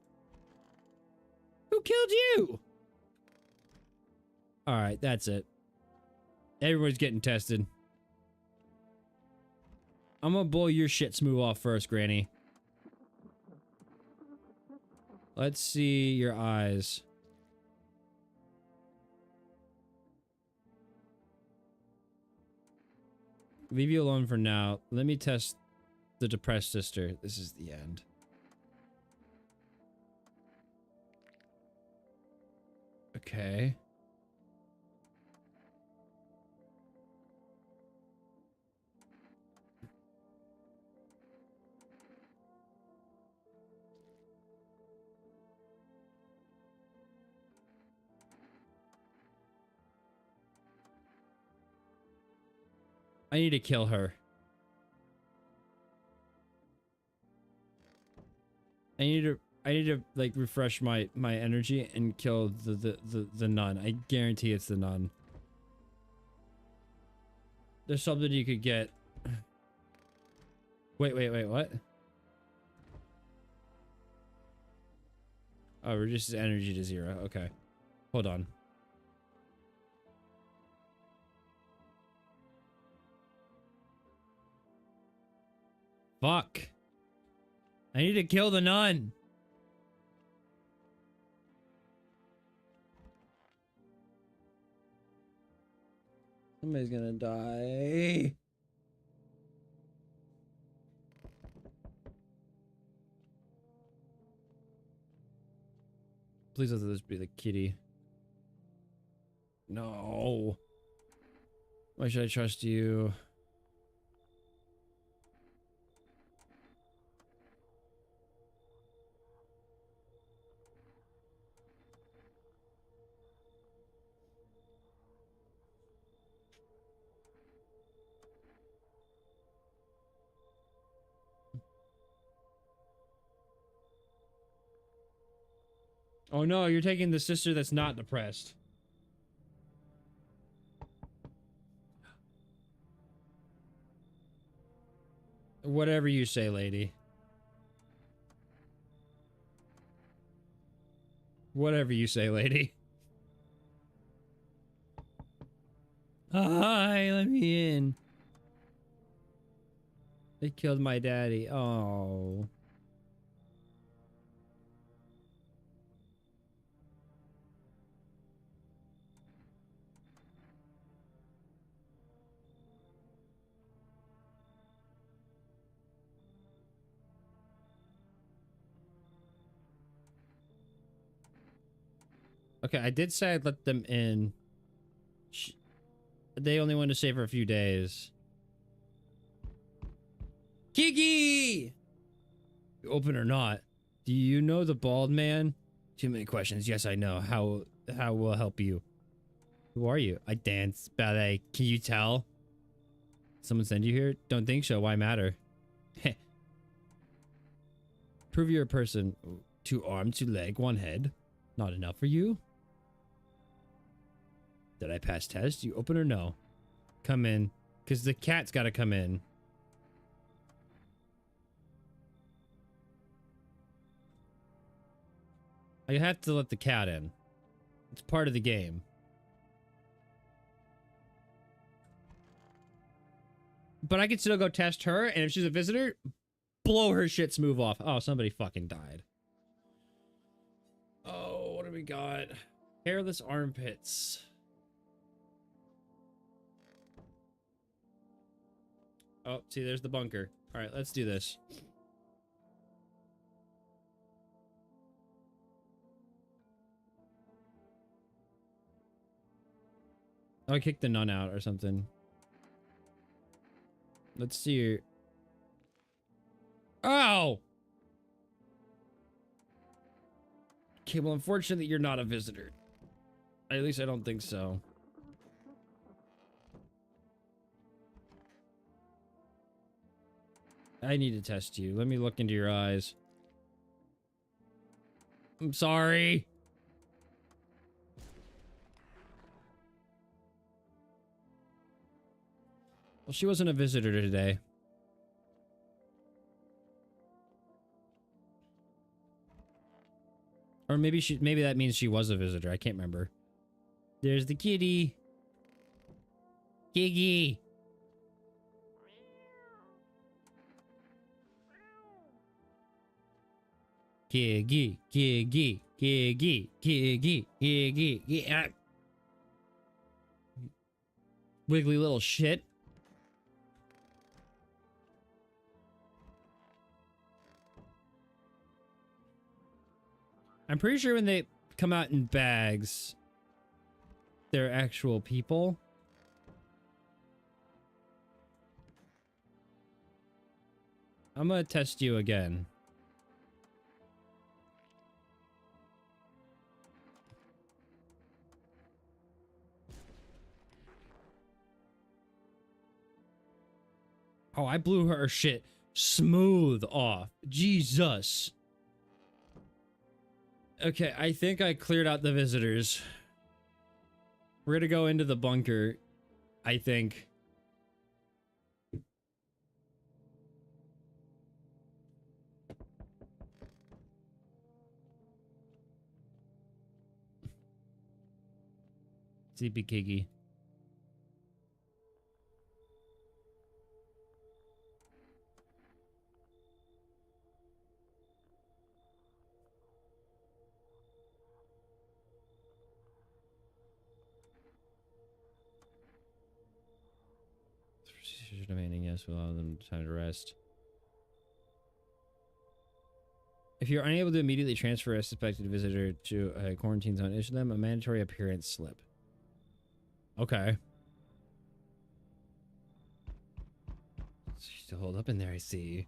Who killed you? Alright, that's it. Everyone's getting tested. I'm gonna blow your shit smooth off first, Granny. Let's see your eyes. Leave you alone for now. Let me test the depressed sister. This is the end. Okay. I need to kill her. I need to like refresh my energy and kill the nun. I guarantee it's the nun. There's something you could get. Wait, what? Oh, reduces energy to 0. Okay. Hold on. Fuck. I need to kill the nun. Somebody's gonna die. Please let this be the kitty. No. Why should I trust you? Oh no, you're taking the sister that's not depressed. Whatever you say, lady. Whatever you say, lady. Hi, let me in. They killed my daddy. Oh. Okay, I did say I'd let them in. They only wanted to stay for a few days. Kiki! Open or not? Do you know the bald man? Too many questions. Yes, I know. How will I help you? Who are you? I dance ballet. Can you tell? Someone send you here? Don't think so. Why matter? Prove you're a person. 2 arms, 2 legs, 1 head. Not enough for you? Did I pass test? You open or no? Come in. Because the cat's got to come in. I have to let the cat in. It's part of the game. But I can still go test her, and if she's a visitor, blow her shit smooth off. Oh, somebody fucking died. Oh, what do we got? Hairless armpits. Oh, see, there's the bunker. All right, let's do this. Oh, I kicked the nun out or something. Let's see here. Oh! Okay, well, unfortunately, you're not a visitor. At least I don't think so. I need to test you. Let me look into your eyes. I'm sorry. Well, she wasn't a visitor today. Or maybe that means she was a visitor. I can't remember. There's the kitty. Giggy. Giggy, giggy, giggy, giggy, giggy, yeah. Wiggly little shit. I'm pretty sure when they come out in bags, they're actual people. I'm gonna test you again. Oh, I blew her shit smooth off. Jesus. Okay, I think I cleared out the visitors. We're gonna go into the bunker, I think. Sleepy Kiki. demanding, yes, will allow them time to rest. If you're unable to immediately transfer a suspected visitor to a quarantine zone, issue them a mandatory appearance slip. Okay. So you still hold up in there, I see.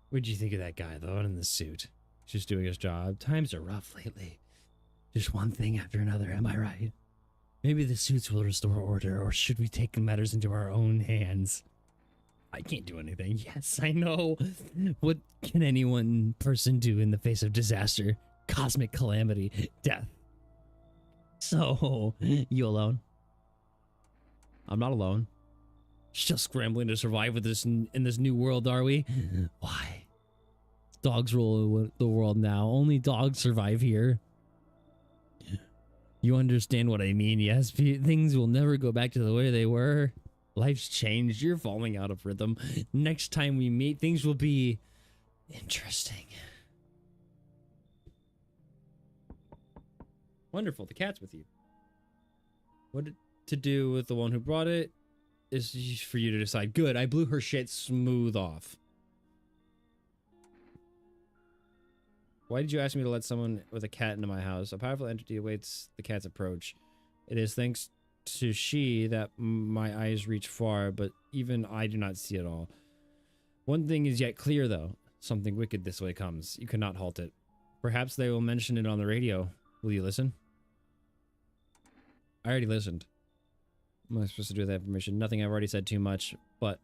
What'd you think of that guy, though, in the suit? Just doing his job. Times are rough lately. Just one thing after another, am I right? Maybe the suits will restore order, or should we take matters into our own hands? I can't do anything. Yes, I know. What can any one person do in the face of disaster, cosmic calamity, death? So, you alone? I'm not alone. Still scrambling to survive with this in this new world, are we? Why? Dogs rule the world now. Only dogs survive here. You understand what I mean, yes? Things will never go back to the way they were. Life's changed. You're falling out of rhythm. Next time we meet, things will be interesting. Wonderful. The cat's with you. What to do with the one who brought it is for you to decide. Good. I blew her shit smooth off. Why did you ask me to let someone with a cat into my house? A powerful entity awaits the cat's approach. It is thanks to she that my eyes reach far, but even I do not see it all. One thing is yet clear, though. Something wicked this way comes. You cannot halt it. Perhaps they will mention it on the radio. Will you listen? I already listened. What am I supposed to do with that information? Nothing. I've already said too much, but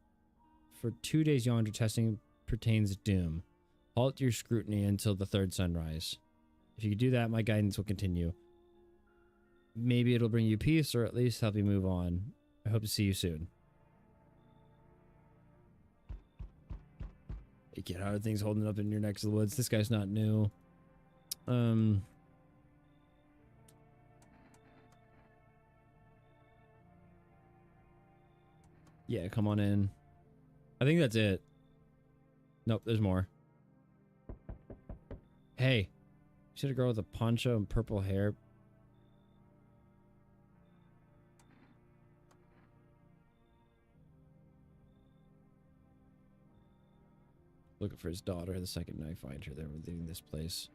for 2 days yonder testing pertains doom. Halt your scrutiny until the third sunrise. If you do that, my guidance will continue. Maybe it'll bring you peace, or at least help you move on. I hope to see you soon. Hey kid, how are things holding up in your neck of the woods? This guy's not new. Yeah, come on in. I think that's it. Nope, there's more. Hey, you see a girl with a poncho and purple hair? Looking for his daughter. The second I find her, they're leaving this place.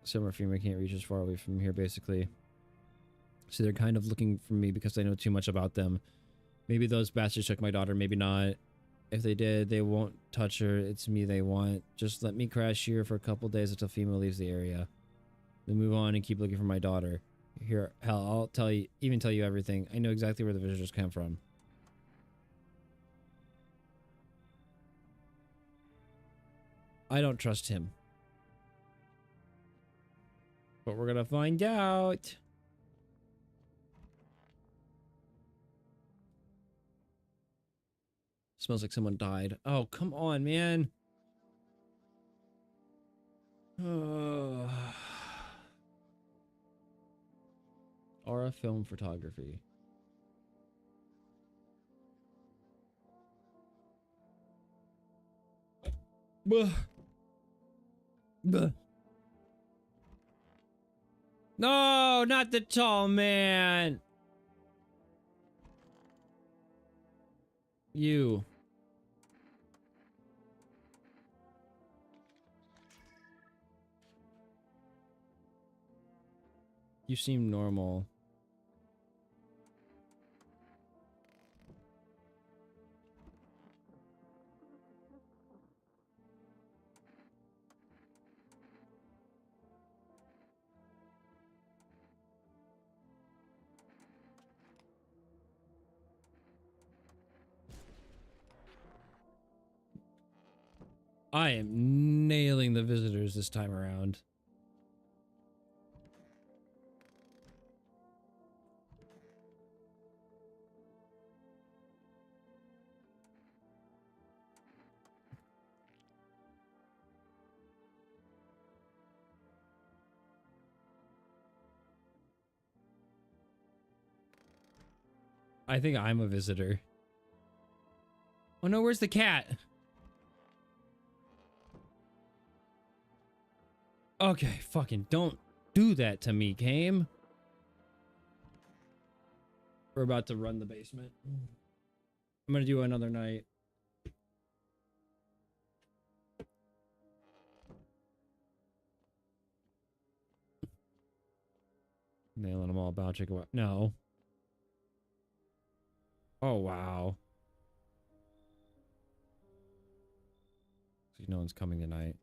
Summer female can't reach as far away from here, basically. So they're kind of looking for me because I know too much about them. Maybe those bastards took my daughter, maybe not. If they did, they won't touch her. It's me they want. Just let me crash here for a couple days until female leaves the area. Then move on and keep looking for my daughter. Here, hell, I'll tell you, even tell you everything. I know exactly where the visitors come from. I don't trust him. But we're gonna find out. Smells like someone died. Oh, come on, man. Aura Film Photography. Buh. Buh. No, not the tall man. You. You seem normal. I am nailing the visitors this time around. I think I'm a visitor. Oh no, where's the cat? Okay, fucking don't do that to me, game. We're about to run the basement. I'm gonna do another night. Nailing them all about check out. No. Oh wow. See, no one's coming tonight.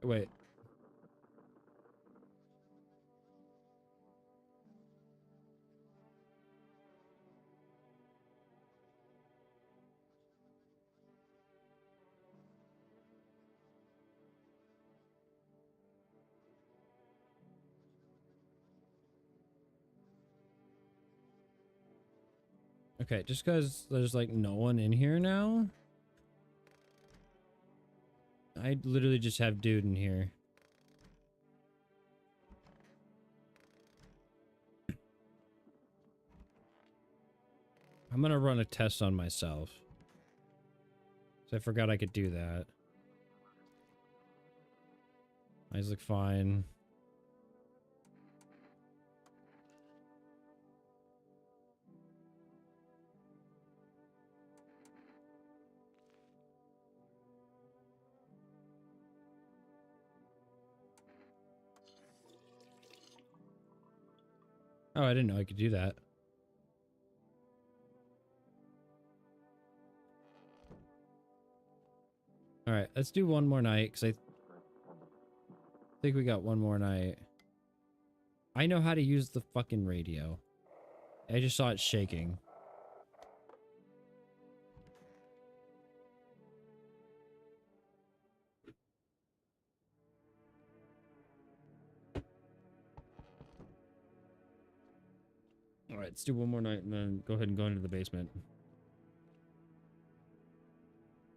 Wait. Okay, just because there's like no one in here now. I literally just have dude in here. I'm gonna run a test on myself. So I forgot I could do that. Eyes look fine. Oh, I didn't know I could do that. All right, let's do one more night because I think we got one more night. I know how to use the fucking radio. I just saw it shaking. All right, let's do one more night and then go ahead and go into the basement.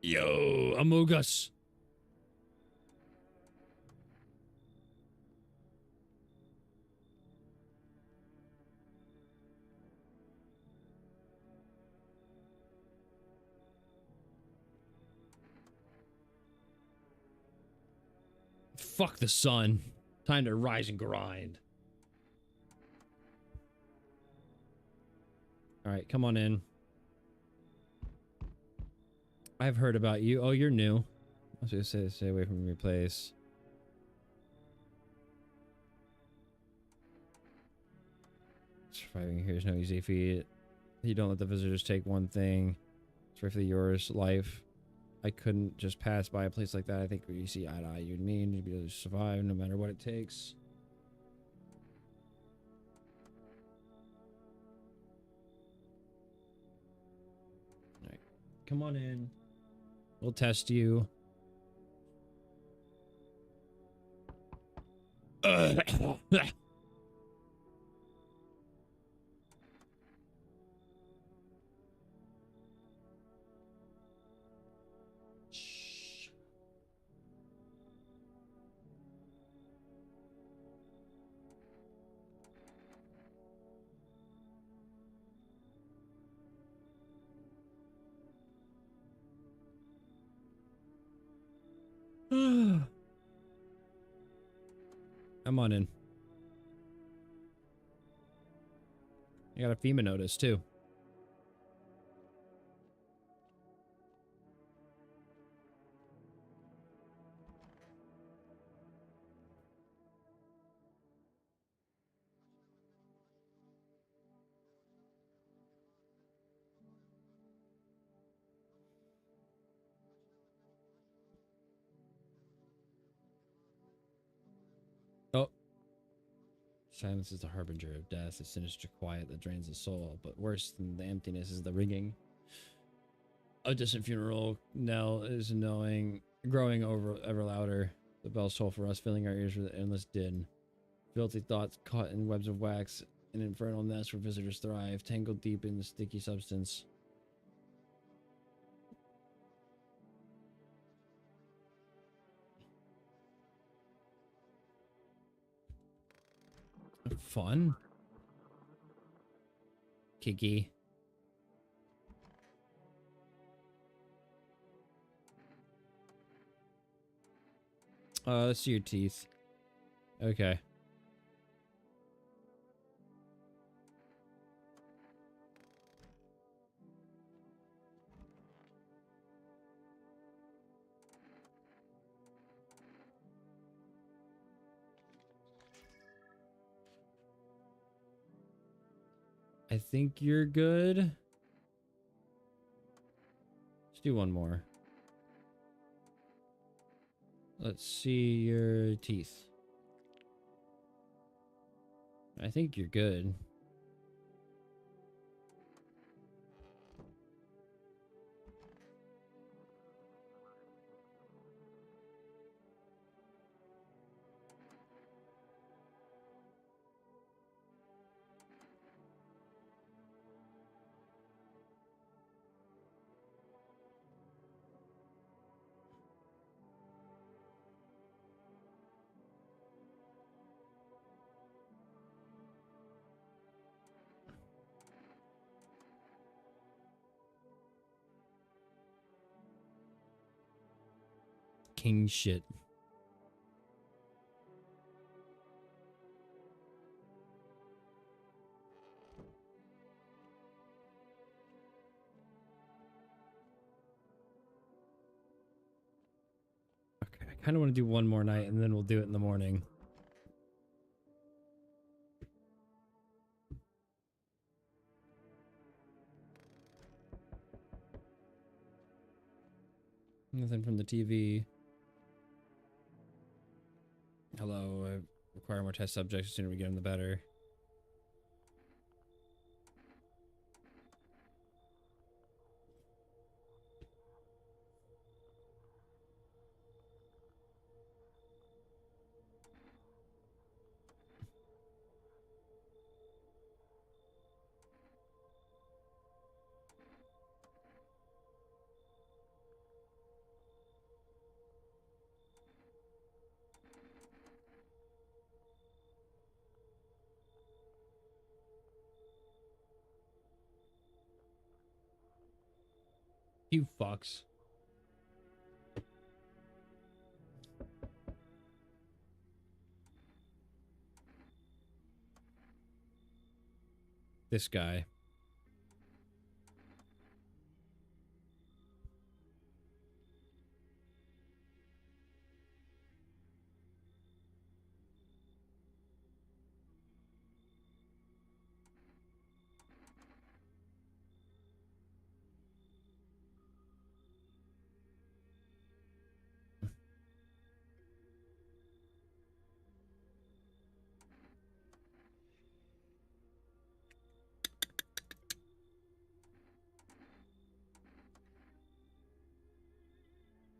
Yo, Amogus. Fuck the sun. Time to rise and grind. All right, come on in. I've heard about you. Oh, you're new. I was gonna say, stay away from your place. Surviving here is no easy feat. You don't let the visitors take one thing. It's rightfully yours. Life. I couldn't just pass by a place like that. I think we see eye to eye. You and me need to be able to survive no matter what it takes. All right, come on in. We'll test you. Come on in. I got a FEMA notice too. Oh. Silence is the harbinger of death, a sinister quiet that drains the soul, but worse than the emptiness is the ringing. A distant funeral knell is knowing, growing over ever louder. The bells toll for us, filling our ears with endless din. Filthy thoughts caught in webs of wax, an infernal nest where visitors thrive, tangled deep in the sticky substance. fun. Kiki. Let's see your teeth. Okay. I think you're good. Let's do one more. Let's see your teeth. I think you're good. King shit. Okay, I kind of want to do one more night and then we'll do it in the morning. Nothing from the TV. Hello, I require more test subjects. The sooner we get them, the better. You fucks. This guy.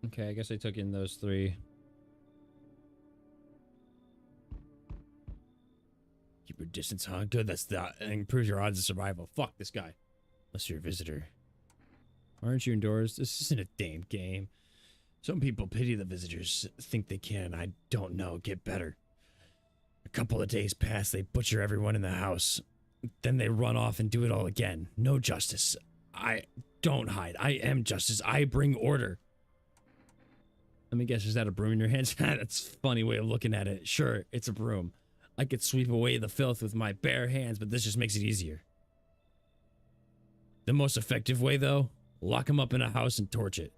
Okay, I guess I took in those three. Keep your distance, huh? Good, that's that. Improves your odds of survival. Fuck this guy. Unless you're a visitor. Aren't you indoors? This isn't a damn game. Some people pity the visitors, think they can. I don't know. Get better. A couple of days pass, they butcher everyone in the house. Then they run off and do it all again. No justice. I don't hide. I am justice. I bring order. Let me guess, is that a broom in your hands? That's a funny way of looking at it. Sure, it's a broom. I could sweep away the filth with my bare hands, but this just makes it easier. The most effective way, though? Lock them up in a house and torch it.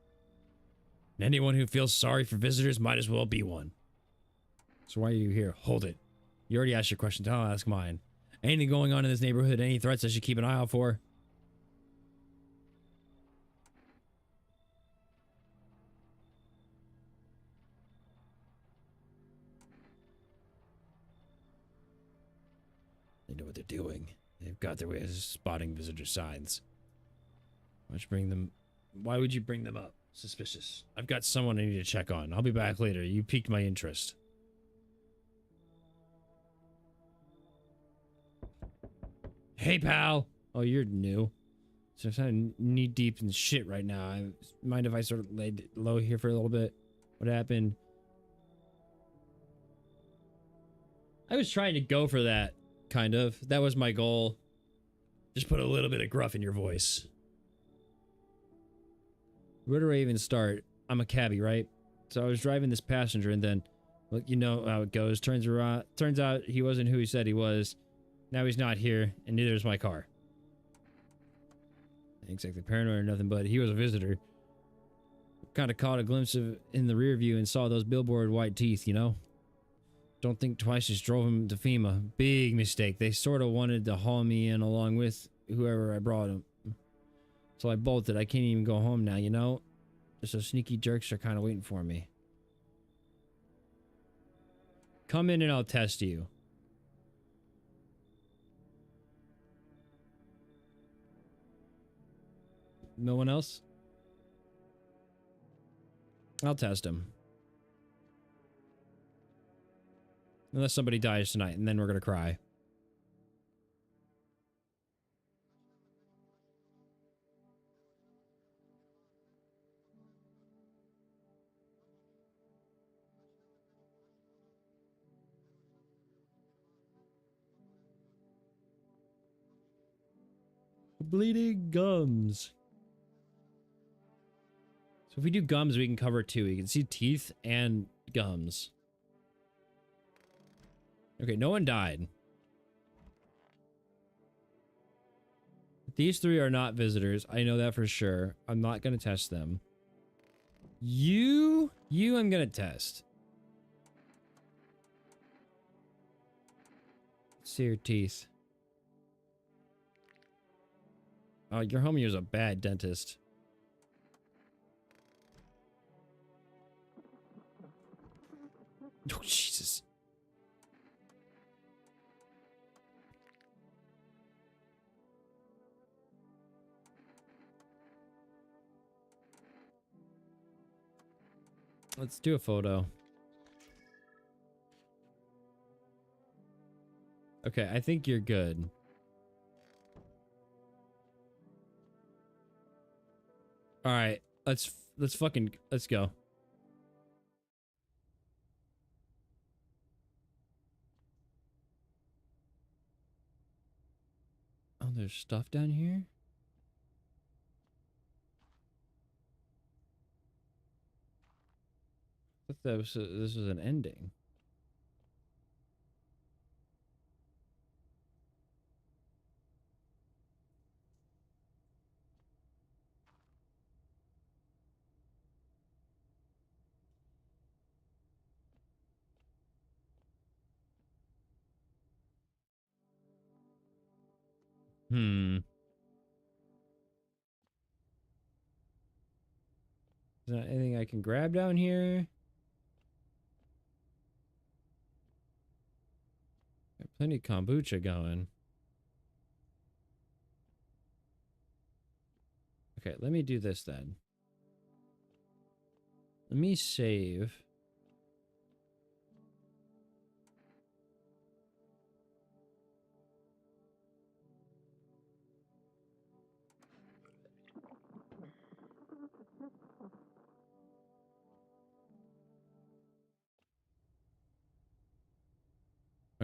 And anyone who feels sorry for visitors might as well be one. So why are you here? Hold it. You already asked your question, I'll ask mine. Anything going on in this neighborhood? Any threats I should keep an eye out for? They know what they're doing. They've got their ways of spotting visitor signs. Why would you bring them up? Suspicious. I've got someone I need to check on. I'll be back later. You piqued my interest. Hey, pal. Oh, you're new. So I'm kind of knee deep in shit right now. Mind if I sort of laid low here for a little bit? What happened? I was trying to go for that Kind of. That was my goal. Just put a little bit of gruff in your voice. Where do I even start? I'm a cabbie, right? So I was driving this passenger and then, well, you know how it goes. Turns out he wasn't who he said he was. Now he's not here, and neither is my car. Ain't exactly paranoid or nothing, but he was a visitor. Kind of caught a glimpse of in the rear view and saw those billboard white teeth, you know? Don't think twice, just drove him to FEMA. Big mistake. They sort of wanted to haul me in along with whoever I brought him. So I bolted. I can't even go home now, you know? Just those sneaky jerks are kind of waiting for me. Come in and I'll test you. No one else? I'll test him. Unless somebody dies tonight, and then we're gonna cry. Bleeding gums. So if we do gums, we can cover two. You can see teeth and gums. Okay, no one died. These three are not visitors. I know that for sure. I'm not going to test them. You I'm going to test. Let's see your teeth. Oh, your homie was a bad dentist. Oh, Jesus. Let's do a photo. Okay, I think you're good. All right, let's go. Oh, there's stuff down here? I thought that was this was an ending. Is there anything I can grab down here? Got plenty of kombucha going. Okay, let me do this then. Let me save.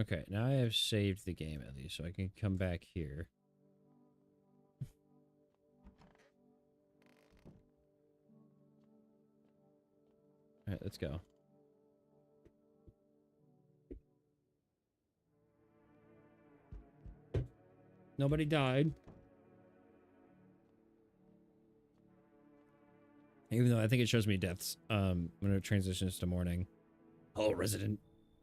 Okay, now I have saved the game at least, so I can come back here. All right, let's go. Nobody died. Even though I think it shows me deaths when it transitions to morning. Hello, resident.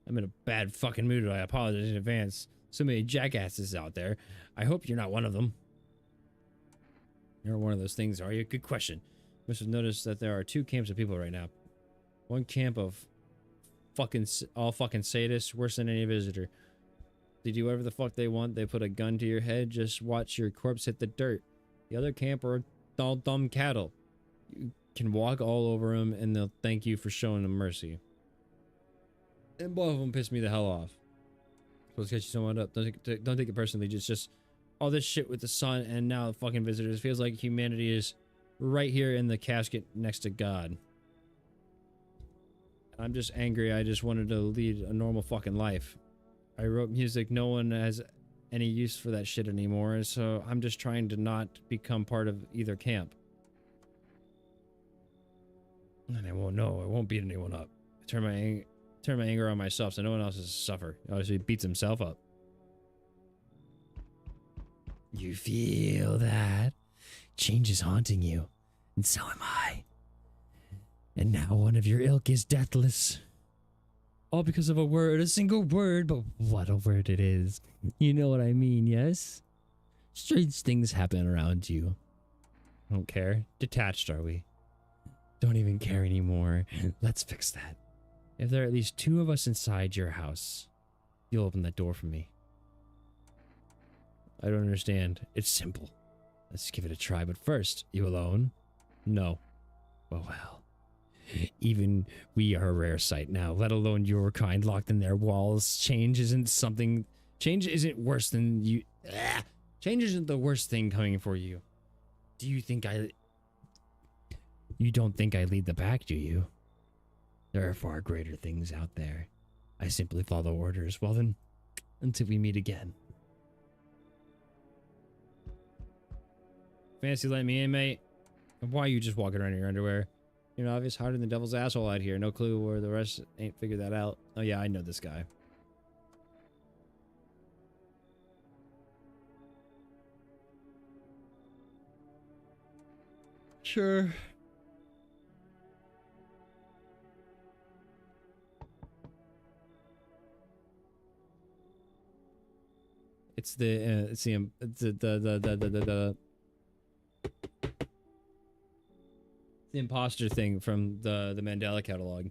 I'm in a bad fucking mood. I apologize in advance. So many jackasses out there. I hope you're not one of them. You're one of those things, are you? Good question. Must have noticed that there are two camps of people right now. One camp of all fucking sadists, worse than any visitor. They do whatever the fuck they want. They put a gun to your head. Just watch your corpse hit the dirt. The other camp are all dumb cattle. You can walk all over them and they'll thank you for showing them mercy. And both of them pissed me the hell off. Let's get you someone up. Don't take it personally. Just all this shit with the sun and now the fucking visitors. It feels like humanity is right here in the casket next to God. I'm just angry. I just wanted to lead a normal fucking life. I wrote music. No one has any use for that shit anymore, so I'm just trying to not become part of either camp. And I won't know. I won't beat anyone up. Turn my anger on myself so no one else has to suffer. Obviously, he beats himself up. You feel that? Change is haunting you, and so am I. And now one of your ilk is deathless. All because of a word, a single word, but what a word it is. You know what I mean, yes? Strange things happen around you. I don't care. Detached, are we? Don't even care anymore. Let's fix that. If there are at least 2 of us inside your house, you'll open that door for me. I don't understand. It's simple. Let's give it a try, but first, you alone? No. Well. Even we are a rare sight now, let alone your kind locked in their walls. Change isn't worse than you. Change isn't the worst thing coming for you. You don't think I lead the pack, do you? There are far greater things out there. I simply follow orders. Well then, until we meet again. Fancy letting me in, mate? Why are you just walking around in your underwear? You're an obvious harder than the devil's asshole out here. No clue where the rest ain't figured that out. Oh yeah, I know this guy. Sure. It's the imposter thing from the Mandela catalog.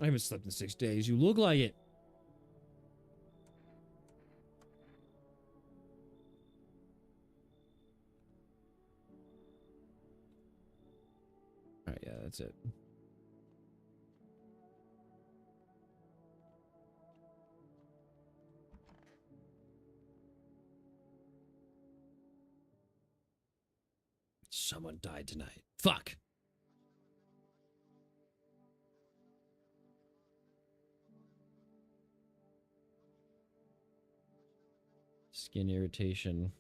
I haven't slept in 6 days. You look like it. All right, yeah, that's it. Someone died tonight. Fuck. Skin irritation.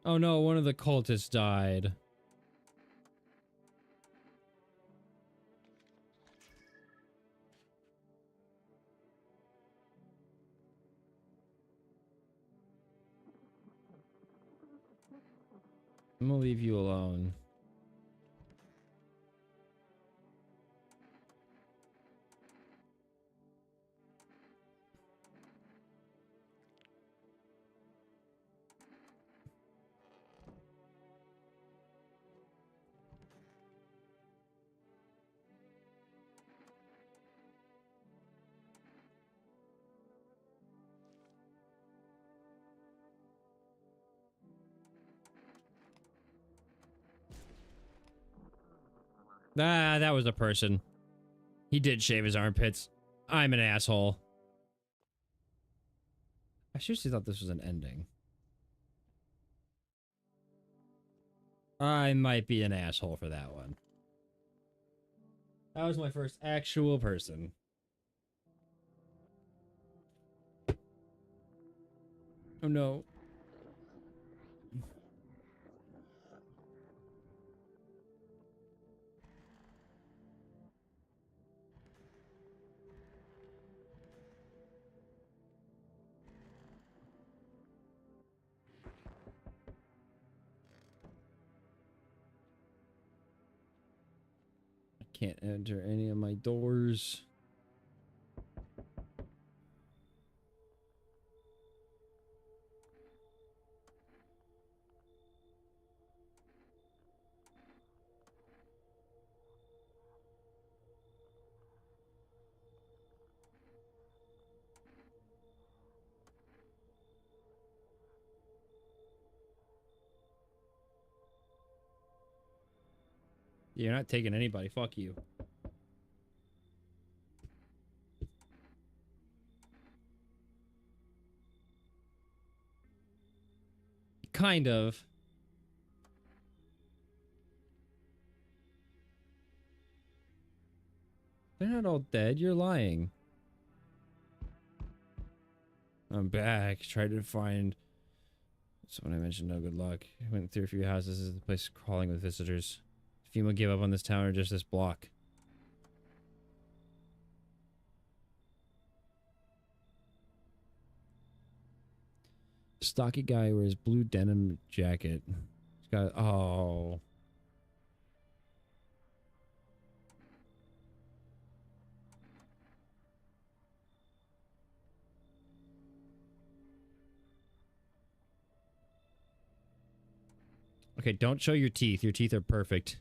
Oh no, one of the cultists died. I'm gonna leave you alone. Ah, that was a person. He did shave his armpits. I'm an asshole. I seriously thought this was an ending. I might be an asshole for that one. That was my first actual person. Oh no. I can't enter any of my doors. You're not taking anybody. Fuck you. kind of. They're not all dead. You're lying. I'm back. Tried to find someone I mentioned. No good luck. Went through a few houses. This is the place crawling with visitors. FEMA gave up on this town or just this block. Stocky guy wears blue denim jacket. He's got oh. Okay, don't show your teeth. Your teeth are perfect.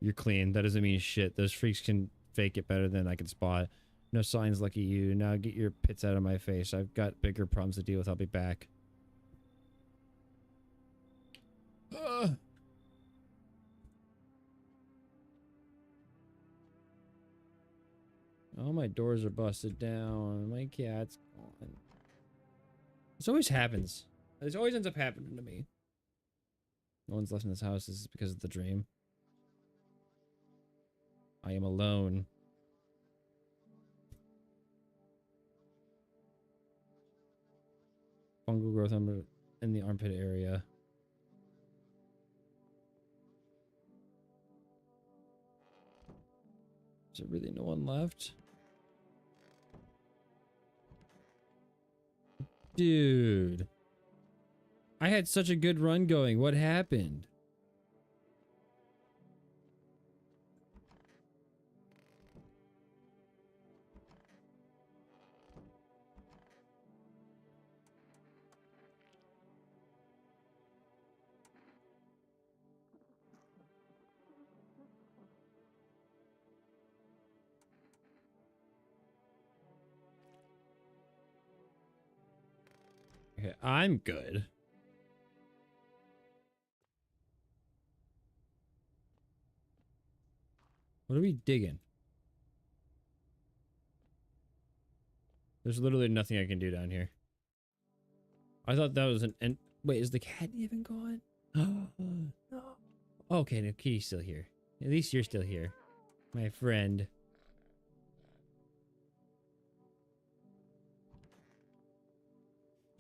You're clean. That doesn't mean shit. Those freaks can fake it better than I can spot. No signs, lucky you. Now get your pits out of my face. I've got bigger problems to deal with. I'll be back. All my doors are busted down. My cat's gone. This always happens. This always ends up happening to me. No one's left in this house. This is because of the dream. I am alone. Fungal growth in the armpit area. Is there really no one left? Dude. I had such a good run going. What happened? Okay, I'm good. What are we digging? There's literally nothing I can do down here. I thought that was an... wait, is the cat even gone? No. Okay, no, Kitty's still here. At least you're still here. My friend.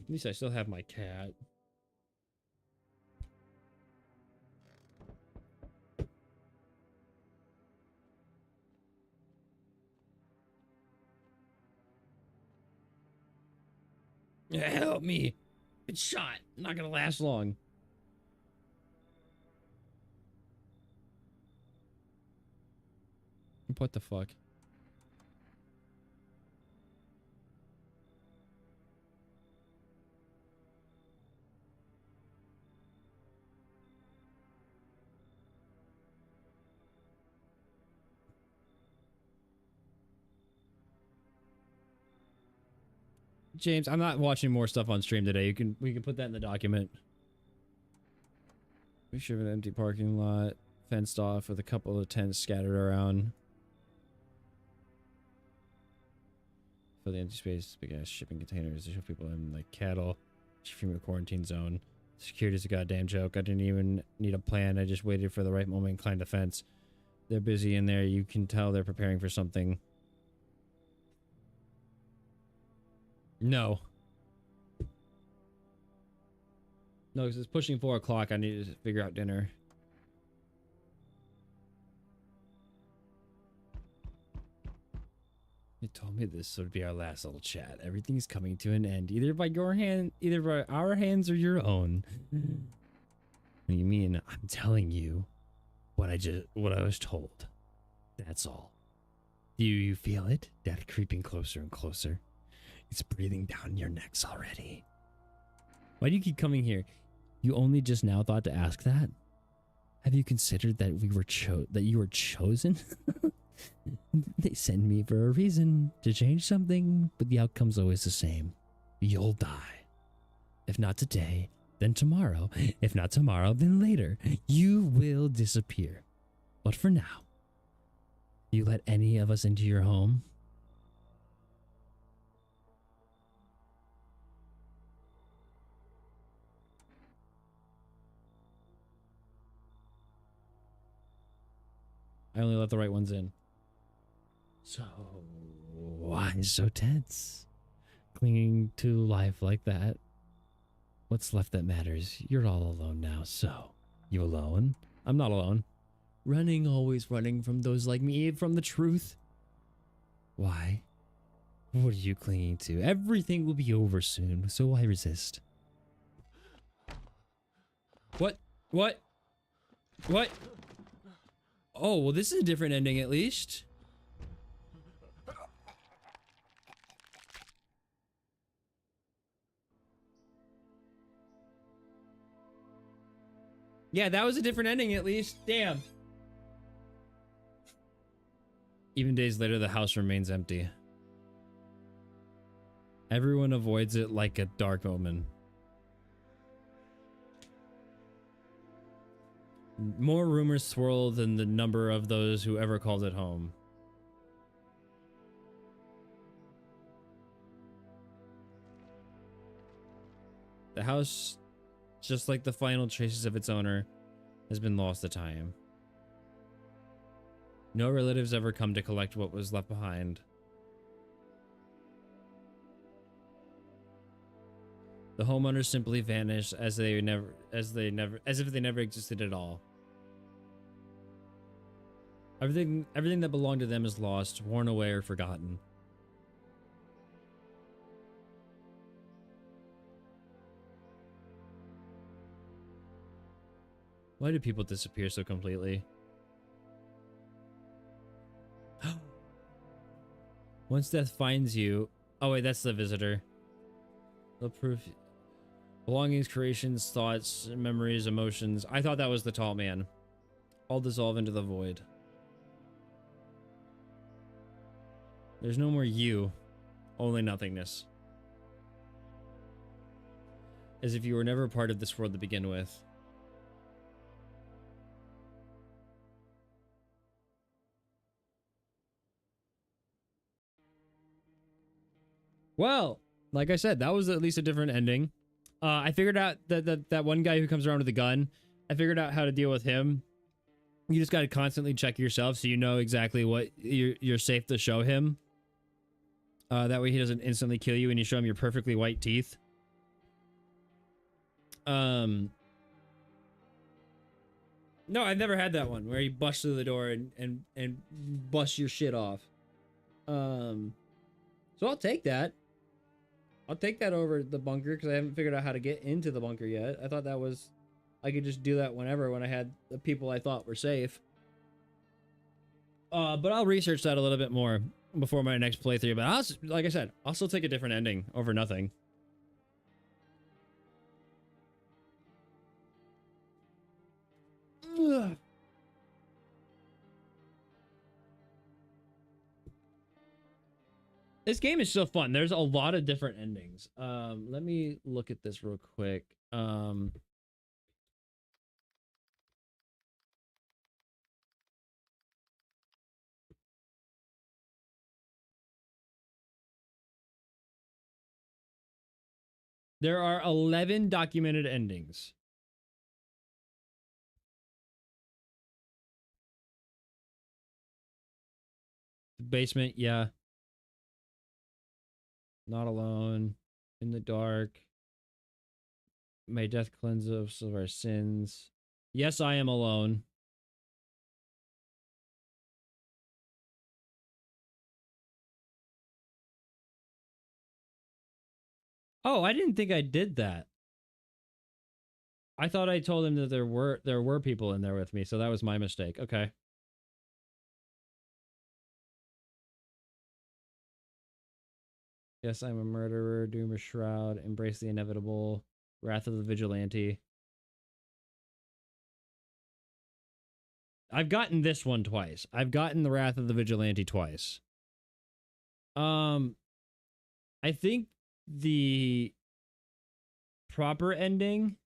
At least I still have my cat. Yeah, help me. It's shot. Not gonna last long. What the fuck? James, I'm not watching more stuff on stream today. We can put that in the document. We should have an empty parking lot, fenced off with a couple of tents scattered around. For the empty space, big ass shipping containers to show people in like cattle. FEMA quarantine zone. Security's a goddamn joke. I didn't even need a plan. I just waited for the right moment and climbed the fence. They're busy in there. You can tell they're preparing for something. No. No, because it's pushing 4 o'clock. I need to figure out dinner. You told me this would be our last little chat. Everything's coming to an end, either by your hand, either by our hands or your own. What do you mean? I'm telling you what I was told. That's all. Do you feel it? Death creeping closer and closer. It's breathing down your necks already. Why do you keep coming here? You only just now thought to ask that? Have you considered that you were chosen? They send me for a reason, to change something, but the outcome's always the same. You'll die. If not today, then tomorrow. If not tomorrow, then later. You will disappear. But for now, you let any of us into your home? I only let the right ones in. So why so tense? Clinging to life like that. What's left that matters? You're all alone now, so. You alone? I'm not alone. Running, always running from those like me, from the truth. Why? What are you clinging to? Everything will be over soon, so why resist? What? What? What? Oh, well, this is a different ending at least. Yeah, that was a different ending at least. Damn. Even days later, the house remains empty. Everyone avoids it like a dark omen. More rumors swirl than the number of those who ever called it home. The house, just like the final traces of its owner, has been lost to time. No relatives ever come to collect what was left behind. The homeowners simply vanish as if they never existed at all. Everything that belonged to them is lost, worn away, or forgotten. Why do people disappear so completely? Once death finds you... Oh wait, that's the visitor. The proof... Belongings, creations, thoughts, memories, emotions. I thought that was the tall man. All dissolve into the void. There's no more you. Only nothingness. As if you were never a part of this world to begin with. Well, like I said, that was at least a different ending. I figured out that one guy who comes around with a gun, I figured out how to deal with him. You just got to constantly check yourself so you know exactly what you're safe to show him. That way he doesn't instantly kill you and you show him your perfectly white teeth. No, I've never had that one where he busts through the door and busts your shit off. So I'll take that. I'll take that over the bunker because I haven't figured out how to get into the bunker yet. I thought that was... I could just do that whenever when I had the people I thought were safe. But I'll research that a little bit more before my next playthrough. But like I said, I'll still take a different ending over nothing. Ugh. This game is so fun. There's a lot of different endings. Let me look at this real quick. There are 11 documented endings. The basement, yeah. Not alone. In the dark. May death cleanse us of our sins. Yes, I am alone. Oh, I didn't think I did that. I thought I told him that there were people in there with me, so that was my mistake. Okay. Yes, I'm a murderer. Doom a shroud. Embrace the inevitable. Wrath of the vigilante. I've gotten this one twice. I've gotten the Wrath of the Vigilante twice. I think the proper ending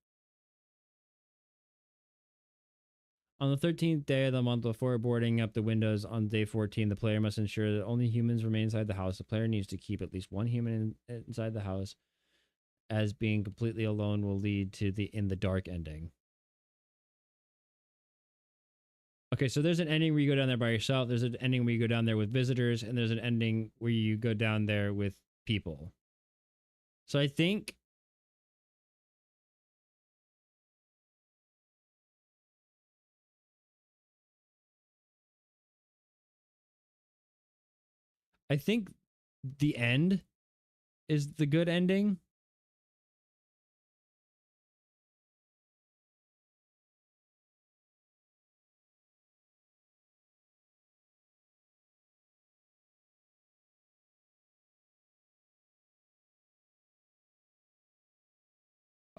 on the 13th day of the month before boarding up the windows on day 14, the player must ensure that only humans remain inside the house. The player needs to keep at least one human inside the house, as being completely alone will lead to the in the dark ending. Okay, so there's an ending where you go down there by yourself. There's an ending where you go down there with visitors, and there's an ending where you go down there with people. So I think the end is the good ending.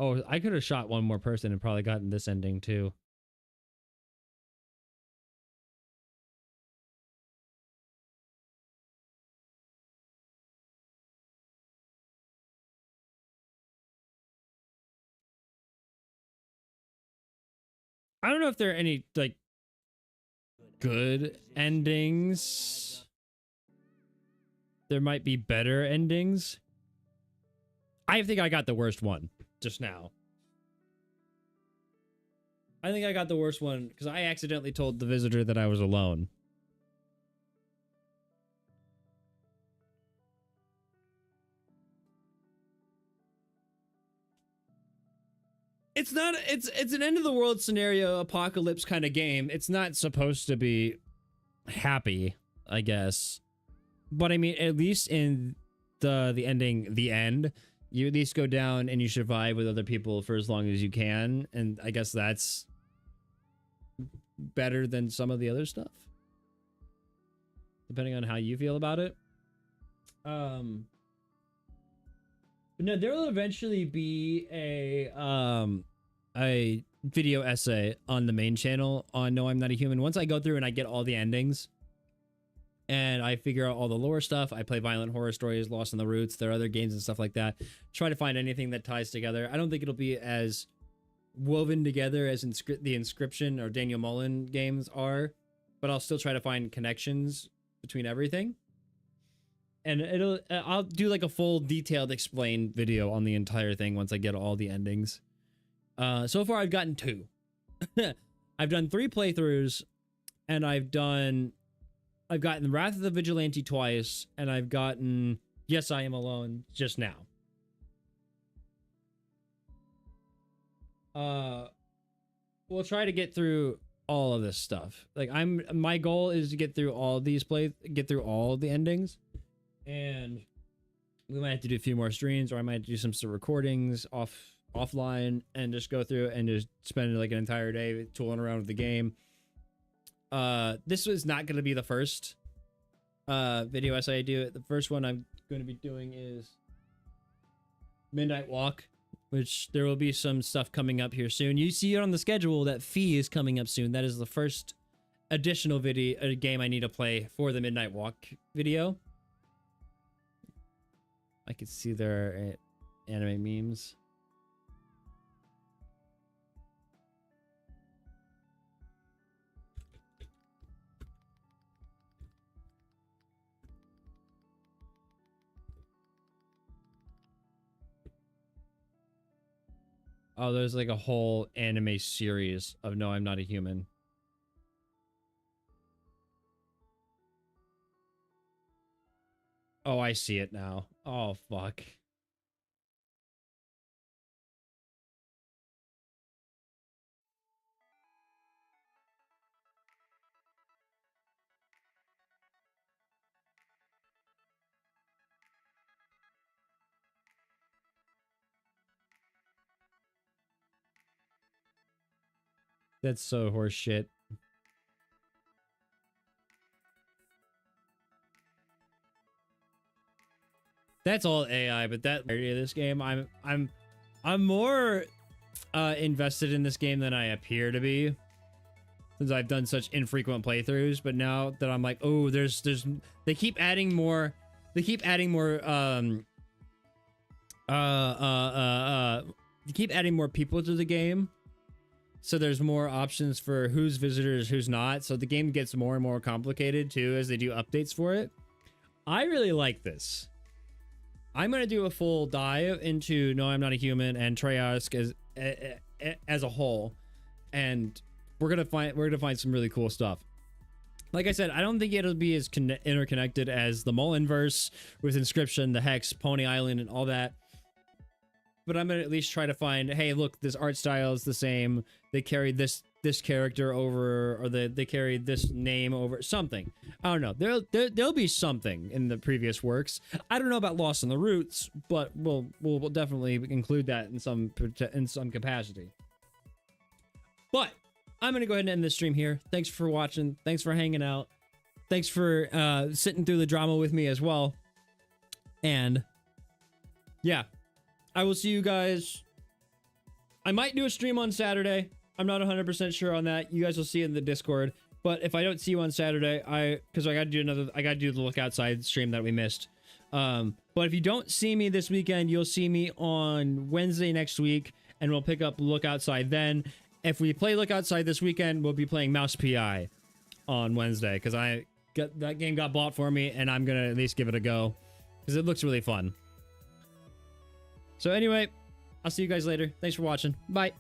Oh, I could have shot one more person and probably gotten this ending too. I don't know if there are any like good endings. There might be better endings. I think I got the worst one just now. I think I got the worst one because I accidentally told the visitor that I was alone. It's not, it's an end of the world scenario, apocalypse kind of game. It's not supposed to be happy, I guess. But I mean, at least in the ending, the end, you at least go down and you survive with other people for as long as you can. And I guess that's better than some of the other stuff, depending on how you feel about it. But no, there will eventually be a video essay on the main channel on No, I'm Not a Human. Once I go through and I get all the endings and I figure out all the lore stuff, I play Violent Horror Stories, Lost in the Roots, there are other games and stuff like that. Try to find anything that ties together. I don't think it'll be as woven together as the Inscription or Daniel Mullen games are, but I'll still try to find connections between everything. And I'll do like a full detailed explained video on the entire thing once I get all the endings. So far I've gotten 2. I've done 3 playthroughs, and I've gotten Wrath of the Vigilante twice, and I've gotten Yes, I Am Alone just now. We'll try to get through all of this stuff. Like my goal is to get through all these get through all the endings. And we might have to do a few more streams, or I might do some recordings offline and just go through and just spend like an entire day tooling around with the game. This was not going to be the first video essay I do. The first one I'm going to be doing is Midnight Walk, which there will be some stuff coming up here soon. You see it on the schedule that Fee is coming up soon. That is the first additional game I need to play for the Midnight Walk video. I could see their anime memes. Oh, there's like a whole anime series of No, I'm Not a Human. Oh, I see it now. Oh, fuck. That's so horseshit. That's all AI, but that area of this game, I'm more invested in this game than I appear to be, since I've done such infrequent playthroughs. But now that I'm like, oh, they keep adding more they keep adding more people to the game, so there's more options for who's visitors, who's not. So the game gets more and more complicated too as they do updates for it. I really like this. I'm gonna do a full dive into No, I'm Not a Human and Treyarch as a whole, and we're gonna find some really cool stuff. Like I said, I don't think it'll be as interconnected as the Mullenverse with Inscription, the Hex, Pony Island, and all that. But I'm gonna at least try to find, hey, look, this art style is the same. They carried this character over, or they carried this name over, something. I don't know. There'll be something in the previous works. I don't know about Lost in the Roots, but we'll definitely include that in some capacity. But I'm gonna go ahead and end this stream here. Thanks for watching. Thanks for hanging out. Thanks for sitting through the drama with me as well. And yeah, I will see you guys. I might do a stream on Saturday. I'm not 100% sure on that. You guys will see it in the Discord. But if I don't see you on Saturday, because I gotta do the Look Outside stream that we missed. But if you don't see me this weekend, you'll see me on Wednesday next week, and we'll pick up Look Outside then. If we play Look Outside this weekend, we'll be playing Mouse PI on Wednesday, because that game got bought for me, and I'm gonna at least give it a go because it looks really fun. So anyway, I'll see you guys later. Thanks for watching. Bye.